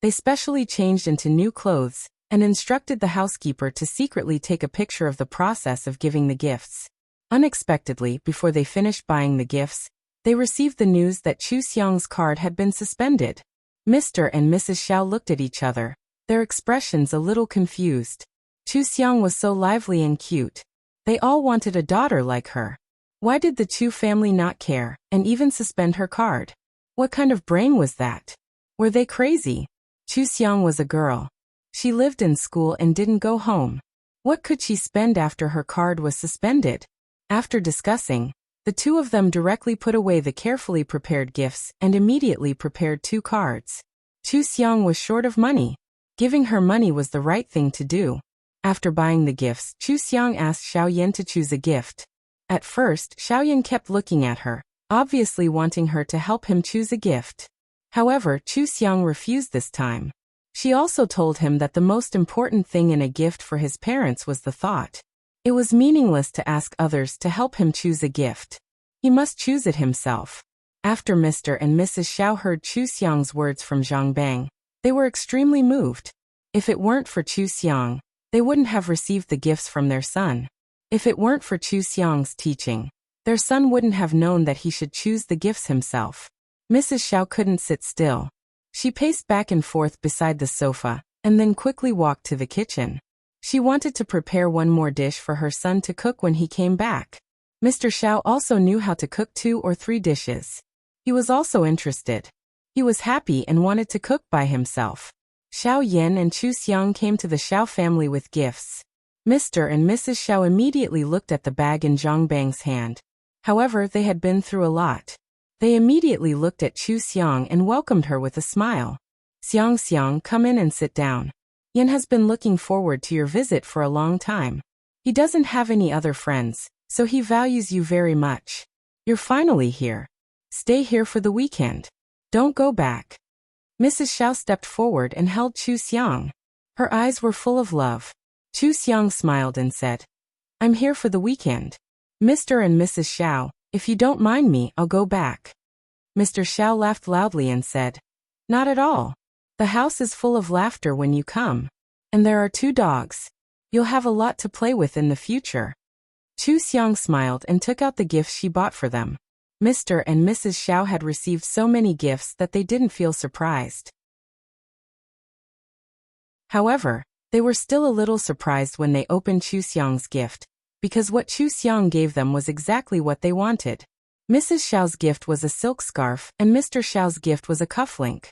they specially changed into new clothes, and instructed the housekeeper to secretly take a picture of the process of giving the gifts. Unexpectedly, before they finished buying the gifts, they received the news that Chu Xiang's card had been suspended. Mr. and Mrs. Xiao looked at each other, their expressions a little confused. Chu Xiang was so lively and cute. They all wanted a daughter like her. Why did the Chu family not care, and even suspend her card? What kind of brain was that? Were they crazy? Chu Xiang was a girl. She lived in school and didn't go home. What could she spend after her card was suspended? After discussing, the 2 of them directly put away the carefully prepared gifts and immediately prepared 2 cards. Chu Xiang was short of money. Giving her money was the right thing to do. After buying the gifts, Chu Xiang asked Xiaoyan to choose a gift. At first, Xiaoyan kept looking at her, obviously wanting her to help him choose a gift. However, Chu Xiang refused this time. She also told him that the most important thing in a gift for his parents was the thought. It was meaningless to ask others to help him choose a gift. He must choose it himself. After Mr. and Mrs. Xiao heard Chu Xiang's words from Zhang Bang, they were extremely moved. If it weren't for Chu Xiang, they wouldn't have received the gifts from their son. If it weren't for Chu Xiang's teaching, their son wouldn't have known that he should choose the gifts himself. Mrs. Xiao couldn't sit still. She paced back and forth beside the sofa, and then quickly walked to the kitchen. She wanted to prepare one more dish for her son to cook when he came back. Mr. Xiao also knew how to cook 2 or 3 dishes. He was also interested. He was happy and wanted to cook by himself. Xiao Yan and Chu Xiang came to the Xiao family with gifts. Mr. and Mrs. Xiao immediately looked at the bag in Zhang Bang's hand. However, they had been through a lot. They immediately looked at Chu Xiang and welcomed her with a smile. Xiang, come in and sit down. Yan has been looking forward to your visit for a long time. He doesn't have any other friends, so he values you very much. You're finally here. Stay here for the weekend. Don't go back. Mrs. Xiao stepped forward and held Chu Xiang. Her eyes were full of love. Chu Xiang smiled and said, I'm here for the weekend. Mr. and Mrs. Xiao, if you don't mind me, I'll go back. Mr. Xiao laughed loudly and said, Not at all. The house is full of laughter when you come. And there are 2 dogs. You'll have a lot to play with in the future. Chu Xiang smiled and took out the gifts she bought for them. Mr. and Mrs. Xiao had received so many gifts that they didn't feel surprised. However, they were still a little surprised when they opened Chu Xiang's gift, because what Chu Xiang gave them was exactly what they wanted. Mrs. Xiao's gift was a silk scarf and Mr. Xiao's gift was a cufflink.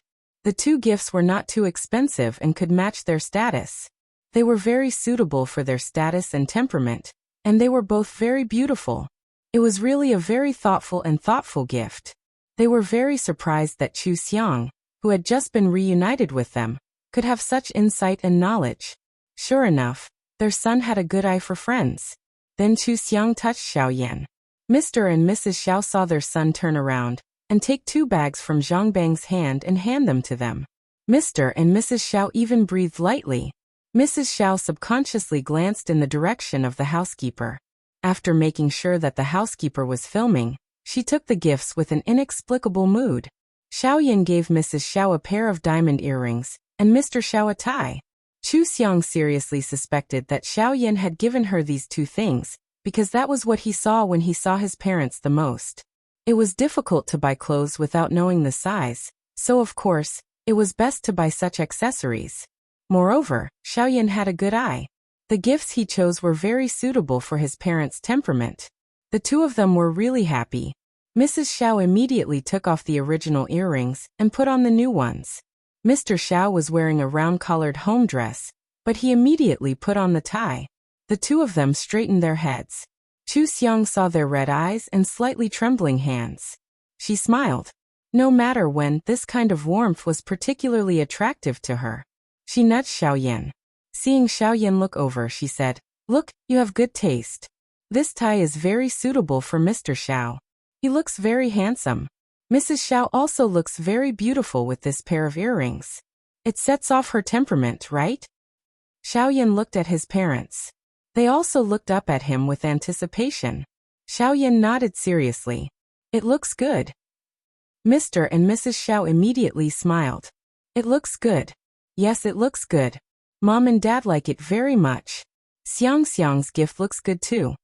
The 2 gifts were not too expensive and could match their status. They were very suitable for their status and temperament, and they were both very beautiful. It was really a very thoughtful gift. They were very surprised that Chu Xiang, who had just been reunited with them, could have such insight and knowledge. Sure enough, their son had a good eye for friends. Then Chu Xiang touched Xiao Yan. Mr. and Mrs. Xiao saw their son turn around and take 2 bags from Zhang Bang's hand and hand them to them. Mr. and Mrs. Xiao even breathed lightly. Mrs. Xiao subconsciously glanced in the direction of the housekeeper. After making sure that the housekeeper was filming, she took the gifts with an inexplicable mood. Xiao Yan gave Mrs. Xiao a pair of diamond earrings, and Mr. Xiao a tie. Chu Xiang seriously suspected that Xiao Yan had given her these 2 things, because that was what he saw when he saw his parents the most. It was difficult to buy clothes without knowing the size, so of course, it was best to buy such accessories. Moreover, Xiao Yan had a good eye. The gifts he chose were very suitable for his parents' temperament. The 2 of them were really happy. Mrs. Xiao immediately took off the original earrings and put on the new ones. Mr. Xiao was wearing a round-collared home dress, but he immediately put on the tie. The 2 of them straightened their heads. Chu Xiang saw their red eyes and slightly trembling hands. She smiled. No matter when, this kind of warmth was particularly attractive to her. She nudged Xiao Yan. Seeing Xiao Yan look over, she said, Look, you have good taste. This tie is very suitable for Mr. Xiao. He looks very handsome. Mrs. Xiao also looks very beautiful with this pair of earrings. It sets off her temperament, right? Xiao Yan looked at his parents. They also looked up at him with anticipation. Xiao Yan nodded seriously. It looks good. Mr. and Mrs. Xiao immediately smiled. It looks good. Yes, it looks good. Mom and Dad like it very much. Xiang's gift looks good too.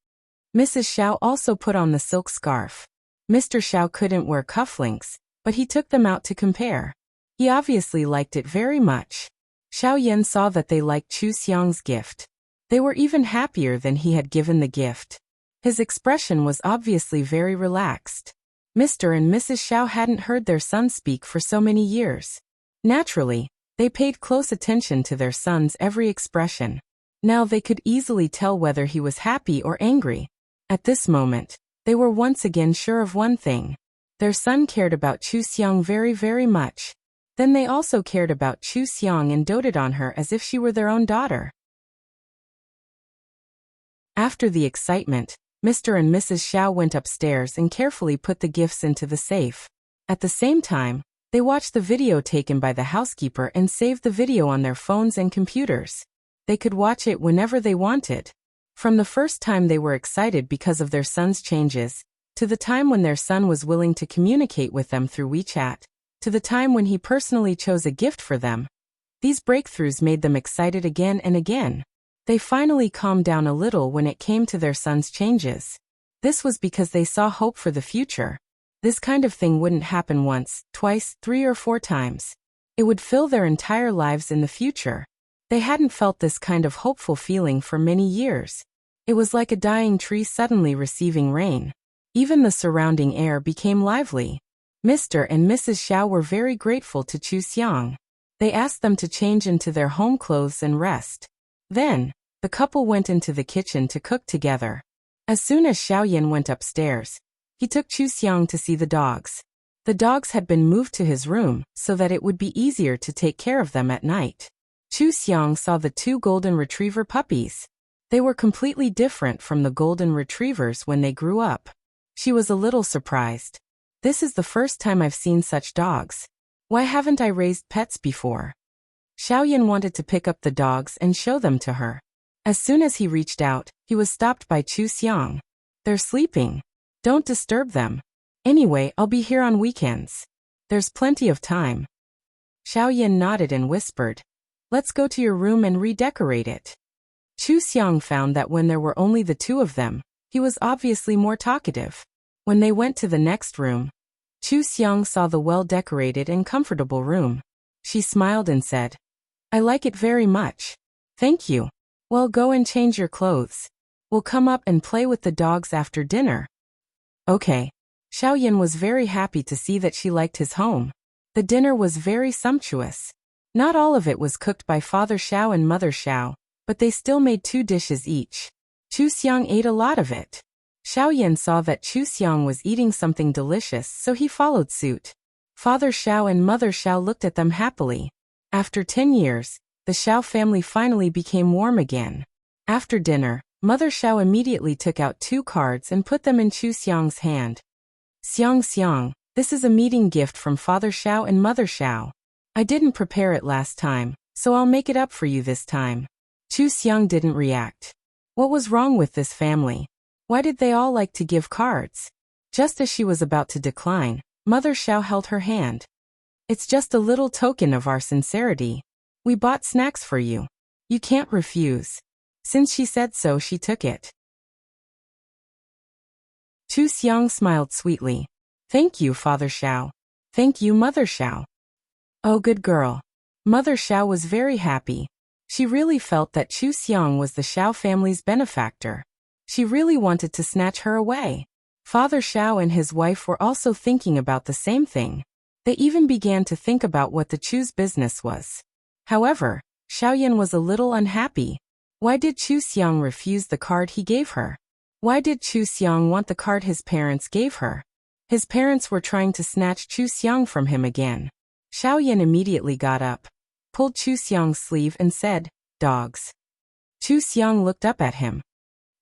Mrs. Xiao also put on the silk scarf. Mr. Xiao couldn't wear cufflinks, but he took them out to compare. He obviously liked it very much. Xiao Yan saw that they liked Chu Xiang's gift. They were even happier than he had given the gift. His expression was obviously very relaxed. Mr. and Mrs. Xiao hadn't heard their son speak for so many years. Naturally, they paid close attention to their son's every expression. Now they could easily tell whether he was happy or angry. At this moment, they were once again sure of one thing. Their son cared about Chu Xiang very, very much. Then they also cared about Chu Xiang and doted on her as if she were their own daughter. After the excitement, Mr. and Mrs. Xiao went upstairs and carefully put the gifts into the safe. At the same time, they watched the video taken by the housekeeper and saved the video on their phones and computers. They could watch it whenever they wanted. From the first time they were excited because of their son's changes, to the time when their son was willing to communicate with them through WeChat, to the time when he personally chose a gift for them, these breakthroughs made them excited again and again. They finally calmed down a little when it came to their son's changes. This was because they saw hope for the future. This kind of thing wouldn't happen once, twice, 3 or 4 times. It would fill their entire lives in the future. They hadn't felt this kind of hopeful feeling for many years. It was like a dying tree suddenly receiving rain. Even the surrounding air became lively. Mr. and Mrs. Xiao were very grateful to Chu Xiang. They asked them to change into their home clothes and rest. Then, the couple went into the kitchen to cook together. As soon as Xiaoyan went upstairs, he took Chu Xiang to see the dogs. The dogs had been moved to his room so that it would be easier to take care of them at night. Chu Xiang saw the 2 golden retriever puppies. They were completely different from the golden retrievers when they grew up. She was a little surprised. This is the first time I've seen such dogs. Why haven't I raised pets before? Xiaoyan wanted to pick up the dogs and show them to her. As soon as he reached out, he was stopped by Chu Xiang. They're sleeping. Don't disturb them. Anyway, I'll be here on weekends. There's plenty of time. Xiaoyan nodded and whispered, let's go to your room and redecorate it. Chu Xiang found that when there were only the 2 of them, he was obviously more talkative. When they went to the next room, Chu Xiang saw the well-decorated and comfortable room. She smiled and said, I like it very much. Thank you. Well, go and change your clothes. We'll come up and play with the dogs after dinner. Okay. Xiaoyan was very happy to see that she liked his home. The dinner was very sumptuous. Not all of it was cooked by Father Xiao and Mother Xiao, but they still made 2 dishes each. Chu Xiang ate a lot of it. Xiaoyan saw that Chu Xiang was eating something delicious, so he followed suit. Father Xiao and Mother Xiao looked at them happily. After 10 years, the Xiao family finally became warm again. After dinner, Mother Xiao immediately took out 2 cards and put them in Chu Xiang's hand. Xiang, this is a meeting gift from Father Xiao and Mother Xiao. I didn't prepare it last time, so I'll make it up for you this time. Chu Xiang didn't react. What was wrong with this family? Why did they all like to give cards? Just as she was about to decline, Mother Xiao held her hand. It's just a little token of our sincerity. We bought snacks for you. You can't refuse. Since she said so, she took it. Chu Xiang smiled sweetly. Thank you, Father Xiao. Thank you, Mother Xiao. Oh, good girl. Mother Xiao was very happy. She really felt that Chu Xiang was the Xiao family's benefactor. She really wanted to snatch her away. Father Xiao and his wife were also thinking about the same thing. They even began to think about what the Chu's business was. However, Xiaoyan was a little unhappy. Why did Chu Xiang refuse the card he gave her? Why did Chu Xiang want the card his parents gave her? His parents were trying to snatch Chu Xiang from him again. Xiaoyan immediately got up, pulled Chu Xiang's sleeve and said, dogs. Chu Xiang looked up at him.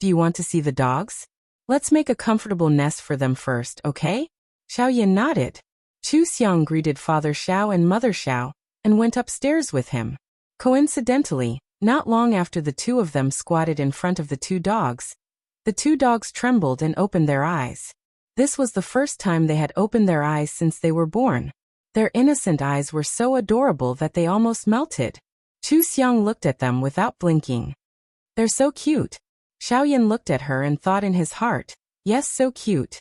Do you want to see the dogs? Let's make a comfortable nest for them first, okay? Xiaoyan nodded. Chu Xiang greeted Father Xiao and Mother Xiao, and went upstairs with him. Coincidentally, not long after the 2 of them squatted in front of the 2 dogs, the 2 dogs trembled and opened their eyes. This was the first time they had opened their eyes since they were born. Their innocent eyes were so adorable that they almost melted. Chu Xiang looked at them without blinking. They're so cute. Xiaoyan looked at her and thought in his heart, yes, so cute.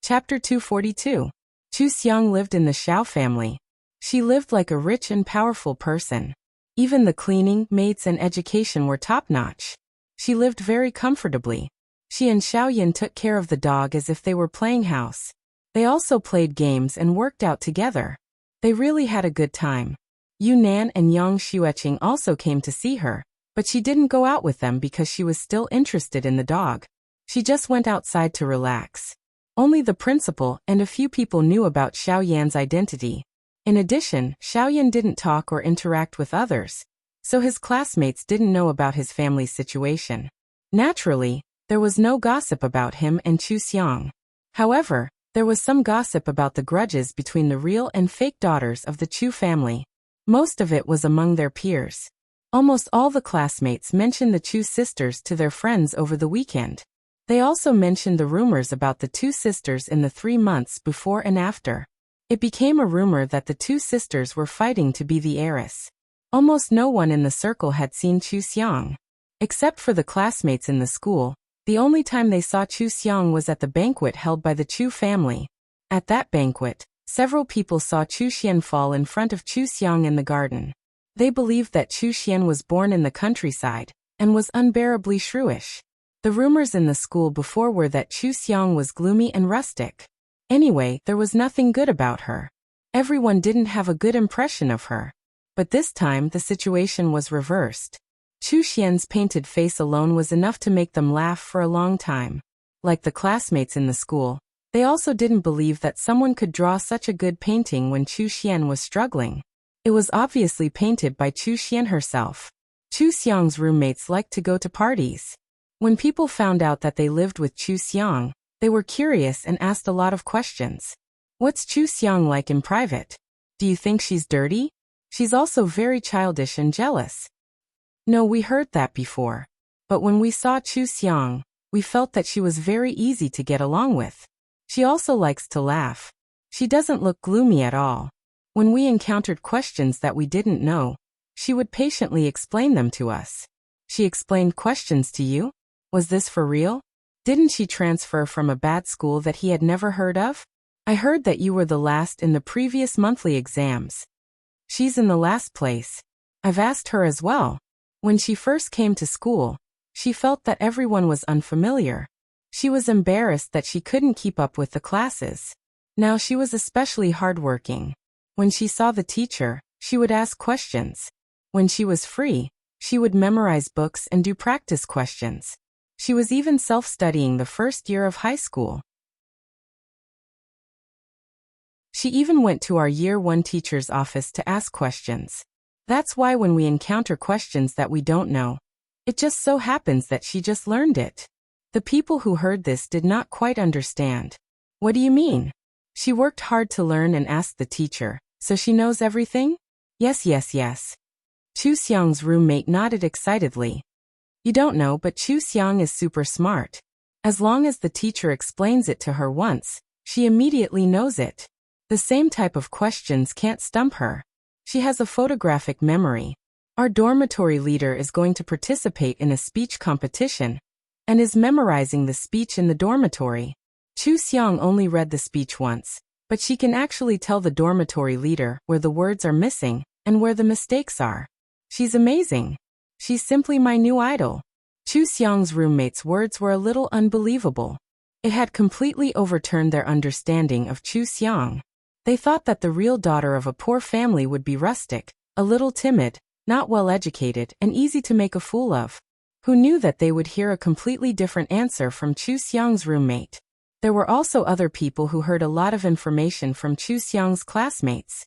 Chapter 242. Chu Xiang lived in the Xiao family. She lived like a rich and powerful person. Even the cleaning, maids and education were top-notch. She lived very comfortably. She and Xiaoyan took care of the dog as if they were playing house. They also played games and worked out together. They really had a good time. Yunnan and Yang Xueqing also came to see her, but she didn't go out with them because she was still interested in the dog. She just went outside to relax. Only the principal and a few people knew about Xiaoyan's identity. In addition, Xiaoyan didn't talk or interact with others, so his classmates didn't know about his family's situation. Naturally, there was no gossip about him and Chu Xiang. However, there was some gossip about the grudges between the real and fake daughters of the Chu family. Most of it was among their peers. Almost all the classmates mentioned the Chu sisters to their friends over the weekend. They also mentioned the rumors about the two sisters in the 3 months before and after. It became a rumor that the two sisters were fighting to be the heiress. Almost no one in the circle had seen Chu Xiang. Except for the classmates in the school, the only time they saw Chu Xiang was at the banquet held by the Chu family. At that banquet, several people saw Chu Xian fall in front of Chu Xiang in the garden. They believed that Chu Xian was born in the countryside and was unbearably shrewish. The rumors in the school before were that Chu Xiang was gloomy and rustic. Anyway, there was nothing good about her. Everyone didn't have a good impression of her. But this time the situation was reversed. Chu Xian's painted face alone was enough to make them laugh for a long time. Like the classmates in the school, they also didn't believe that someone could draw such a good painting when Chu Xian was struggling. It was obviously painted by Chu Xian herself. Chu Xiang's roommates liked to go to parties. When people found out that they lived with Chu Xiang, they were curious and asked a lot of questions. What's Chu Xiang like in private? Do you think she's dirty? She's also very childish and jealous. No, we heard that before. But when we saw Chu Xiang, we felt that she was very easy to get along with. She also likes to laugh. She doesn't look gloomy at all. When we encountered questions that we didn't know, she would patiently explain them to us. She explained questions to you? Was this for real? Didn't she transfer from a bad school that he had never heard of? I heard that you were the last in the previous monthly exams. She's in the last place. I've asked her as well. When she first came to school, she felt that everyone was unfamiliar. She was embarrassed that she couldn't keep up with the classes. Now she was especially hardworking. When she saw the teacher, she would ask questions. When she was free, she would memorize books and do practice questions. She was even self-studying the first year of high school. She even went to our Year 1 teacher's office to ask questions. That's why when we encounter questions that we don't know, it just so happens that she just learned it. The people who heard this did not quite understand. What do you mean? She worked hard to learn and asked the teacher, so she knows everything? Yes. Chu Xiang's roommate nodded excitedly. You don't know, but Chu Xiang is super smart. As long as the teacher explains it to her once, she immediately knows it. The same type of questions can't stump her. She has a photographic memory. Our dormitory leader is going to participate in a speech competition and is memorizing the speech in the dormitory. Chu Xiang only read the speech once, but she can actually tell the dormitory leader where the words are missing and where the mistakes are. She's amazing. She's simply my new idol. Chu Xiang's roommates' words were a little unbelievable. It had completely overturned their understanding of Chu Xiang. They thought that the real daughter of a poor family would be rustic, a little timid, not well educated, and easy to make a fool of. Who knew that they would hear a completely different answer from Chu Xiang's roommate? There were also other people who heard a lot of information from Chu Xiang's classmates.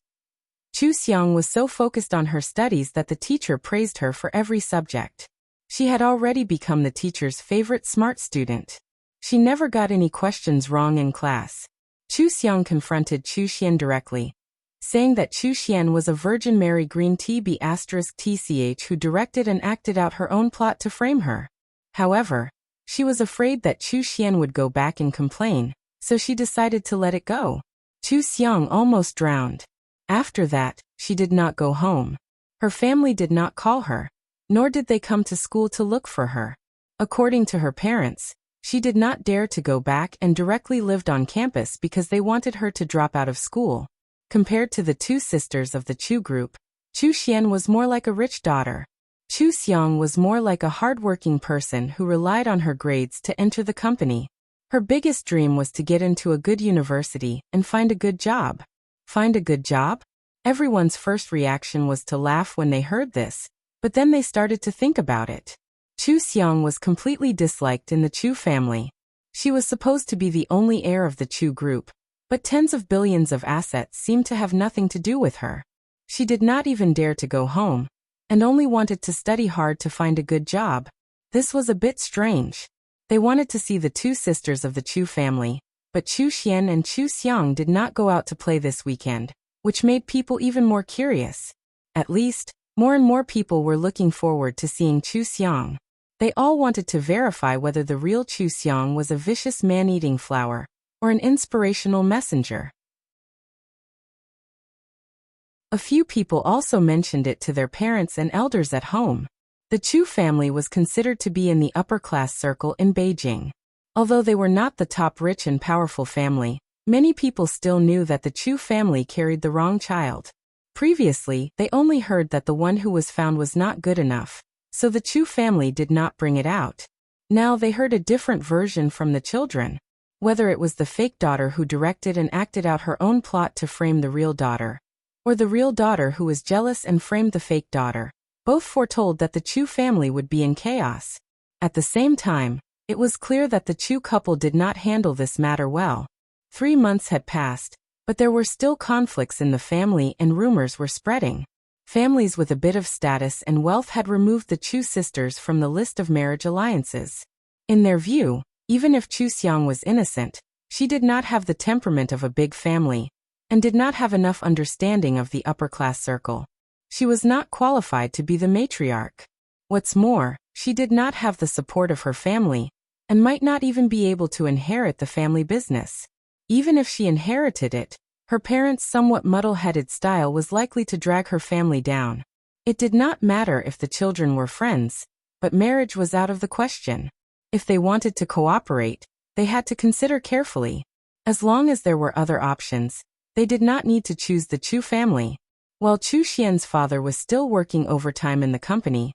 Chu Xiang was so focused on her studies that the teacher praised her for every subject. She had already become the teacher's favorite smart student. She never got any questions wrong in class. Chu Xiang confronted Chu Xian directly, saying that Chu Xian was a Virgin Mary Green TB*TCH who directed and acted out her own plot to frame her. However, she was afraid that Chu Xian would go back and complain, so she decided to let it go. Chu Xiang almost drowned. After that, she did not go home. Her family did not call her, nor did they come to school to look for her. According to her parents, she did not dare to go back and directly lived on campus because they wanted her to drop out of school. Compared to the two sisters of the Chu group, Chu Xian was more like a rich daughter. Chu Xiang was more like a hardworking person who relied on her grades to enter the company. Her biggest dream was to get into a good university and find a good job. Find a good job? Everyone's first reaction was to laugh when they heard this, but then they started to think about it. Chu Xiang was completely disliked in the Chu family. She was supposed to be the only heir of the Chu group, but tens of billions of assets seemed to have nothing to do with her. She did not even dare to go home, and only wanted to study hard to find a good job. This was a bit strange. They wanted to see the two sisters of the Chu family, but Chu Xian and Chu Xiang did not go out to play this weekend, which made people even more curious. At least, more and more people were looking forward to seeing Chu Xiang. They all wanted to verify whether the real Chu Xiang was a vicious man-eating flower or an inspirational messenger. A few people also mentioned it to their parents and elders at home. The Chu family was considered to be in the upper-class circle in Beijing. Although they were not the top rich and powerful family, many people still knew that the Chu family carried the wrong child. Previously, they only heard that the one who was found was not good enough, so the Chu family did not bring it out. Now they heard a different version from the children. Whether it was the fake daughter who directed and acted out her own plot to frame the real daughter, or the real daughter who was jealous and framed the fake daughter, both foretold that the Chu family would be in chaos. At the same time, it was clear that the Chu couple did not handle this matter well. 3 months had passed, but there were still conflicts in the family and rumors were spreading. Families with a bit of status and wealth had removed the Chu sisters from the list of marriage alliances. In their view, even if Chu Xiang was innocent, she did not have the temperament of a big family, and did not have enough understanding of the upper-class circle. She was not qualified to be the matriarch. What's more, she did not have the support of her family, and might not even be able to inherit the family business. Even if she inherited it, her parents' somewhat muddle-headed style was likely to drag her family down. It did not matter if the children were friends, but marriage was out of the question. If they wanted to cooperate, they had to consider carefully. As long as there were other options, they did not need to choose the Chu family. While Chu Xian's father was still working overtime in the company,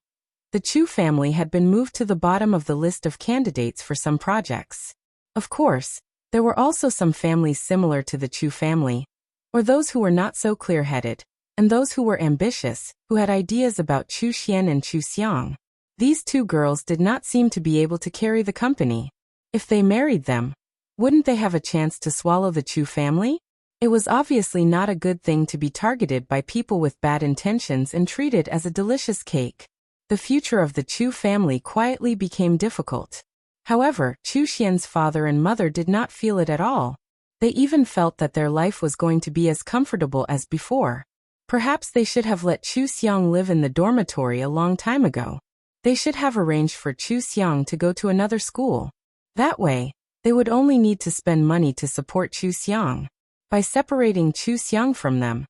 the Chu family had been moved to the bottom of the list of candidates for some projects. Of course, there were also some families similar to the Chu family, or those who were not so clear-headed, and those who were ambitious, who had ideas about Chu Xian and Chu Xiang. These two girls did not seem to be able to carry the company. If they married them, wouldn't they have a chance to swallow the Chu family? It was obviously not a good thing to be targeted by people with bad intentions and treated as a delicious cake. The future of the Chu family quietly became difficult. However, Chu Xian's father and mother did not feel it at all. They even felt that their life was going to be as comfortable as before. Perhaps they should have let Chu Xiang live in the dormitory a long time ago. They should have arranged for Chu Xiang to go to another school. That way, they would only need to spend money to support Chu Xiang. By separating Chu Xiang from them,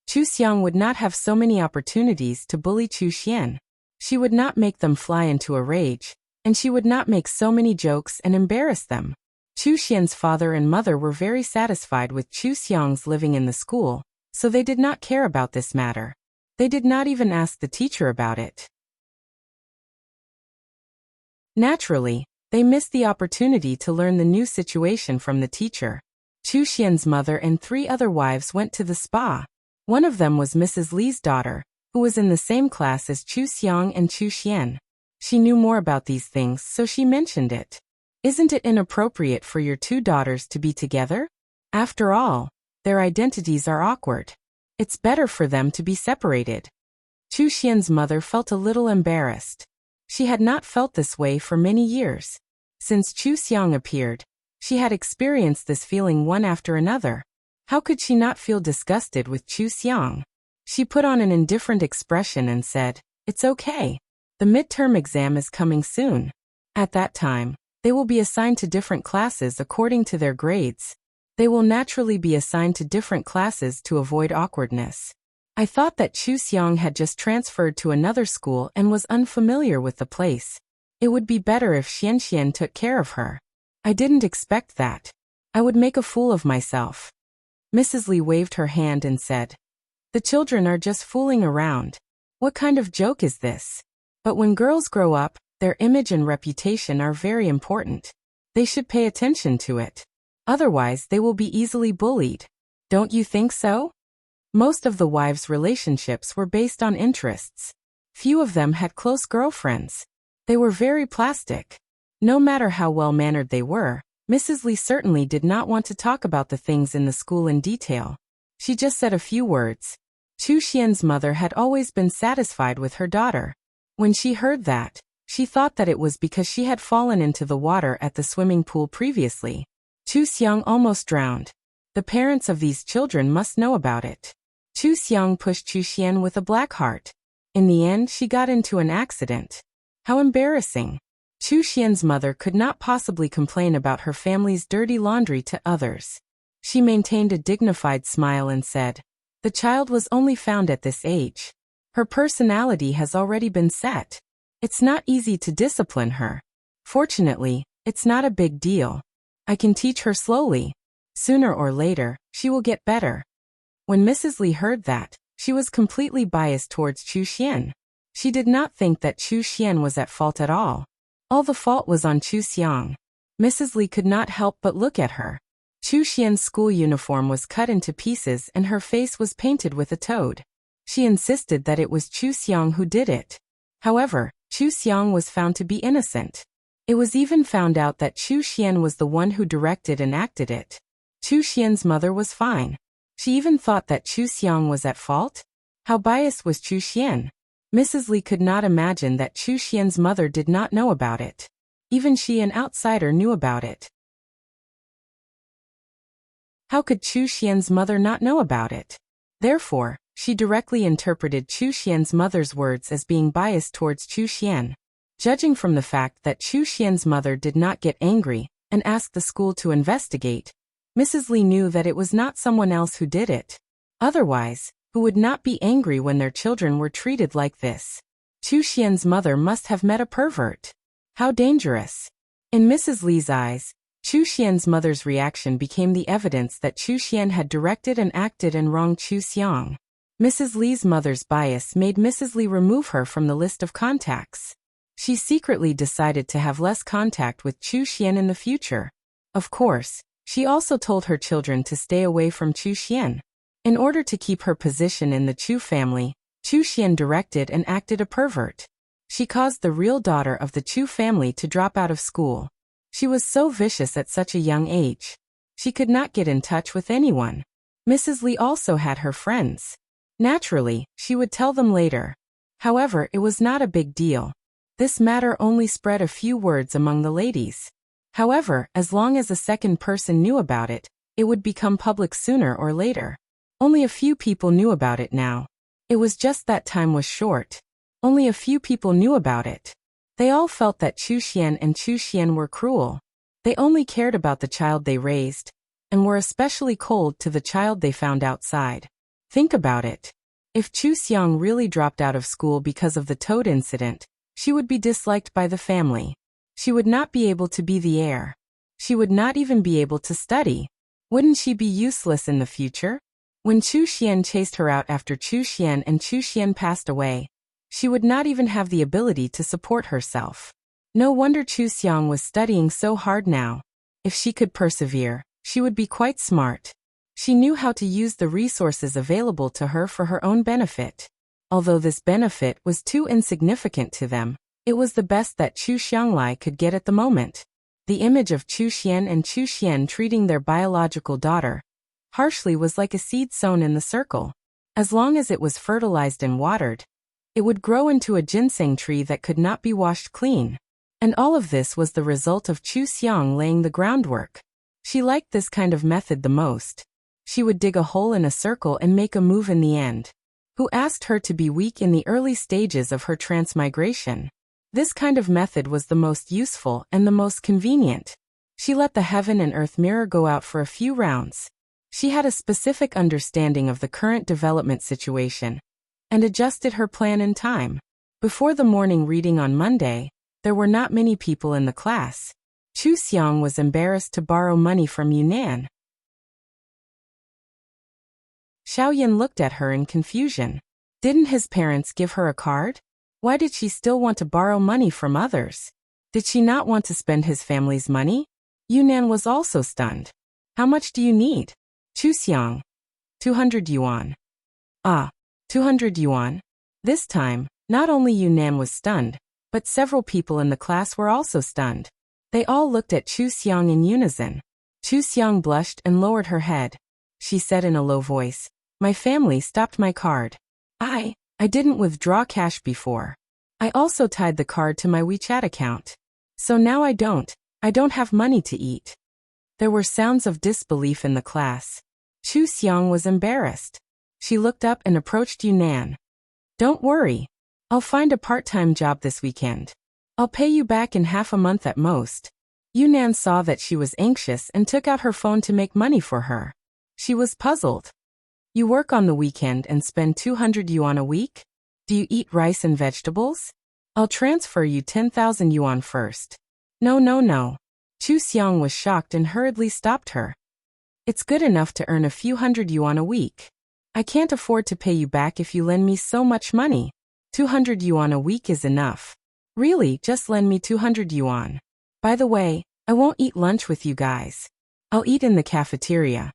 Chu Xiang would not have so many opportunities to bully Chu Xian. She would not make them fly into a rage, and she would not make so many jokes and embarrass them. Chu Xian's father and mother were very satisfied with Chu Xiang's living in the school, so they did not care about this matter. They did not even ask the teacher about it. Naturally, they missed the opportunity to learn the new situation from the teacher. Chu Xian's mother and 3 other wives went to the spa. One of them was Mrs. Li's daughter, who was in the same class as Chu Xiang and Chu Xian. She knew more about these things, so she mentioned it. Isn't it inappropriate for your 2 daughters to be together? After all, their identities are awkward. It's better for them to be separated. Chu Xian's mother felt a little embarrassed. She had not felt this way for many years. Since Chu Xiang appeared, she had experienced this feeling one after another. How could she not feel disgusted with Chu Xiang? She put on an indifferent expression and said, "It's okay. The midterm exam is coming soon. At that time, they will be assigned to different classes according to their grades. They will naturally be assigned to different classes to avoid awkwardness. I thought that Chu Xiang had just transferred to another school and was unfamiliar with the place. It would be better if Xian took care of her. I didn't expect that. I would make a fool of myself." Mrs. Li waved her hand and said, "The children are just fooling around. What kind of joke is this? But when girls grow up, their image and reputation are very important. They should pay attention to it. Otherwise, they will be easily bullied. Don't you think so?" Most of the wives' relationships were based on interests. Few of them had close girlfriends. They were very plastic. No matter how well-mannered they were, Mrs. Li certainly did not want to talk about the things in the school in detail. She just said a few words. Chu Xian's mother had always been satisfied with her daughter. When she heard that, she thought that it was because she had fallen into the water at the swimming pool previously. Chu Xiang almost drowned. The parents of these children must know about it. Chu Xiang pushed Chu Xian with a black heart. In the end, she got into an accident. How embarrassing. Chu Xian's mother could not possibly complain about her family's dirty laundry to others. She maintained a dignified smile and said, "The child was only found at this age. Her personality has already been set. It's not easy to discipline her. Fortunately, it's not a big deal. I can teach her slowly. Sooner or later, she will get better." When Mrs. Li heard that, she was completely biased towards Chu Xian. She did not think that Chu Xian was at fault at all. All the fault was on Chu Xiang. Mrs. Li could not help but look at her. Chu Xian's school uniform was cut into pieces and her face was painted with a toad. She insisted that it was Chu Xiang who did it. However, Chu Xiang was found to be innocent. It was even found out that Chu Xian was the one who directed and acted it. Chu Xian's mother was fine. She even thought that Chu Xiang was at fault? How biased was Chu Xian? Mrs. Li could not imagine that Chu Xian's mother did not know about it. Even she, an outsider, knew about it. How could Chu Xian's mother not know about it? Therefore, she directly interpreted Chu Xian's mother's words as being biased towards Chu Xian. Judging from the fact that Chu Xian's mother did not get angry and asked the school to investigate, Mrs. Li knew that it was not someone else who did it. Otherwise, who would not be angry when their children were treated like this? Chu Xian's mother must have met a pervert. How dangerous. In Mrs. Li's eyes, Chu Xian's mother's reaction became the evidence that Chu Xian had directed and acted and wronged Chu Xiang. Mrs. Li's mother's bias made Mrs. Li remove her from the list of contacts. She secretly decided to have less contact with Chu Xian in the future. Of course, she also told her children to stay away from Chu Xian. In order to keep her position in the Chu family, Chu Xian directed and acted a pervert. She caused the real daughter of the Chu family to drop out of school. She was so vicious at such a young age. She could not get in touch with anyone. Mrs. Li also had her friends. Naturally, she would tell them later. However, it was not a big deal. This matter only spread a few words among the ladies. However, as long as a second person knew about it, it would become public sooner or later. Only a few people knew about it now. It was just that time was short. Only a few people knew about it. They all felt that Chu Xian and Chu Xian were cruel. They only cared about the child they raised, and were especially cold to the child they found outside. Think about it. If Chu Xiang really dropped out of school because of the toad incident, she would be disliked by the family. She would not be able to be the heir. She would not even be able to study. Wouldn't she be useless in the future? When Chu Xian chased her out after Chu Xian and Chu Xian passed away, she would not even have the ability to support herself. No wonder Chu Xiang was studying so hard now. If she could persevere, she would be quite smart. She knew how to use the resources available to her for her own benefit. Although this benefit was too insignificant to them, it was the best that Chu Xianglai could get at the moment. The image of Chu Xian and Chu Xian treating their biological daughter harshly was like a seed sown in the circle. As long as it was fertilized and watered, it would grow into a ginseng tree that could not be washed clean. And all of this was the result of Chu Xiang laying the groundwork. She liked this kind of method the most. She would dig a hole in a circle and make a move in the end. Who asked her to be weak in the early stages of her transmigration? This kind of method was the most useful and the most convenient. She let the heaven and earth mirror go out for a few rounds. She had a specific understanding of the current development situation and adjusted her plan in time. Before the morning reading on Monday, there were not many people in the class. Chu Xiang was embarrassed to borrow money from Yunnan. Xiaoyan looked at her in confusion. Didn't his parents give her a card? Why did she still want to borrow money from others? Did she not want to spend his family's money? Yunnan was also stunned. How much do you need? Chu Xiang. 200 yuan. Ah, 200 yuan? This time, not only Yunnan was stunned, but several people in the class were also stunned. They all looked at Chu Xiang in unison. Chu Xiang blushed and lowered her head. She said in a low voice, "My family stopped my card. I didn't withdraw cash before. I also tied the card to my WeChat account. So now I don't have money to eat." There were sounds of disbelief in the class. Chu Xiang was embarrassed. She looked up and approached Yunnan. Don't worry. I'll find a part-time job this weekend. I'll pay you back in half a month at most. Yunnan saw that she was anxious and took out her phone to make money for her. She was puzzled. You work on the weekend and spend 200 yuan a week? Do you eat rice and vegetables? I'll transfer you 10,000 yuan first. No. Chu Xiang was shocked and hurriedly stopped her. It's good enough to earn a few hundred yuan a week. I can't afford to pay you back if you lend me so much money. 200 yuan a week is enough. Really, just lend me 200 yuan. By the way, I won't eat lunch with you guys. I'll eat in the cafeteria.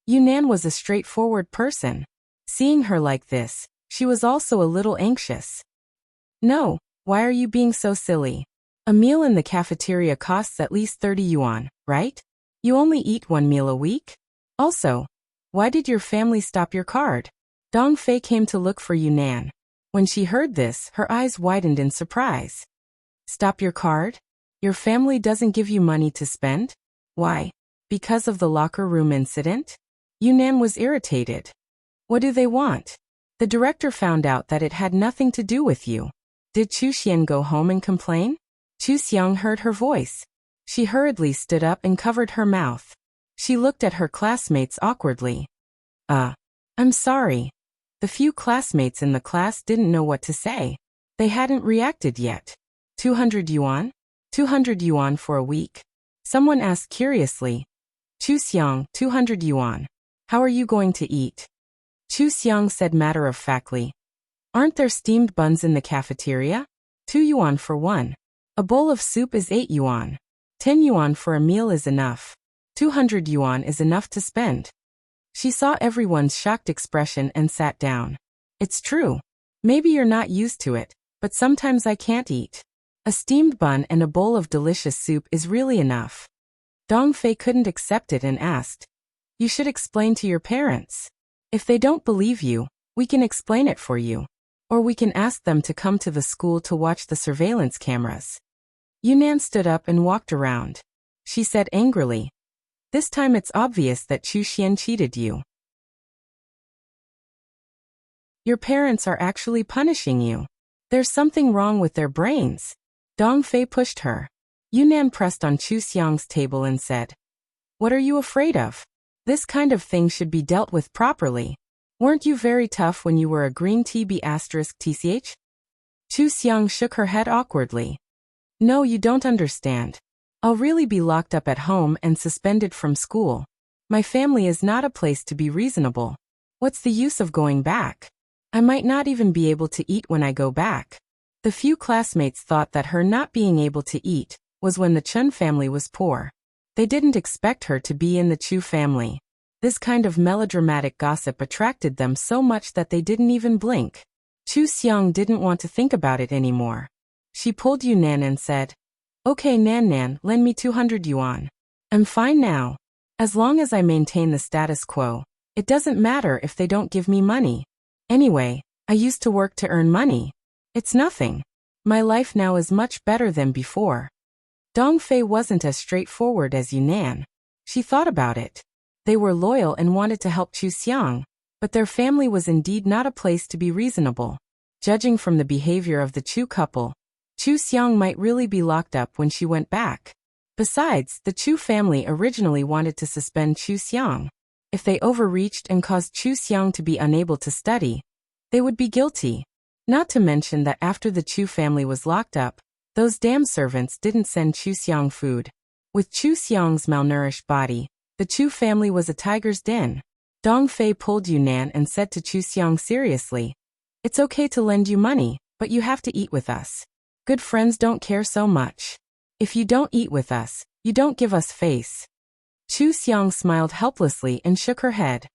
Yunnan was a straightforward person. Seeing her like this, she was also a little anxious. No, why are you being so silly? A meal in the cafeteria costs at least 30 yuan, right? You only eat one meal a week? Also, why did your family stop your card? Dong Fei came to look for Yunnan. When she heard this, her eyes widened in surprise. Stop your card? Your family doesn't give you money to spend? Why? Because of the locker room incident? Yunnan was irritated. What do they want? The director found out that it had nothing to do with you. Did Chu Xian go home and complain? Chu Xiang heard her voice. She hurriedly stood up and covered her mouth. She looked at her classmates awkwardly. I'm sorry. The few classmates in the class didn't know what to say. They hadn't reacted yet. 200 yuan? 200 yuan for a week? Someone asked curiously. Chu Xiang, 200 yuan. How are you going to eat? Chu Xiang said matter-of-factly. Aren't there steamed buns in the cafeteria? 2 yuan for one. A bowl of soup is 8 yuan. 10 yuan for a meal is enough. 200 yuan is enough to spend. She saw everyone's shocked expression and sat down. It's true. Maybe you're not used to it, but sometimes I can't eat. A steamed bun and a bowl of delicious soup is really enough. Dong Fei couldn't accept it and asked. You should explain to your parents. If they don't believe you, we can explain it for you. Or we can ask them to come to the school to watch the surveillance cameras. Yunnan stood up and walked around. She said angrily. This time it's obvious that Chu Xian cheated you. Your parents are actually punishing you. There's something wrong with their brains. Dong Fei pushed her. Yunnan pressed on Chu Xiang's table and said, What are you afraid of? This kind of thing should be dealt with properly. Weren't you very tough when you were a green TB*TCH? Chu Xiang shook her head awkwardly. No, you don't understand. I'll really be locked up at home and suspended from school. My family is not a place to be reasonable. What's the use of going back? I might not even be able to eat when I go back. The few classmates thought that her not being able to eat was when the Chun family was poor. They didn't expect her to be in the Chu family. This kind of melodramatic gossip attracted them so much that they didn't even blink. Chu Xiang didn't want to think about it anymore. She pulled Yunnan and said, Okay, Nan, lend me 200 yuan. I'm fine now. As long as I maintain the status quo, it doesn't matter if they don't give me money. Anyway, I used to work to earn money. It's nothing. My life now is much better than before. Dong Fei wasn't as straightforward as Yunnan. She thought about it. They were loyal and wanted to help Chu Xiang, but their family was indeed not a place to be reasonable. Judging from the behavior of the Chu couple, Chu Xiang might really be locked up when she went back. Besides, the Chu family originally wanted to suspend Chu Xiang. If they overreached and caused Chu Xiang to be unable to study, they would be guilty. Not to mention that after the Chu family was locked up, those damn servants didn't send Chu Xiang food. With Chu Xiang's malnourished body, the Chu family was a tiger's den. Dong Fei pulled Yunnan and said to Chu Xiang seriously, It's okay to lend you money, but you have to eat with us. Good friends don't care so much. If you don't eat with us, you don't give us face. Chu Xiang smiled helplessly and shook her head.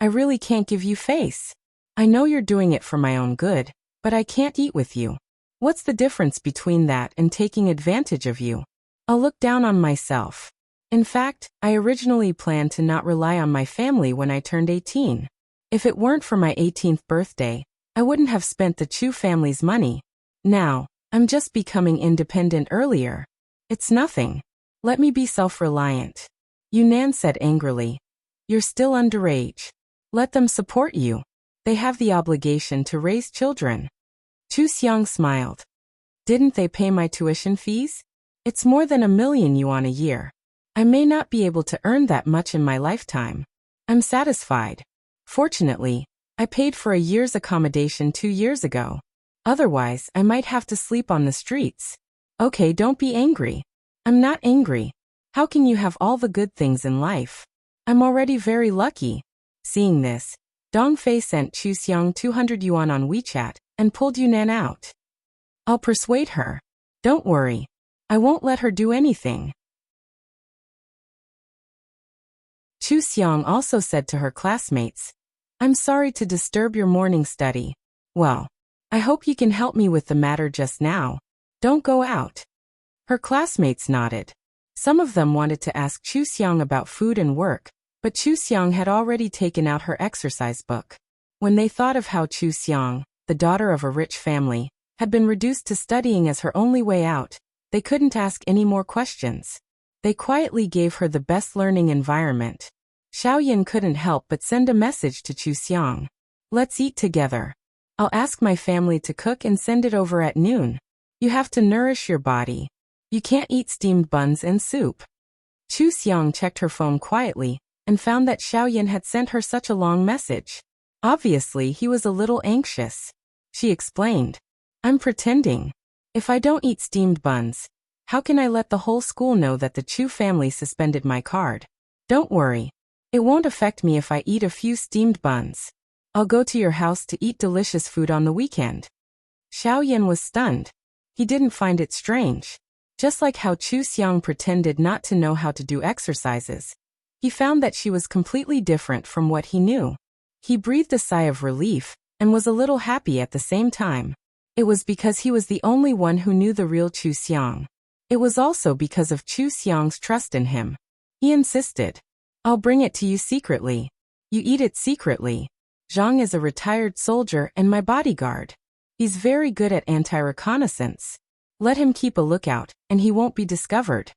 I really can't give you face. I know you're doing it for my own good, but I can't eat with you. What's the difference between that and taking advantage of you? I'll look down on myself. In fact, I originally planned to not rely on my family when I turned 18. If it weren't for my 18th birthday, I wouldn't have spent the Chu family's money. Now, I'm just becoming independent earlier. It's nothing. Let me be self-reliant. Yunnan said angrily. You're still underage. Let them support you. They have the obligation to raise children. Chu Xiang smiled. Didn't they pay my tuition fees? It's more than 1,000,000 yuan a year. I may not be able to earn that much in my lifetime. I'm satisfied. Fortunately, I paid for a year's accommodation 2 years ago. Otherwise, I might have to sleep on the streets. Okay, don't be angry. I'm not angry. How can you have all the good things in life? I'm already very lucky. Seeing this, Dong Fei sent Chu Xiang 200 yuan on WeChat and pulled Yunnan out. I'll persuade her. Don't worry. I won't let her do anything. Chu Xiang also said to her classmates, I'm sorry to disturb your morning study. Well, I hope you can help me with the matter just now. Don't go out. Her classmates nodded. Some of them wanted to ask Chu Xiang about food and work, but Chu Xiang had already taken out her exercise book. When they thought of how Chu Xiang, the daughter of a rich family, had been reduced to studying as her only way out, they couldn't ask any more questions. They quietly gave her the best learning environment. Xiaoyan couldn't help but send a message to Chu Xiang. Let's eat together. I'll ask my family to cook and send it over at noon. You have to nourish your body. You can't eat steamed buns and soup. Chu Xiang checked her phone quietly and found that Xiaoyan had sent her such a long message. Obviously, he was a little anxious. She explained, I'm pretending. If I don't eat steamed buns, how can I let the whole school know that the Chu family suspended my card? Don't worry. It won't affect me if I eat a few steamed buns. I'll go to your house to eat delicious food on the weekend. Xiaoyan was stunned. He didn't find it strange. Just like how Chu Xiang pretended not to know how to do exercises, he found that she was completely different from what he knew. He breathed a sigh of relief and was a little happy at the same time. It was because he was the only one who knew the real Chu Xiang. It was also because of Chu Xiang's trust in him. He insisted, I'll bring it to you secretly. You eat it secretly. Zhang is a retired soldier and my bodyguard. He's very good at anti-reconnaissance. Let him keep a lookout, and he won't be discovered.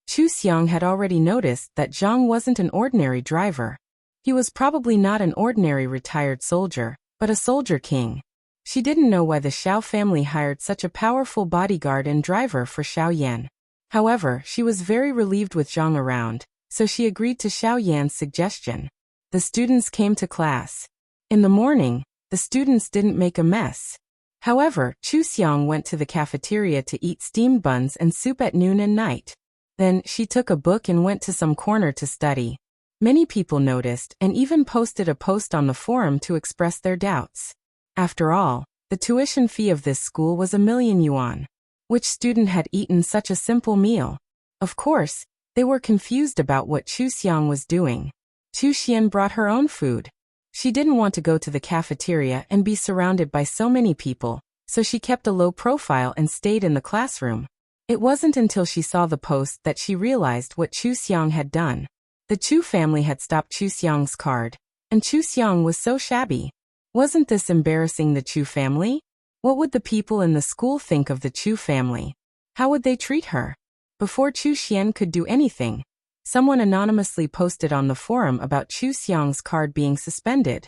Chu Xiang had already noticed that Zhang wasn't an ordinary driver. He was probably not an ordinary retired soldier, but a soldier king. She didn't know why the Xiao family hired such a powerful bodyguard and driver for Xiaoyan. However, she was very relieved with Zhang around, so she agreed to Xiaoyan's suggestion. The students came to class. In the morning, the students didn't make a mess. However, Chu Xiang went to the cafeteria to eat steamed buns and soup at noon and night. Then, she took a book and went to some corner to study. Many people noticed and even posted a post on the forum to express their doubts. After all, the tuition fee of this school was 1,000,000 yuan. Which student had eaten such a simple meal? Of course, they were confused about what Chu Xiang was doing. Chu Xian brought her own food. She didn't want to go to the cafeteria and be surrounded by so many people, so she kept a low profile and stayed in the classroom. It wasn't until she saw the post that she realized what Chu Xiang had done. The Chu family had stopped Chu Xiang's card, and Chu Xiang was so shabby. Wasn't this embarrassing the Chu family? What would the people in the school think of the Chu family? How would they treat her? Before Chu Xian could do anything, someone anonymously posted on the forum about Chu Xiang's card being suspended.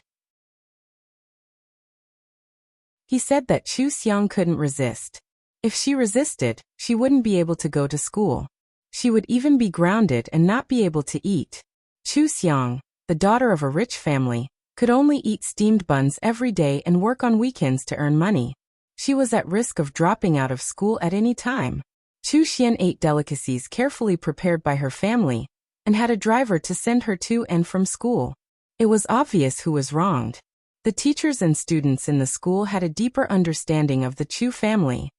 He said that Chu Xiang couldn't resist. If she resisted, she wouldn't be able to go to school. She would even be grounded and not be able to eat. Chu Xiang, the daughter of a rich family, could only eat steamed buns every day and work on weekends to earn money. She was at risk of dropping out of school at any time. Chu Xian ate delicacies carefully prepared by her family, and had a driver to send her to and from school. It was obvious who was wronged. The teachers and students in the school had a deeper understanding of the Chu family.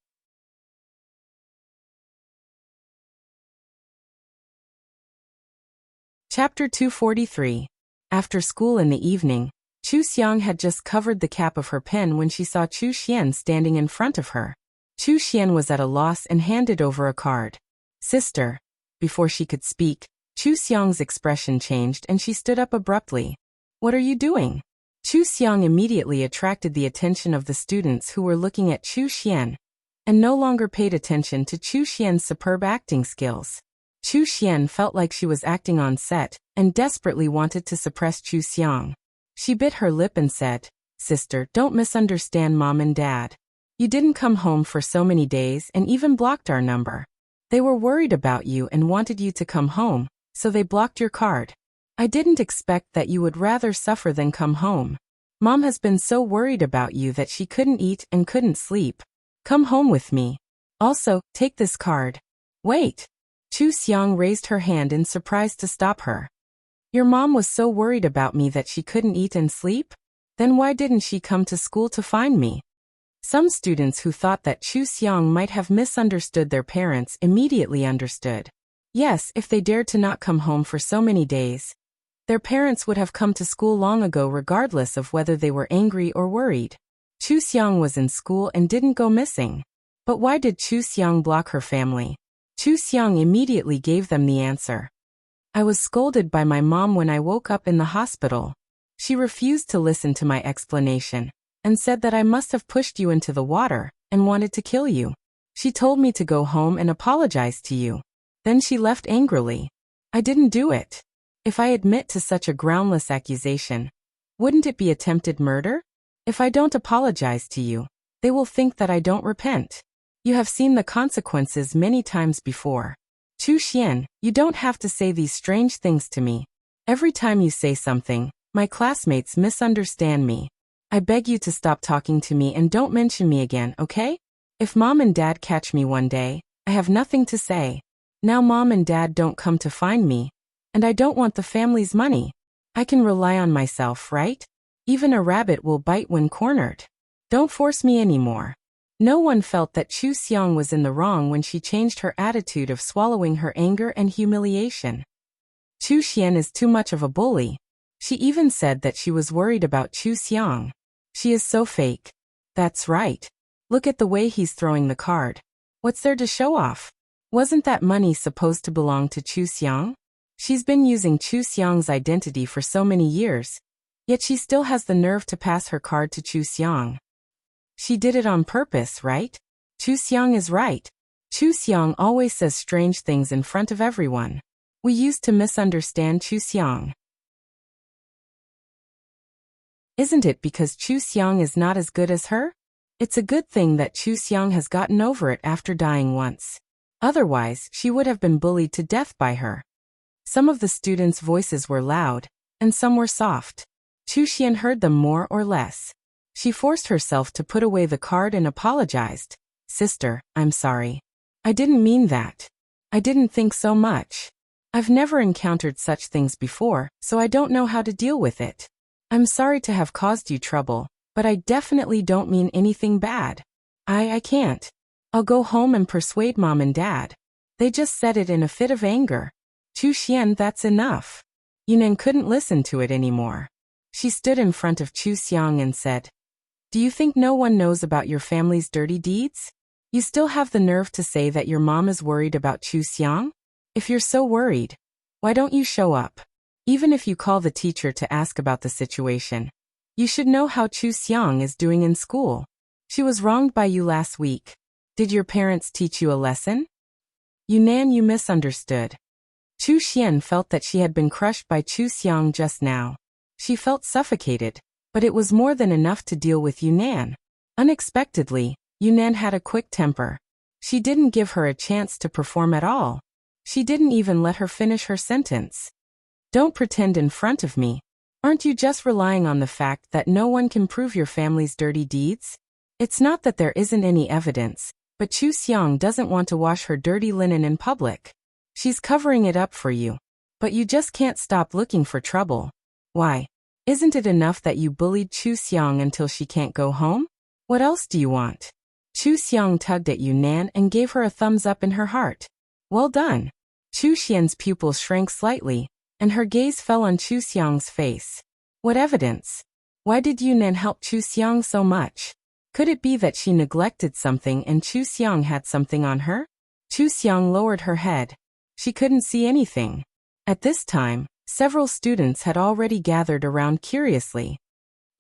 Chapter 243. After school in the evening, Chu Xiang had just covered the cap of her pen when she saw Chu Xian standing in front of her. Chu Xian was at a loss and handed over a card. Sister. Before she could speak, Chu Xiang's expression changed and she stood up abruptly. What are you doing? Chu Xiang immediately attracted the attention of the students who were looking at Chu Xian, and no longer paid attention to Chu Xian's superb acting skills. Chu Xian felt like she was acting on set, and desperately wanted to suppress Chu Xiang. She bit her lip and said, Sister, don't misunderstand Mom and Dad. You didn't come home for so many days and even blocked our number. They were worried about you and wanted you to come home, so they blocked your card. I didn't expect that you would rather suffer than come home. Mom has been so worried about you that she couldn't eat and couldn't sleep. Come home with me. Also, take this card. Wait. Chu Xiang raised her hand in surprise to stop her. Your mom was so worried about me that she couldn't eat and sleep? Then why didn't she come to school to find me? Some students who thought that Chu Xiang might have misunderstood their parents immediately understood. Yes, if they dared to not come home for so many days, their parents would have come to school long ago regardless of whether they were angry or worried. Chu Xiang was in school and didn't go missing. But why did Chu Xiang block her family? Chu Xiang immediately gave them the answer. I was scolded by my mom when I woke up in the hospital. She refused to listen to my explanation and said that I must have pushed you into the water and wanted to kill you. She told me to go home and apologize to you. Then she left angrily. I didn't do it. If I admit to such a groundless accusation, wouldn't it be attempted murder? If I don't apologize to you, they will think that I don't repent. You have seen the consequences many times before. Chu Xian, you don't have to say these strange things to me. Every time you say something, my classmates misunderstand me. I beg you to stop talking to me and don't mention me again, okay? If Mom and Dad catch me one day, I have nothing to say. Now Mom and Dad don't come to find me, and I don't want the family's money. I can rely on myself, right? Even a rabbit will bite when cornered. Don't force me anymore. No one felt that Chu Xiang was in the wrong when she changed her attitude of swallowing her anger and humiliation. Chu Xian is too much of a bully. She even said that she was worried about Chu Xiang. She is so fake. That's right. Look at the way he's throwing the card. What's there to show off? Wasn't that money supposed to belong to Chu Xiang? She's been using Chu Xiang's identity for so many years, yet she still has the nerve to pass her card to Chu Xiang. She did it on purpose, right? Chu Xiang is right. Chu Xiang always says strange things in front of everyone. We used to misunderstand Chu Xiang. Isn't it because Chu Xiang is not as good as her? It's a good thing that Chu Xiang has gotten over it after dying once. Otherwise, she would have been bullied to death by her. Some of the students' voices were loud, and some were soft. Chu Xian heard them more or less. She forced herself to put away the card and apologized. Sister, I'm sorry. I didn't mean that. I didn't think so much. I've never encountered such things before, so I don't know how to deal with it. I'm sorry to have caused you trouble, but I definitely don't mean anything bad. I can't. I'll go home and persuade Mom and Dad. They just said it in a fit of anger. Chu Xian, that's enough. Yunan couldn't listen to it anymore. She stood in front of Chu Xiang and said, Do you think no one knows about your family's dirty deeds? You still have the nerve to say that your mom is worried about Chu Xiang? If you're so worried, why don't you show up? Even if you call the teacher to ask about the situation, you should know how Chu Xiang is doing in school. She was wronged by you last week. Did your parents teach you a lesson? Yunan, you misunderstood. Chu Xian felt that she had been crushed by Chu Xiang just now. She felt suffocated, but it was more than enough to deal with Yunan. Unexpectedly, Yunan had a quick temper. She didn't give her a chance to perform at all. She didn't even let her finish her sentence. Don't pretend in front of me. Aren't you just relying on the fact that no one can prove your family's dirty deeds? It's not that there isn't any evidence, but Chu Xiang doesn't want to wash her dirty linen in public. She's covering it up for you. But you just can't stop looking for trouble. Why? Isn't it enough that you bullied Chu Xiang until she can't go home? What else do you want? Chu Xiang tugged at Yunan and gave her a thumbs up in her heart. Well done. Chu Xian's pupil shrank slightly, and her gaze fell on Chu Xiang's face. What evidence? Why did Yunan help Chu Xiang so much? Could it be that she neglected something and Chu Xiang had something on her? Chu Xiang lowered her head. She couldn't see anything. At this time, several students had already gathered around curiously.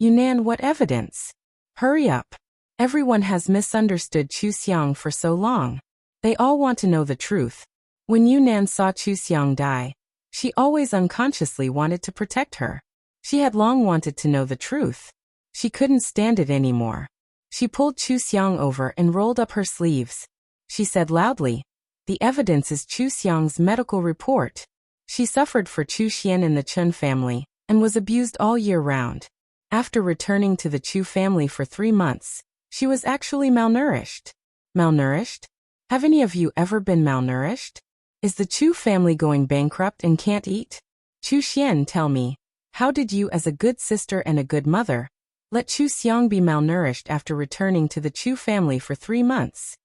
Yunan, what evidence? Hurry up. Everyone has misunderstood Chu Xiang for so long. They all want to know the truth. When Yunan saw Chu Xiang die, she always unconsciously wanted to protect her. She had long wanted to know the truth. She couldn't stand it anymore. She pulled Chu Xiang over and rolled up her sleeves. She said loudly, "The evidence is Chu Xiang's medical report. She suffered for Chu Xian in the Chun family and was abused all year round. After returning to the Chu family for 3 months, she was actually malnourished." Malnourished? Have any of you ever been malnourished? Is the Chu family going bankrupt and can't eat? Chu Xian, tell me, how did you, as a good sister and a good mother, let Chu Xiang be malnourished after returning to the Chu family for 3 months?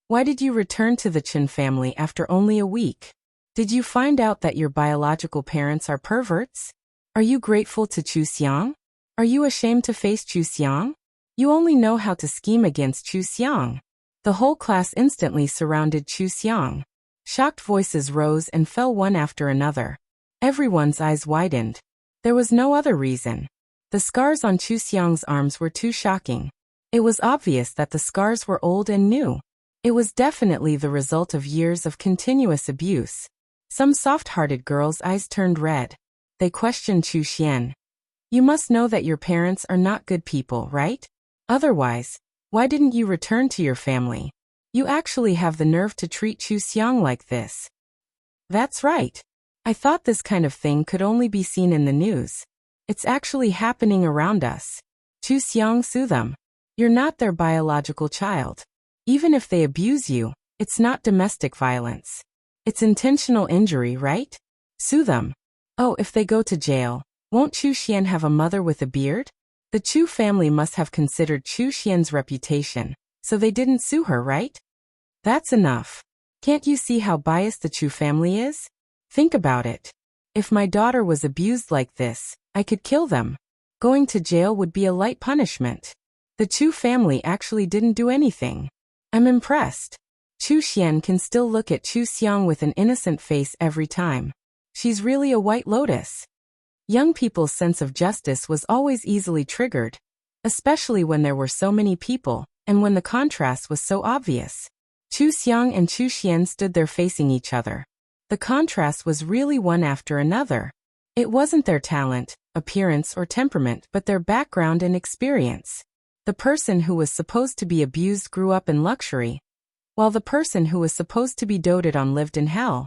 Why did you return to the Chun family after only a week? Did you find out that your biological parents are perverts? Are you grateful to Chu Xiang? Are you ashamed to face Chu Xiang? You only know how to scheme against Chu Xiang. The whole class instantly surrounded Chu Xiang. Shocked voices rose and fell one after another. Everyone's eyes widened. There was no other reason. The scars on Chu Xiang's arms were too shocking. It was obvious that the scars were old and new. It was definitely the result of years of continuous abuse. Some soft-hearted girls' eyes turned red. They questioned Chu Xian. "You must know that your parents are not good people, right? Otherwise, why didn't you return to your family? You actually have the nerve to treat Chu Xiang like this." "That's right. I thought this kind of thing could only be seen in the news. It's actually happening around us. Chu Xiang, sue them. You're not their biological child. Even if they abuse you, it's not domestic violence. It's intentional injury, right? Sue them. Oh, if they go to jail, won't Chu Xian have a mother with a beard?" The Chu family must have considered Chu Xian's reputation, so they didn't sue her, right? That's enough. Can't you see how biased the Chu family is? Think about it. If my daughter was abused like this, I could kill them. Going to jail would be a light punishment. The Chu family actually didn't do anything. I'm impressed. Chu Xian can still look at Chu Xiang with an innocent face every time. She's really a white lotus. Young people's sense of justice was always easily triggered, especially when there were so many people, and when the contrast was so obvious. Chu Xiang and Chu Xian stood there facing each other. The contrast was really one after another. It wasn't their talent, appearance, or temperament, but their background and experience. The person who was supposed to be abused grew up in luxury, while the person who was supposed to be doted on lived in hell.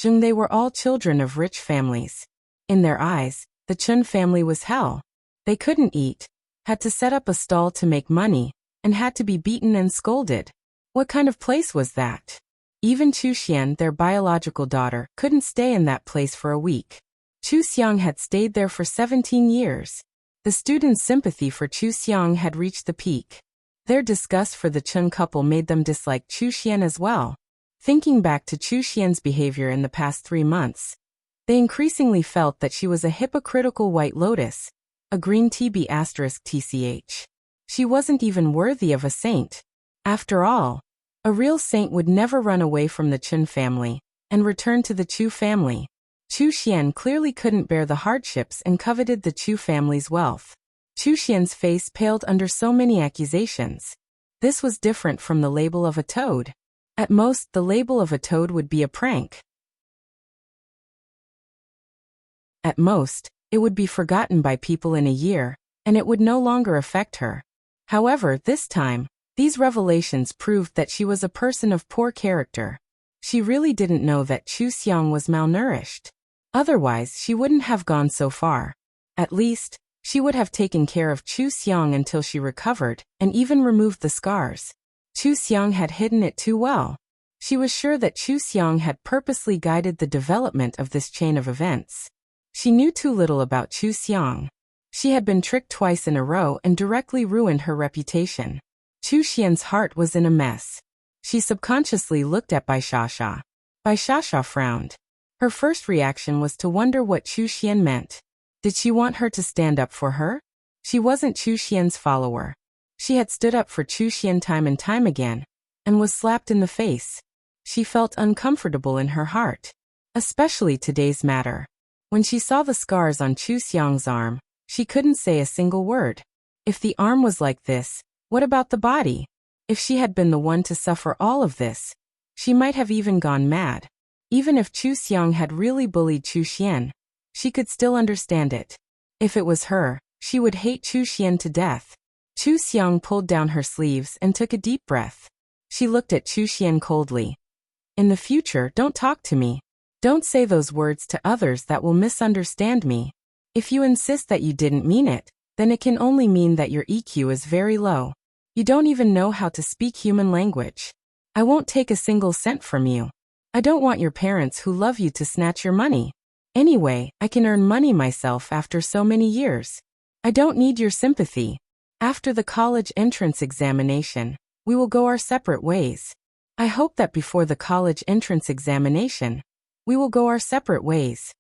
They were all children of rich families. In their eyes, the Chun family was hell. They couldn't eat, had to set up a stall to make money, and had to be beaten and scolded. What kind of place was that? Even Chu Xian, their biological daughter, couldn't stay in that place for a week. Chu Xiang had stayed there for 17 years. The students' sympathy for Chu Xiang had reached the peak. Their disgust for the Chun couple made them dislike Chu Xian as well. Thinking back to Chu Xian's behavior in the past 3 months, they increasingly felt that she was a hypocritical white lotus, a green TB*TCH. She wasn't even worthy of a saint. After all, a real saint would never run away from the Chun family and return to the Chu family. Chu Xian clearly couldn't bear the hardships and coveted the Chu family's wealth. Chu Xian's face paled under so many accusations. This was different from the label of a toad. At most, the label of a toad would be a prank. At most, it would be forgotten by people in a year, and it would no longer affect her. However, this time, these revelations proved that she was a person of poor character. She really didn't know that Chu Xiang was malnourished. Otherwise, she wouldn't have gone so far. At least, she would have taken care of Chu Xiang until she recovered, and even removed the scars. Chu Xiang had hidden it too well. She was sure that Chu Xiang had purposely guided the development of this chain of events. She knew too little about Chu Xiang. She had been tricked twice in a row and directly ruined her reputation. Chu Xian's heart was in a mess. She subconsciously looked at Bai Shasha. Bai Shasha frowned. Her first reaction was to wonder what Chu Xian meant. Did she want her to stand up for her? She wasn't Chu Xian's follower. She had stood up for Chu Xian time and time again, and was slapped in the face. She felt uncomfortable in her heart. Especially today's matter. When she saw the scars on Chu Xiang's arm, she couldn't say a single word. If the arm was like this, what about the body? If she had been the one to suffer all of this, she might have even gone mad. Even if Chu Xiang had really bullied Chu Xian, she could still understand it. If it was her, she would hate Chu Xian to death. Chu Xiang pulled down her sleeves and took a deep breath. She looked at Chu Xian coldly. In the future, don't talk to me. Don't say those words to others that will misunderstand me. If you insist that you didn't mean it, then it can only mean that your EQ is very low. You don't even know how to speak human language. I won't take a single cent from you. I don't want your parents who love you to snatch your money. Anyway, I can earn money myself after so many years. I don't need your sympathy. After the college entrance examination, we will go our separate ways. I hope that before the college entrance examination, we will go our separate ways.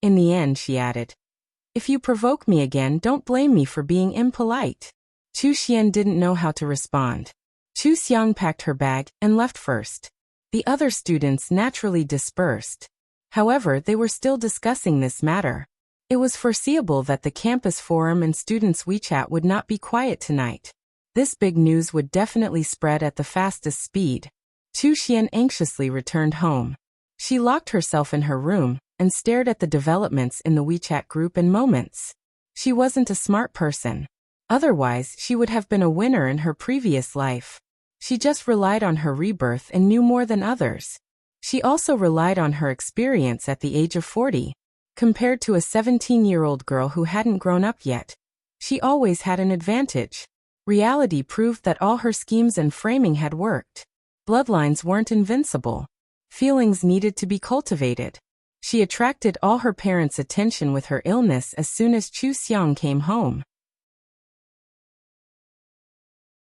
In the end, she added, if you provoke me again, don't blame me for being impolite. Chu Xian didn't know how to respond. Chu Xiang packed her bag and left first. The other students naturally dispersed. However, they were still discussing this matter. It was foreseeable that the campus forum and students' WeChat would not be quiet tonight. This big news would definitely spread at the fastest speed. Chu Xian anxiously returned home. She locked herself in her room and stared at the developments in the WeChat group in moments. She wasn't a smart person. Otherwise, she would have been a winner in her previous life. She just relied on her rebirth and knew more than others. She also relied on her experience at the age of 40. Compared to a 17-year-old girl who hadn't grown up yet, she always had an advantage. Reality proved that all her schemes and framing had worked. Bloodlines weren't invincible. Feelings needed to be cultivated. She attracted all her parents' attention with her illness as soon as Chu Xiang came home.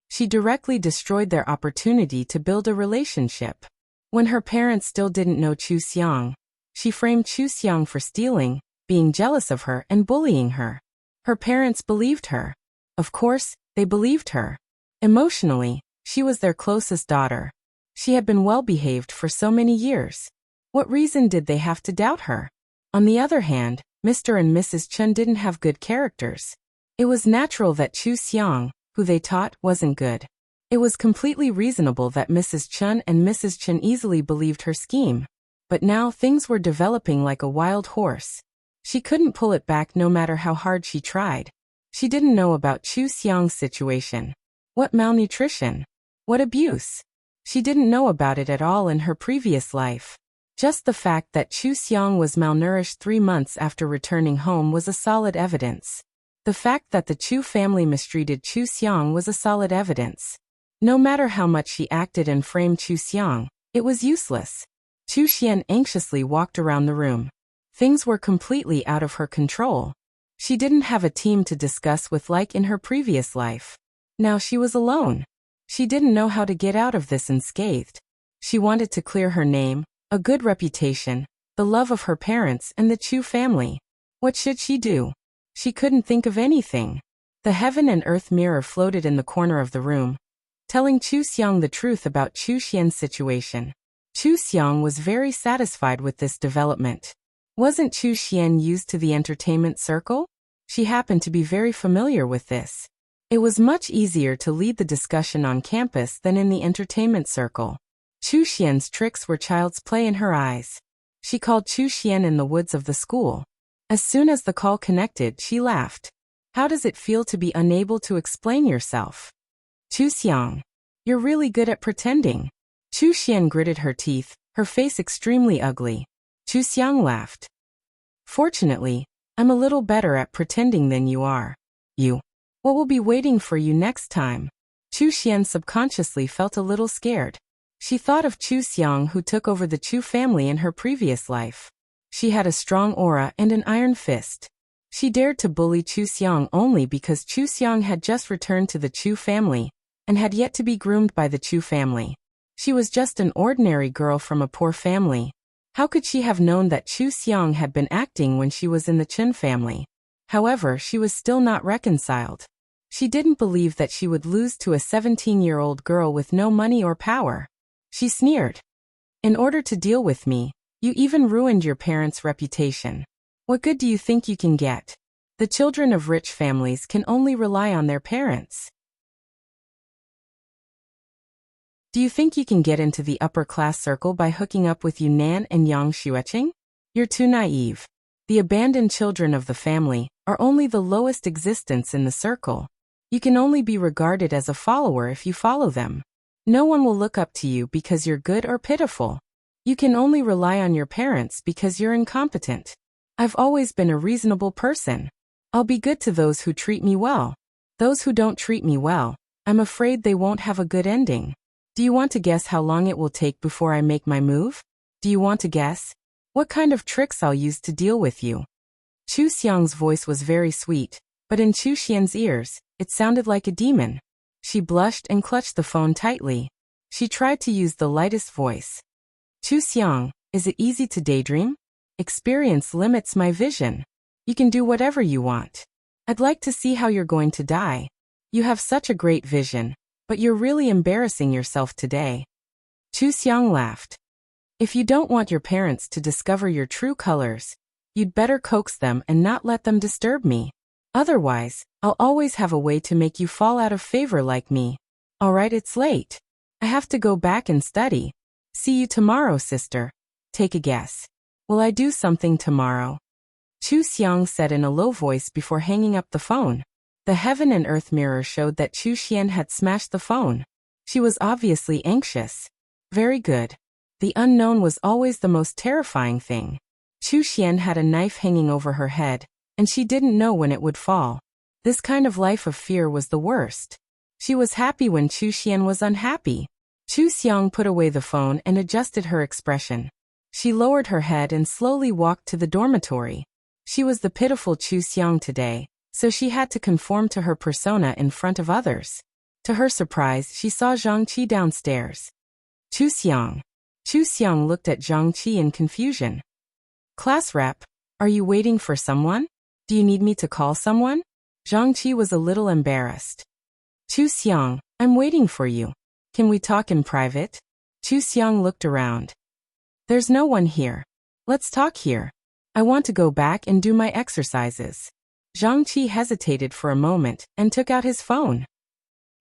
She directly destroyed their opportunity to build a relationship. When her parents still didn't know Chu Xiang, she framed Chu Xiang for stealing, being jealous of her, and bullying her. Her parents believed her. Of course, they believed her. Emotionally, she was their closest daughter. She had been well-behaved for so many years. What reason did they have to doubt her? On the other hand, Mr. and Mrs. Chen didn't have good characters. It was natural that Chu Xiang, who they taught, wasn't good. It was completely reasonable that Mrs. Chen and Mrs. Chen easily believed her scheme. But now things were developing like a wild horse. She couldn't pull it back no matter how hard she tried. She didn't know about Chu Xiang's situation. What malnutrition? What abuse? She didn't know about it at all in her previous life. Just the fact that Chu Xiang was malnourished 3 months after returning home was a solid evidence. The fact that the Chu family mistreated Chu Xiang was a solid evidence. No matter how much she acted and framed Chu Xiang, it was useless. Chu Xian anxiously walked around the room. Things were completely out of her control. She didn't have a team to discuss with like in her previous life. Now she was alone. She didn't know how to get out of this unscathed. She wanted to clear her name, a good reputation, the love of her parents and the Chu family. What should she do? She couldn't think of anything. The heaven and earth mirror floated in the corner of the room, telling Chu Xiang the truth about Chu Xian's situation. Chu Xiang was very satisfied with this development. Wasn't Chu Xian used to the entertainment circle? She happened to be very familiar with this. It was much easier to lead the discussion on campus than in the entertainment circle. Chu Xian's tricks were child's play in her eyes. She called Chu Xian in the woods of the school. As soon as the call connected, she laughed. How does it feel to be unable to explain yourself? Chu Xiang, you're really good at pretending. Chu Xian gritted her teeth, her face extremely ugly. Chu Xiang laughed. Fortunately, I'm a little better at pretending than you are. What will be waiting for you next time? Chu Xian subconsciously felt a little scared. She thought of Chu Xiang who took over the Chu family in her previous life. She had a strong aura and an iron fist. She dared to bully Chu Xiang only because Chu Xiang had just returned to the Chu family and had yet to be groomed by the Chu family. She was just an ordinary girl from a poor family. How could she have known that Chu Xiang had been acting when she was in the Chen family? However, she was still not reconciled. She didn't believe that she would lose to a 17-year-old girl with no money or power. She sneered. In order to deal with me, you even ruined your parents' reputation. What good do you think you can get? The children of rich families can only rely on their parents. Do you think you can get into the upper-class circle by hooking up with Yunnan and Yang Xueqing? You're too naive. The abandoned children of the family are only the lowest existence in the circle. You can only be regarded as a follower if you follow them. No one will look up to you because you're good or pitiful. You can only rely on your parents because you're incompetent. I've always been a reasonable person. I'll be good to those who treat me well. Those who don't treat me well, I'm afraid they won't have a good ending. Do you want to guess how long it will take before I make my move? Do you want to guess? What kind of tricks I'll use to deal with you? Chu Xiang's voice was very sweet, but in Chu Xian's ears, it sounded like a demon. She blushed and clutched the phone tightly. She tried to use the lightest voice. Chu Xiang, is it easy to daydream? Experience limits my vision. You can do whatever you want. I'd like to see how you're going to die. You have such a great vision, but you're really embarrassing yourself today. Chu Xiang laughed. If you don't want your parents to discover your true colors, you'd better coax them and not let them disturb me. Otherwise, I'll always have a way to make you fall out of favor like me. Alright, it's late. I have to go back and study. See you tomorrow, sister. Take a guess. Will I do something tomorrow? Chu Xiang said in a low voice before hanging up the phone. The heaven and earth mirror showed that Chu Xian had smashed the phone. She was obviously anxious. Very good. The unknown was always the most terrifying thing. Chu Xian had a knife hanging over her head, and she didn't know when it would fall. This kind of life of fear was the worst. She was happy when Chu Xian was unhappy. Chu Xiang put away the phone and adjusted her expression. She lowered her head and slowly walked to the dormitory. She was the pitiful Chu Xiang today, so she had to conform to her persona in front of others. To her surprise, she saw Zhang Qi downstairs. Chu Xiang. Chu Xiang looked at Zhang Qi in confusion. Class rep, are you waiting for someone? Do you need me to call someone? Zhang Qi was a little embarrassed. Chu Xiang, I'm waiting for you. Can we talk in private? Chu Xiang looked around. There's no one here. Let's talk here. I want to go back and do my exercises. Zhang Qi hesitated for a moment and took out his phone.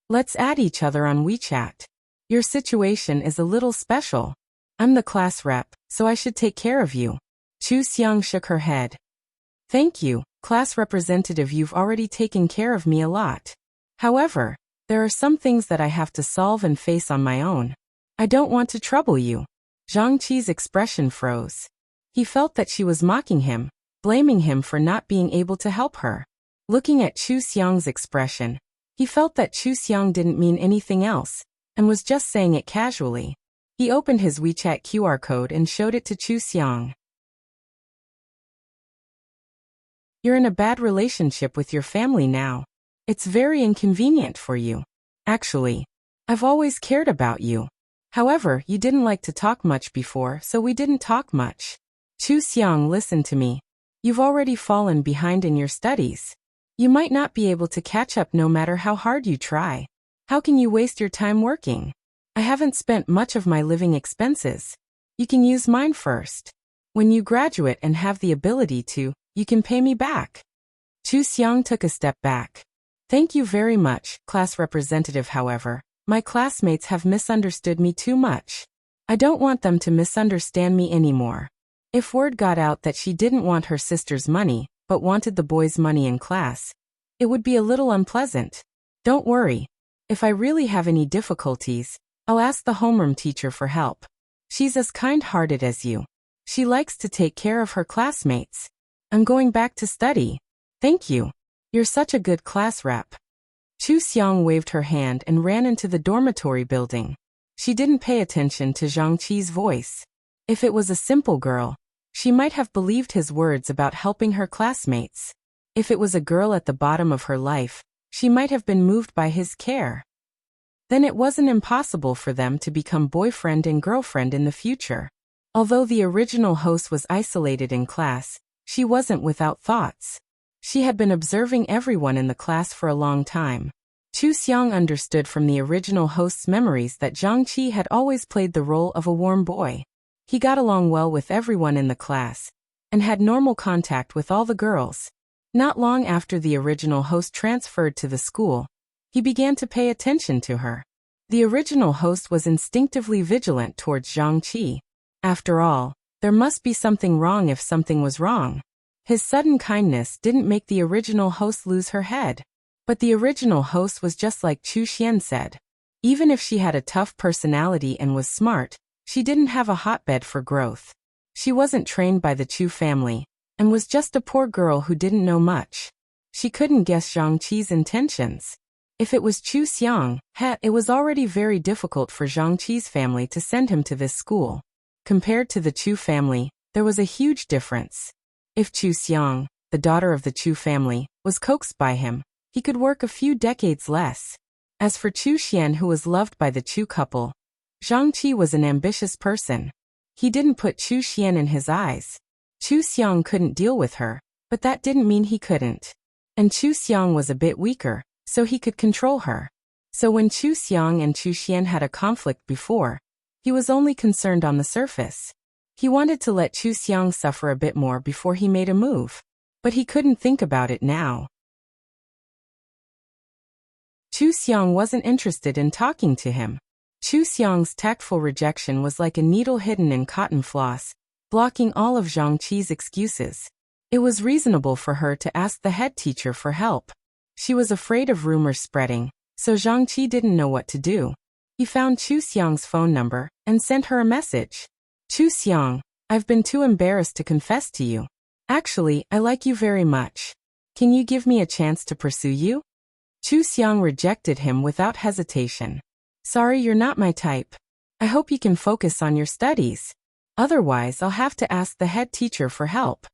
Let's add each other on WeChat. Your situation is a little special. I'm the class rep, so I should take care of you. Chu Xiang shook her head. Thank you, class representative, you've already taken care of me a lot. However, there are some things that I have to solve and face on my own. I don't want to trouble you. Zhang Qi's expression froze. He felt that she was mocking him, blaming him for not being able to help her. Looking at Chu Xiang's expression, he felt that Chu Xiang didn't mean anything else, and was just saying it casually. He opened his WeChat QR code and showed it to Chu Xiang. You're in a bad relationship with your family now. It's very inconvenient for you. Actually, I've always cared about you. However, you didn't like to talk much before, so we didn't talk much. Chu Xiang, listen to me. You've already fallen behind in your studies. You might not be able to catch up no matter how hard you try. How can you waste your time working? I haven't spent much of my living expenses. You can use mine first. When you graduate and have the ability to, you can pay me back. Chu Xiang took a step back. Thank you very much, class representative. However, my classmates have misunderstood me too much. I don't want them to misunderstand me anymore. If word got out that she didn't want her sister's money, but wanted the boys' money in class, it would be a little unpleasant. Don't worry. If I really have any difficulties, I'll ask the homeroom teacher for help. She's as kind-hearted as you. She likes to take care of her classmates. I'm going back to study. Thank you. You're such a good class rep. Chu Xiang waved her hand and ran into the dormitory building. She didn't pay attention to Zhang Qi's voice. If it was a simple girl, she might have believed his words about helping her classmates. If it was a girl at the bottom of her life, she might have been moved by his care. Then it wasn't impossible for them to become boyfriend and girlfriend in the future. Although the original host was isolated in class, she wasn't without thoughts. She had been observing everyone in the class for a long time. Chu Xiang understood from the original host's memories that Zhang Qi had always played the role of a warm boy. He got along well with everyone in the class, and had normal contact with all the girls. Not long after the original host transferred to the school, he began to pay attention to her. The original host was instinctively vigilant towards Zhang Qi. After all, there must be something wrong if something was wrong. His sudden kindness didn't make the original host lose her head. But the original host was just like Chu Xian said. Even if she had a tough personality and was smart, she didn't have a hotbed for growth. She wasn't trained by the Chu family, and was just a poor girl who didn't know much. She couldn't guess Zhang Qi's intentions. If it was Chu Xiang, it was already very difficult for Zhang Qi's family to send him to this school. Compared to the Chu family, there was a huge difference. If Chu Xiang, the daughter of the Chu family, was coaxed by him, he could work a few decades less. As for Chu Xian, who was loved by the Chu couple, Zhang Qi was an ambitious person. He didn't put Chu Xian in his eyes. Chu Xiang couldn't deal with her, but that didn't mean he couldn't. And Chu Xiang was a bit weaker, so he could control her. So when Chu Xiang and Chu Xian had a conflict before, he was only concerned on the surface. He wanted to let Chu Xiang suffer a bit more before he made a move. But he couldn't think about it now. Chu Xiang wasn't interested in talking to him. Chu Xiang's tactful rejection was like a needle hidden in cotton floss, blocking all of Zhang Qi's excuses. It was reasonable for her to ask the head teacher for help. She was afraid of rumors spreading, so Zhang Qi didn't know what to do. He found Chu Xiang's phone number and sent her a message. Chu Xiang, I've been too embarrassed to confess to you. Actually, I like you very much. Can you give me a chance to pursue you? Chu Xiang rejected him without hesitation. Sorry, you're not my type. I hope you can focus on your studies. Otherwise, I'll have to ask the head teacher for help.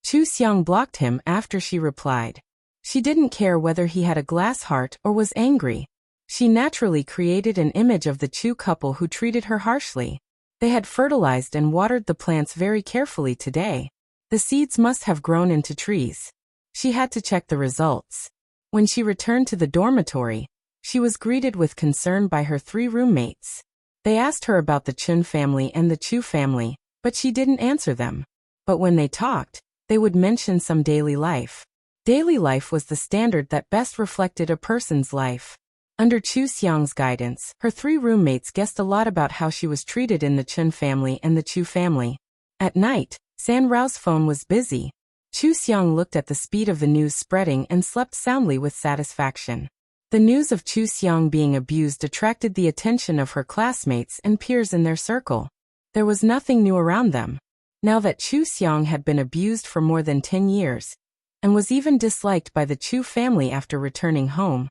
Chu Xiang blocked him after she replied. She didn't care whether he had a glass heart or was angry. She naturally created an image of the Chu couple who treated her harshly. They had fertilized and watered the plants very carefully today. The seeds must have grown into trees. She had to check the results. When she returned to the dormitory, she was greeted with concern by her 3 roommates. They asked her about the Chun family and the Chu family, but she didn't answer them. But when they talked, they would mention some daily life. Daily life was the standard that best reflected a person's life. Under Chu Xiang's guidance, her 3 roommates guessed a lot about how she was treated in the Chun family and the Chu family. At night, San Rao's phone was busy. Chu Xiang looked at the speed of the news spreading and slept soundly with satisfaction. The news of Chu Xiang being abused attracted the attention of her classmates and peers in their circle. There was nothing new around them. Now that Chu Xiang had been abused for more than 10 years, and was even disliked by the Chu family after returning home,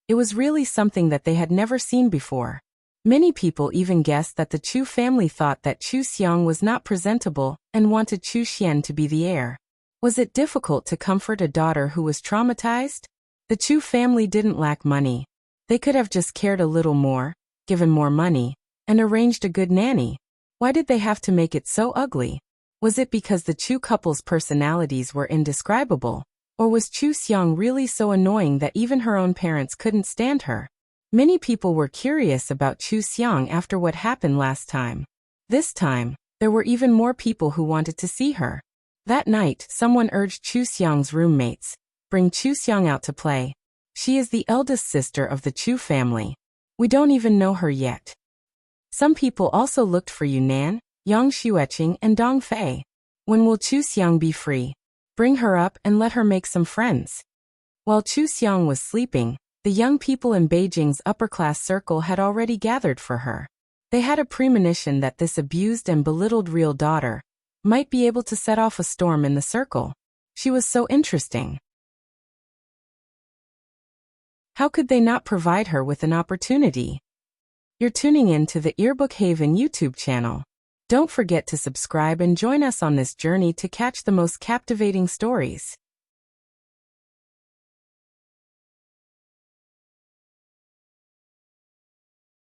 it was really something that they had never seen before. Many people even guessed that the Chu family thought that Chu Xiang was not presentable and wanted Chu Xian to be the heir. Was it difficult to comfort a daughter who was traumatized? The Chu family didn't lack money. They could have just cared a little more, given more money, and arranged a good nanny. Why did they have to make it so ugly? Was it because the Chu couple's personalities were indescribable? Or was Chu Xiang really so annoying that even her own parents couldn't stand her? Many people were curious about Chu Xiang after what happened last time. This time, there were even more people who wanted to see her. That night, someone urged Chu Xiang's roommates, bring Chu Xiang out to play. She is the eldest sister of the Chu family. We don't even know her yet. Some people also looked for Yunnan, Yang Xueqing and Dong Fei. When will Chu Xiang be free? Bring her up and let her make some friends. While Chu Xiang was sleeping, the young people in Beijing's upper-class circle had already gathered for her. They had a premonition that this abused and belittled real daughter might be able to set off a storm in the circle. She was so interesting. How could they not provide her with an opportunity? You're tuning in to the Earbook Haven YouTube channel. Don't forget to subscribe and join us on this journey to catch the most captivating stories.